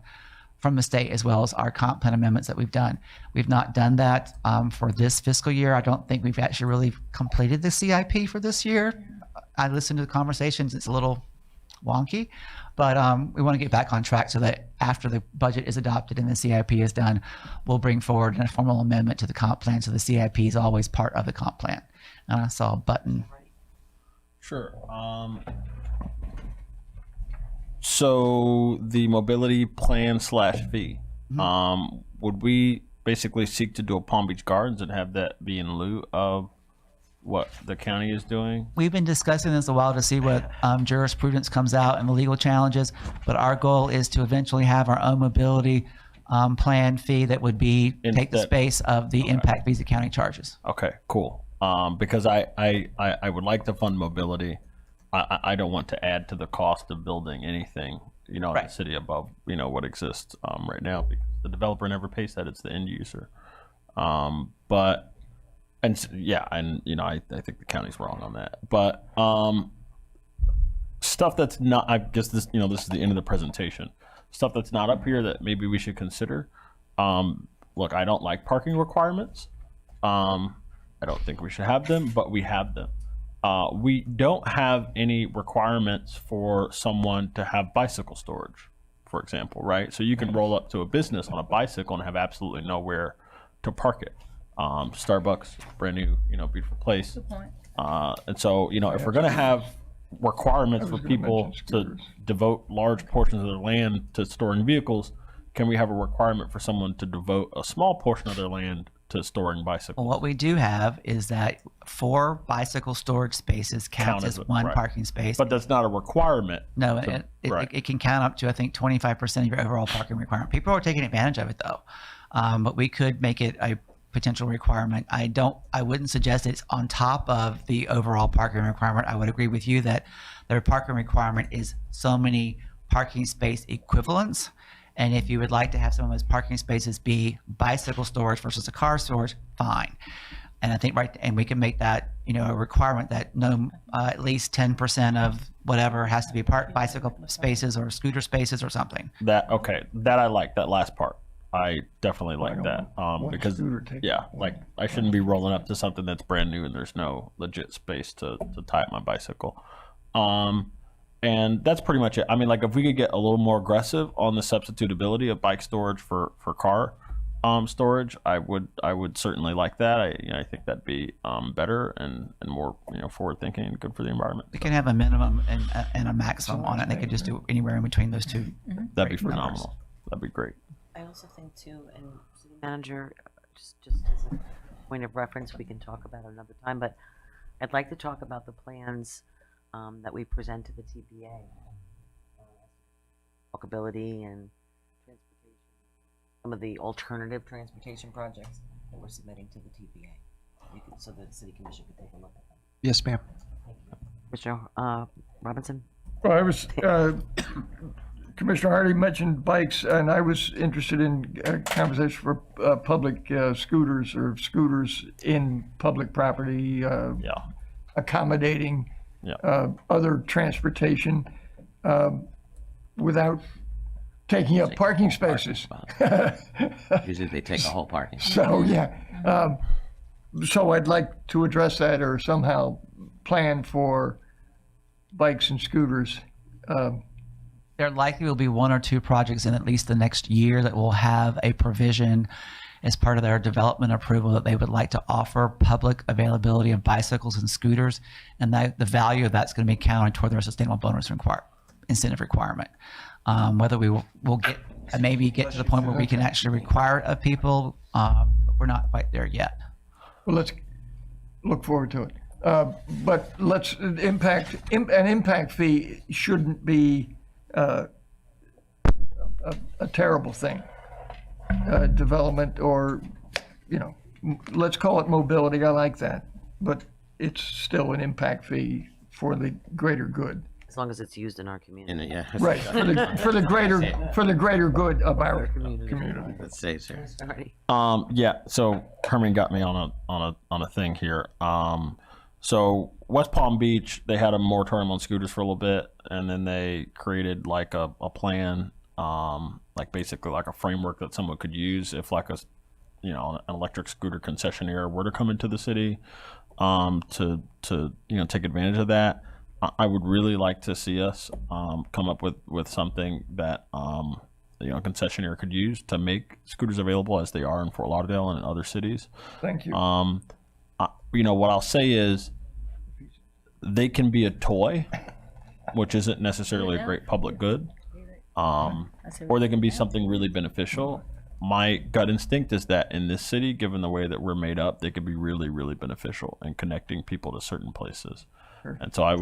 from the state as well as our comp plan amendments that we've done. We've not done that for this fiscal year. I don't think we've actually really completed the CIP for this year. I listened to the conversations. It's a little wonky, but we want to get back on track so that after the budget is adopted and the CIP is done, we'll bring forward a formal amendment to the comp plan so the CIP is always part of the comp plan. And I saw a button. Sure. So the mobility plan / fee, would we basically seek to do a Palm Beach Gardens and have that be in lieu of what the county is doing? We've been discussing this a while to see what jurisprudence comes out and the legal challenges, but our goal is to eventually have our own mobility plan fee that would be take the space of the impact fees the county charges. Okay, cool. Because I would like to fund mobility. I don't want to add to the cost of building anything, in the city above, what exists right now, because the developer never pays that. It's the end user. I think the county's wrong on that. But stuff that's not, I guess this is the end of the presentation. Stuff that's not up here that maybe we should consider. Look, I don't like parking requirements. I don't think we should have them, but we have them. We don't have any requirements for someone to have bicycle storage, for example, right? So you can roll up to a business on a bicycle and have absolutely nowhere to park it. Starbucks, brand new, beautiful place. Good point. And so, if we're going to have requirements for people to devote large portions of their land to storing vehicles, can we have a requirement for someone to devote a small portion of their land to storing bicycles? Well, what we do have is that 4 bicycle storage spaces counts as one right. parking space. But that's not a requirement. No, right. it can count up to, I think, 25% of your overall parking requirement. People are taking advantage of it, though. But we could make it a potential requirement. I wouldn't suggest it's on top of the overall parking requirement. I would agree with you that their parking requirement is so many parking space equivalents. And if you would like to have some of those parking spaces be bicycle storage versus a car storage, fine. And I think and we can make that, a requirement that at least 10% of whatever has to be bicycle spaces or scooter spaces or something. That I like that last part. I definitely like that because I shouldn't be rolling up to something that's brand new and there's no legit space to tie up my bicycle. And that's pretty much it. I mean, if we could get a little more aggressive on the substitutability of bike storage for car storage, I would certainly like that. I think that'd be better and more forward thinking and good for the environment. We can have a minimum and a maximum on it. They could just do anywhere in between those two. That'd be phenomenal. That'd be great. I also think too, and city manager, just as a point of reference, we can talk about it another time, but I'd like to talk about the plans that we present to the TPA. Walkability and transportation, some of the alternative transportation projects that we're submitting to the TPA. So the city commission could take a look at them. Yes, ma'am. Mr. Robinson? Well, I was, Commissioner Hardy mentioned bikes, and I was interested in a conversation for public scooters or scooters in public property, accommodating other transportation without taking up parking spaces. Usually they take a whole parking. So, so I'd like to address that or somehow plan for bikes and scooters. There likely will be 1 or 2 projects in at least the next year that will have a provision as part of their development approval that they would like to offer public availability of bicycles and scooters, and that the value of that's going to be counted toward their sustainable bonus incentive requirement. Whether we will get to the point where we can actually require it of people, we're not quite there yet. Well, let's look forward to it. But an impact fee shouldn't be a terrible thing. Development or, let's call it mobility. I like that, but it's still an impact fee for the greater good. As long as it's used in our community. Right, for the greater good of our community. Let's say, sir. So Herman got me on a thing here. So West Palm Beach, they had a moratorium on scooters for a little bit, and then they created a plan, basically a framework that someone could use if an electric scooter concessionaire were to come into the city, to take advantage of that. I would really like to see us come up with something that a concessionaire could use to make scooters available as they are in Fort Lauderdale and in other cities. Thank you. What I'll say is they can be a toy, which isn't necessarily a great public good, or they can be something really beneficial. My gut instinct is that in this city, given the way that we're made up, they could be really, really beneficial in connecting people to certain places. And so I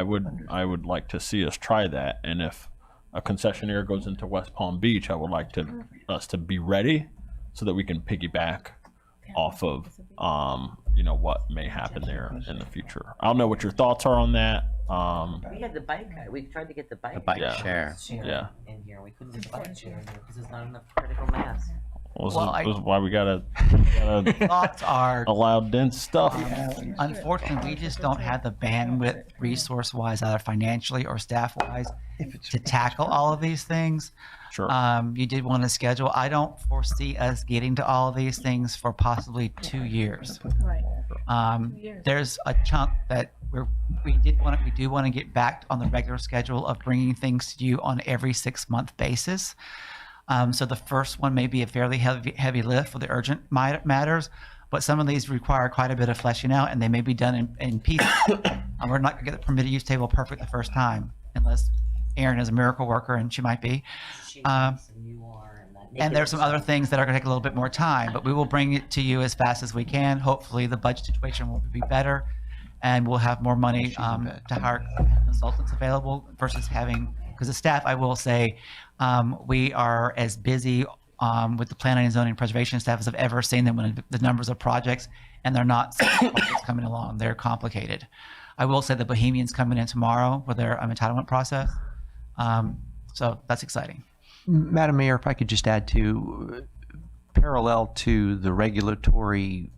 would like to see us try that. And if a concessionaire goes into West Palm Beach, I would like us to be ready so that we can piggyback off of what may happen there in the future. I don't know what your thoughts are on that. We had the bike. We tried to get the bike. The bike share. In here, we couldn't get the bike share in here because there's not enough critical mass. Well, This is why we gotta thoughts are, allow dense stuff. unfortunately, we just don't have the bandwidth, resource-wise, either financially or staff-wise, to tackle all of these things. Sure. You did want to schedule. I don't foresee us getting to all of these things for possibly 2 years. Right. There's a chunk that we do want to get back on the regular schedule of bringing things to you on every 6-month basis. So the first one may be a fairly heavy lift for the urgent matters, but some of these require quite a bit of fleshing out, and they may be done in pieces. We're not going to get the permitted use table perfect the first time, unless Erin is a miracle worker, and she might be. And there's some other things that are going to take a little bit more time, but we will bring it to you as fast as we can. Hopefully, the budget situation will be better, and we'll have more money to hire consultants available versus having, because the staff, I will say, we are as busy with the planning and zoning preservation staff as I've ever seen them when the numbers of projects, and they're not simple projects coming along. They're complicated. I will say the Bohemian's coming in tomorrow with their entitlement process. So that's exciting. Madam Mayor, if I could just add to, parallel to the regulatory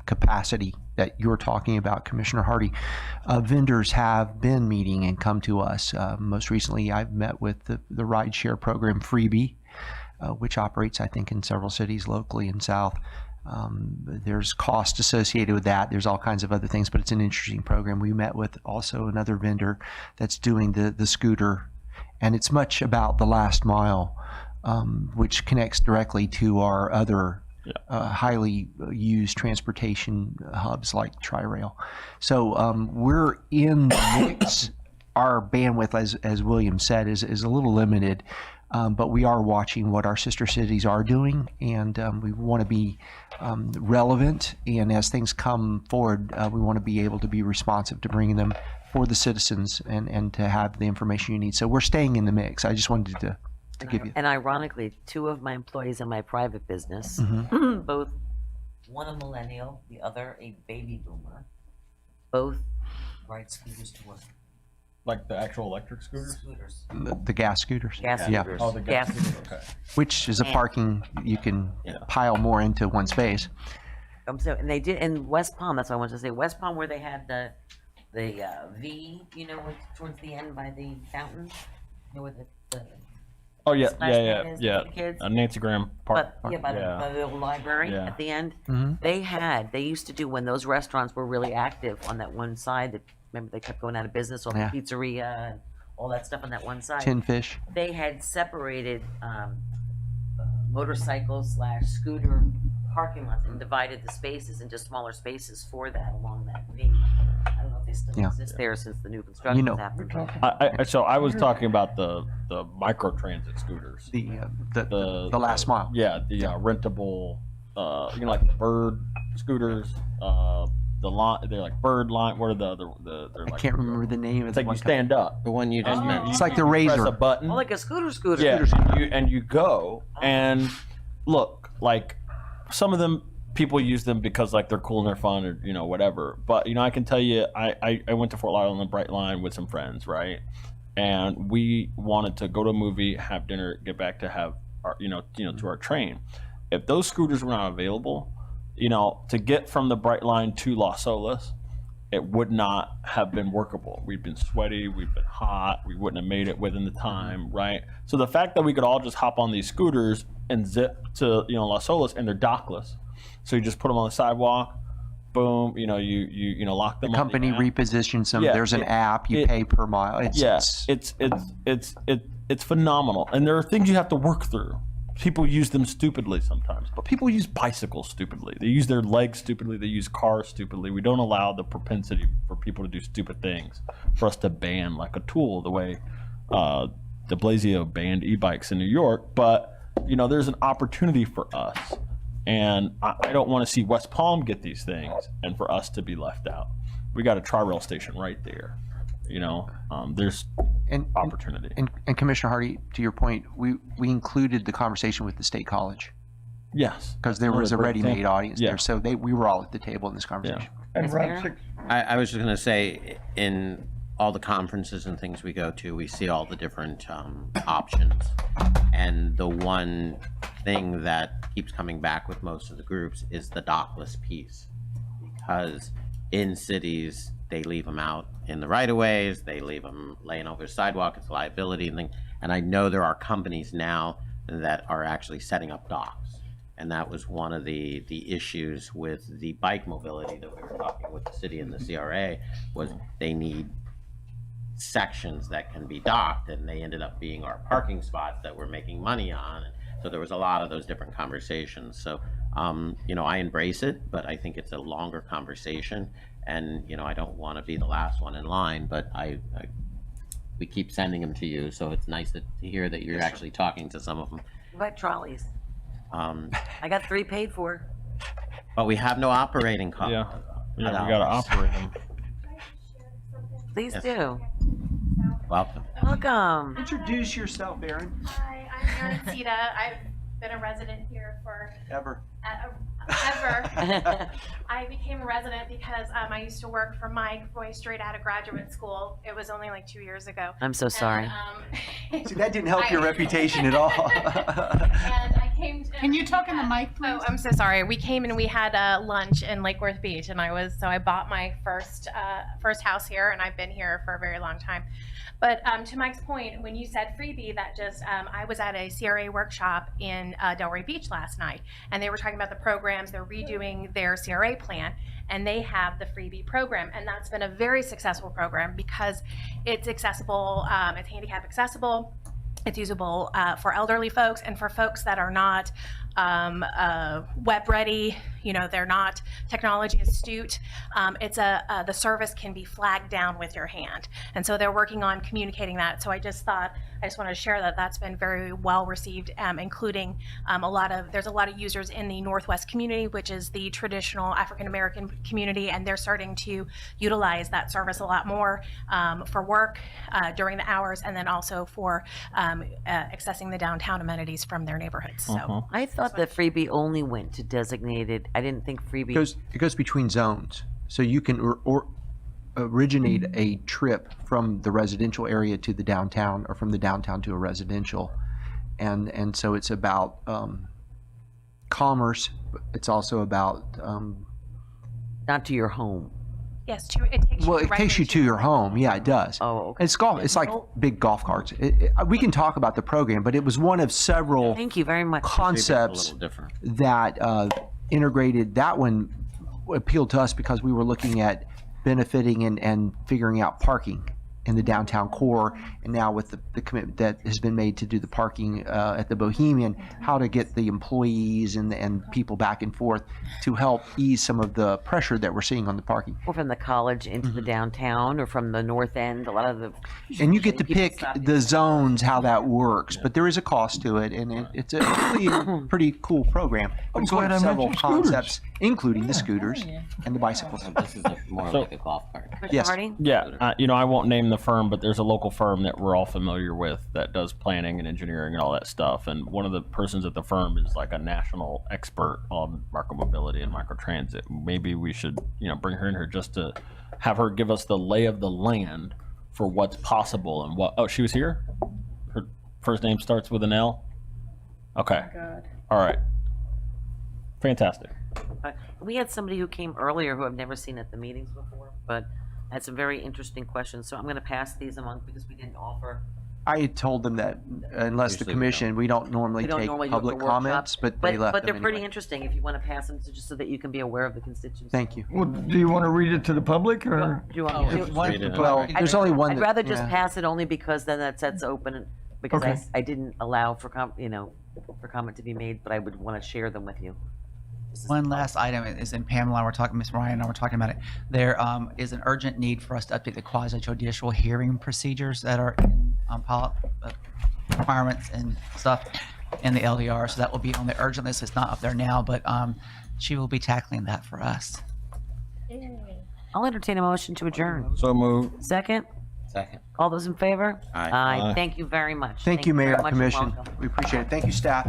capacity that you're talking about, Commissioner Hardy, vendors have been meeting and come to us. Most recently, I've met with the rideshare program Freebie, which operates, I think, in several cities locally in South. There's cost associated with that. There's all kinds of other things, but it's an interesting program. We met with also another vendor that's doing the scooter, and it's much about the last mile, which connects directly to our other highly used transportation hubs like Tri-Rail. So we're in the mix. Our bandwidth, as William said, is a little limited, but we are watching what our sister cities are doing, and we want to be relevant. And as things come forward, we want to be able to be responsive to bringing them for the citizens and to have the information you need. So we're staying in the mix. I just wanted to give you. And ironically, 2 of my employees in my private business, both one a millennial, the other a baby boomer, both ride scooters to work. Like the actual electric scooters? Scooters. The gas scooters. Gas Yeah. scooters. Oh, the Gas gas scooters. Okay. Which is a parking, you can pile more into one space. So, and they did in West Palm. That's what I wanted to say. West Palm, where they had the V, towards the end by the fountain, where the Oh yeah, splash pad is for the kids. Nancy Graham Park. By the old library Yeah. at the end. Mm-hmm. They used to do, when those restaurants were really active on that one side, that, remember, they kept going out of business, all the pizzeria and all that stuff on that one side. Tin fish. They had separated motorcycle/scooter parking lots and divided the spaces into smaller spaces for that along that V. I don't know if they still exist there since the new construction happened. So I was talking about the micro transit scooters. The last mile. Yeah, the rentable, like the bird scooters. The line, they're like bird line. What are the other? They're I like, can't remember the name. It's like you stand up. The one you just mentioned. It's like the Press Razor. a button. Oh, like a scooter. Yeah, and you go and look, like some of them people use them because like they're cool and they're fun or whatever. But I can tell you, I went to Fort Lauderdale on the Bright Line with some friends, right? And we wanted to go to a movie, have dinner, get back to have our to our train. If those scooters were not available, to get from the Bright Line to Las Olas, it would not have been workable. We've been sweaty, we've been hot, we wouldn't have made it within the time, right? So the fact that we could all just hop on these scooters and zip to Las Olas, and they're dockless, so you just put them on the sidewalk, boom, you lock them. The company on the app. repositions them. Yeah, There's an app. You pay per mile. It's phenomenal, and there are things you have to work through. People use them stupidly sometimes, but people use bicycles stupidly. They use their legs stupidly. They use cars stupidly. We don't allow the propensity for people to do stupid things for us to ban like a tool the way de Blasio banned e-bikes in New York. But, there's an opportunity for us. And I don't want to see West Palm get these things and for us to be left out. We got a Tri-Rail station right there. There's opportunity. And Commissioner Hardy, to your point, we included the conversation with the State College Yes. because there was a ready-made audience Yeah. there. So we were all at the table in this conversation. And Route 6, I was just going to say, in all the conferences and things we go to, we see all the different options. And the one thing that keeps coming back with most of the groups is the dockless piece. Because in cities, they leave them out in the right-of-ways, they leave them laying over the sidewalk, it's a liability and thing. And I know there are companies now that are actually setting up docks. And that was one of the issues with the bike mobility that we were talking with the city and the CRA, was they need sections that can be docked, and they ended up being our parking spots that we're making money on. And so there was a lot of those different conversations. So, you know, I embrace it, but I think it's a longer conversation. And, you know, I don't want to be the last one in line, but we keep sending them to you. So it's nice to hear that you're actually talking to some of them. What about trolleys? I got 3 paid for. But we have no operating cost. Yeah, we gotta operate them. Please Yes. do. Welcome. Welcome. Introduce yourself, Aaron. Hi, I'm Erin Sita. I've been a resident here for Ever. ever. I became a resident because I used to work for Mike going straight out of graduate school. It was only like 2 years ago. I'm so sorry. And, See, that didn't help your reputation at all. and I came to, Can you talk in the mic, please? Oh, I'm so sorry. We came and we had lunch in Lake Worth Beach, and I bought my first house here, and I've been here for a very long time. But to Mike's point, when you said freebie, that just I was at a CRA workshop in Delray Beach last night, and they were talking about the programs. They're redoing their CRA plan, and they have the freebie program, and that's been a very successful program because it's accessible, it's handicap accessible. It's usable for elderly folks and for folks that are not web ready, you know, they're not technology astute. The service can be flagged down with your hand. And so they're working on communicating that. So I just wanted to share that that's been very well received, including there's a lot of users in the Northwest community, which is the traditional African-American community, and they're starting to utilize that service a lot more for work during the hours, and then also for accessing the downtown amenities from their neighborhoods. So I thought that freebie only went to designated. I didn't think freebie. It goes between zones. So you can originate a trip from the residential area to the downtown, or from the downtown to a residential. And so it's about commerce. But it's also about Not to your home. yes, it takes you it takes you to your home. Yeah, it does. Oh, okay. It's golf. It's like big golf carts. We can talk about the program, but it was one of several Thank you very much. A concepts little different. that integrated. That one appealed to us because we were looking at benefiting and figuring out parking in the downtown core, and now with the commitment that has been made to do the parking at the Bohemian, how to get the employees and people back and forth to help ease some of the pressure that we're seeing on the parking. Or from the college into the downtown, or from the north end. A lot of the. And you get to People pick stop you. the zones, how that works, but there is a cost to it, and it's a really pretty cool program. But it's one glad of I several mentioned scooters. concepts, including the scooters and the bicycles. This is more like a golf cart. Yes. Harding? Yeah, you know, I won't name the firm, but there's a local firm that we're all familiar with that does planning and engineering and all that stuff. And one of the persons at the firm is like a national expert on micromobility and microtransit. Maybe we should, you know, bring her in here just to have her give us the lay of the land for what's possible and what. Oh, she was here? Her first name starts with an L? Okay. All right. Fantastic. We had somebody who came earlier who I've never seen at the meetings before, but had some very interesting questions. So I'm going to pass these among, because we didn't offer. I had told them that unless the Usually we commission, we don't normally We don't take normally do it for public workshops, comments, but they left But they're them pretty anyway. interesting if you want to pass them, just so that you can be aware of the constituency. Thank you. Well, do you want to read it to the public, or? Do you want me to? Read it. Well, there's only one. I'd that- rather just yeah. pass it only because then that sets open, because Okay. I didn't allow for for comment to be made, but I would want to share them with you. One last item is in Pamela, and we're talking, Ms. Ryan and I were talking about it. There is an urgent need for us to update the quasi-judicial hearing procedures that are in requirements and stuff in the LDR. So that will be on the urgent list. It's not up there now, but she will be tackling that for us. I'll entertain a motion to adjourn. So move. Second? Second. All those in favor? Aye. Aye. Aye. Thank you very much. Thank you, Mayor, very much and Commission. welcome. We appreciate it. Thank you, staff.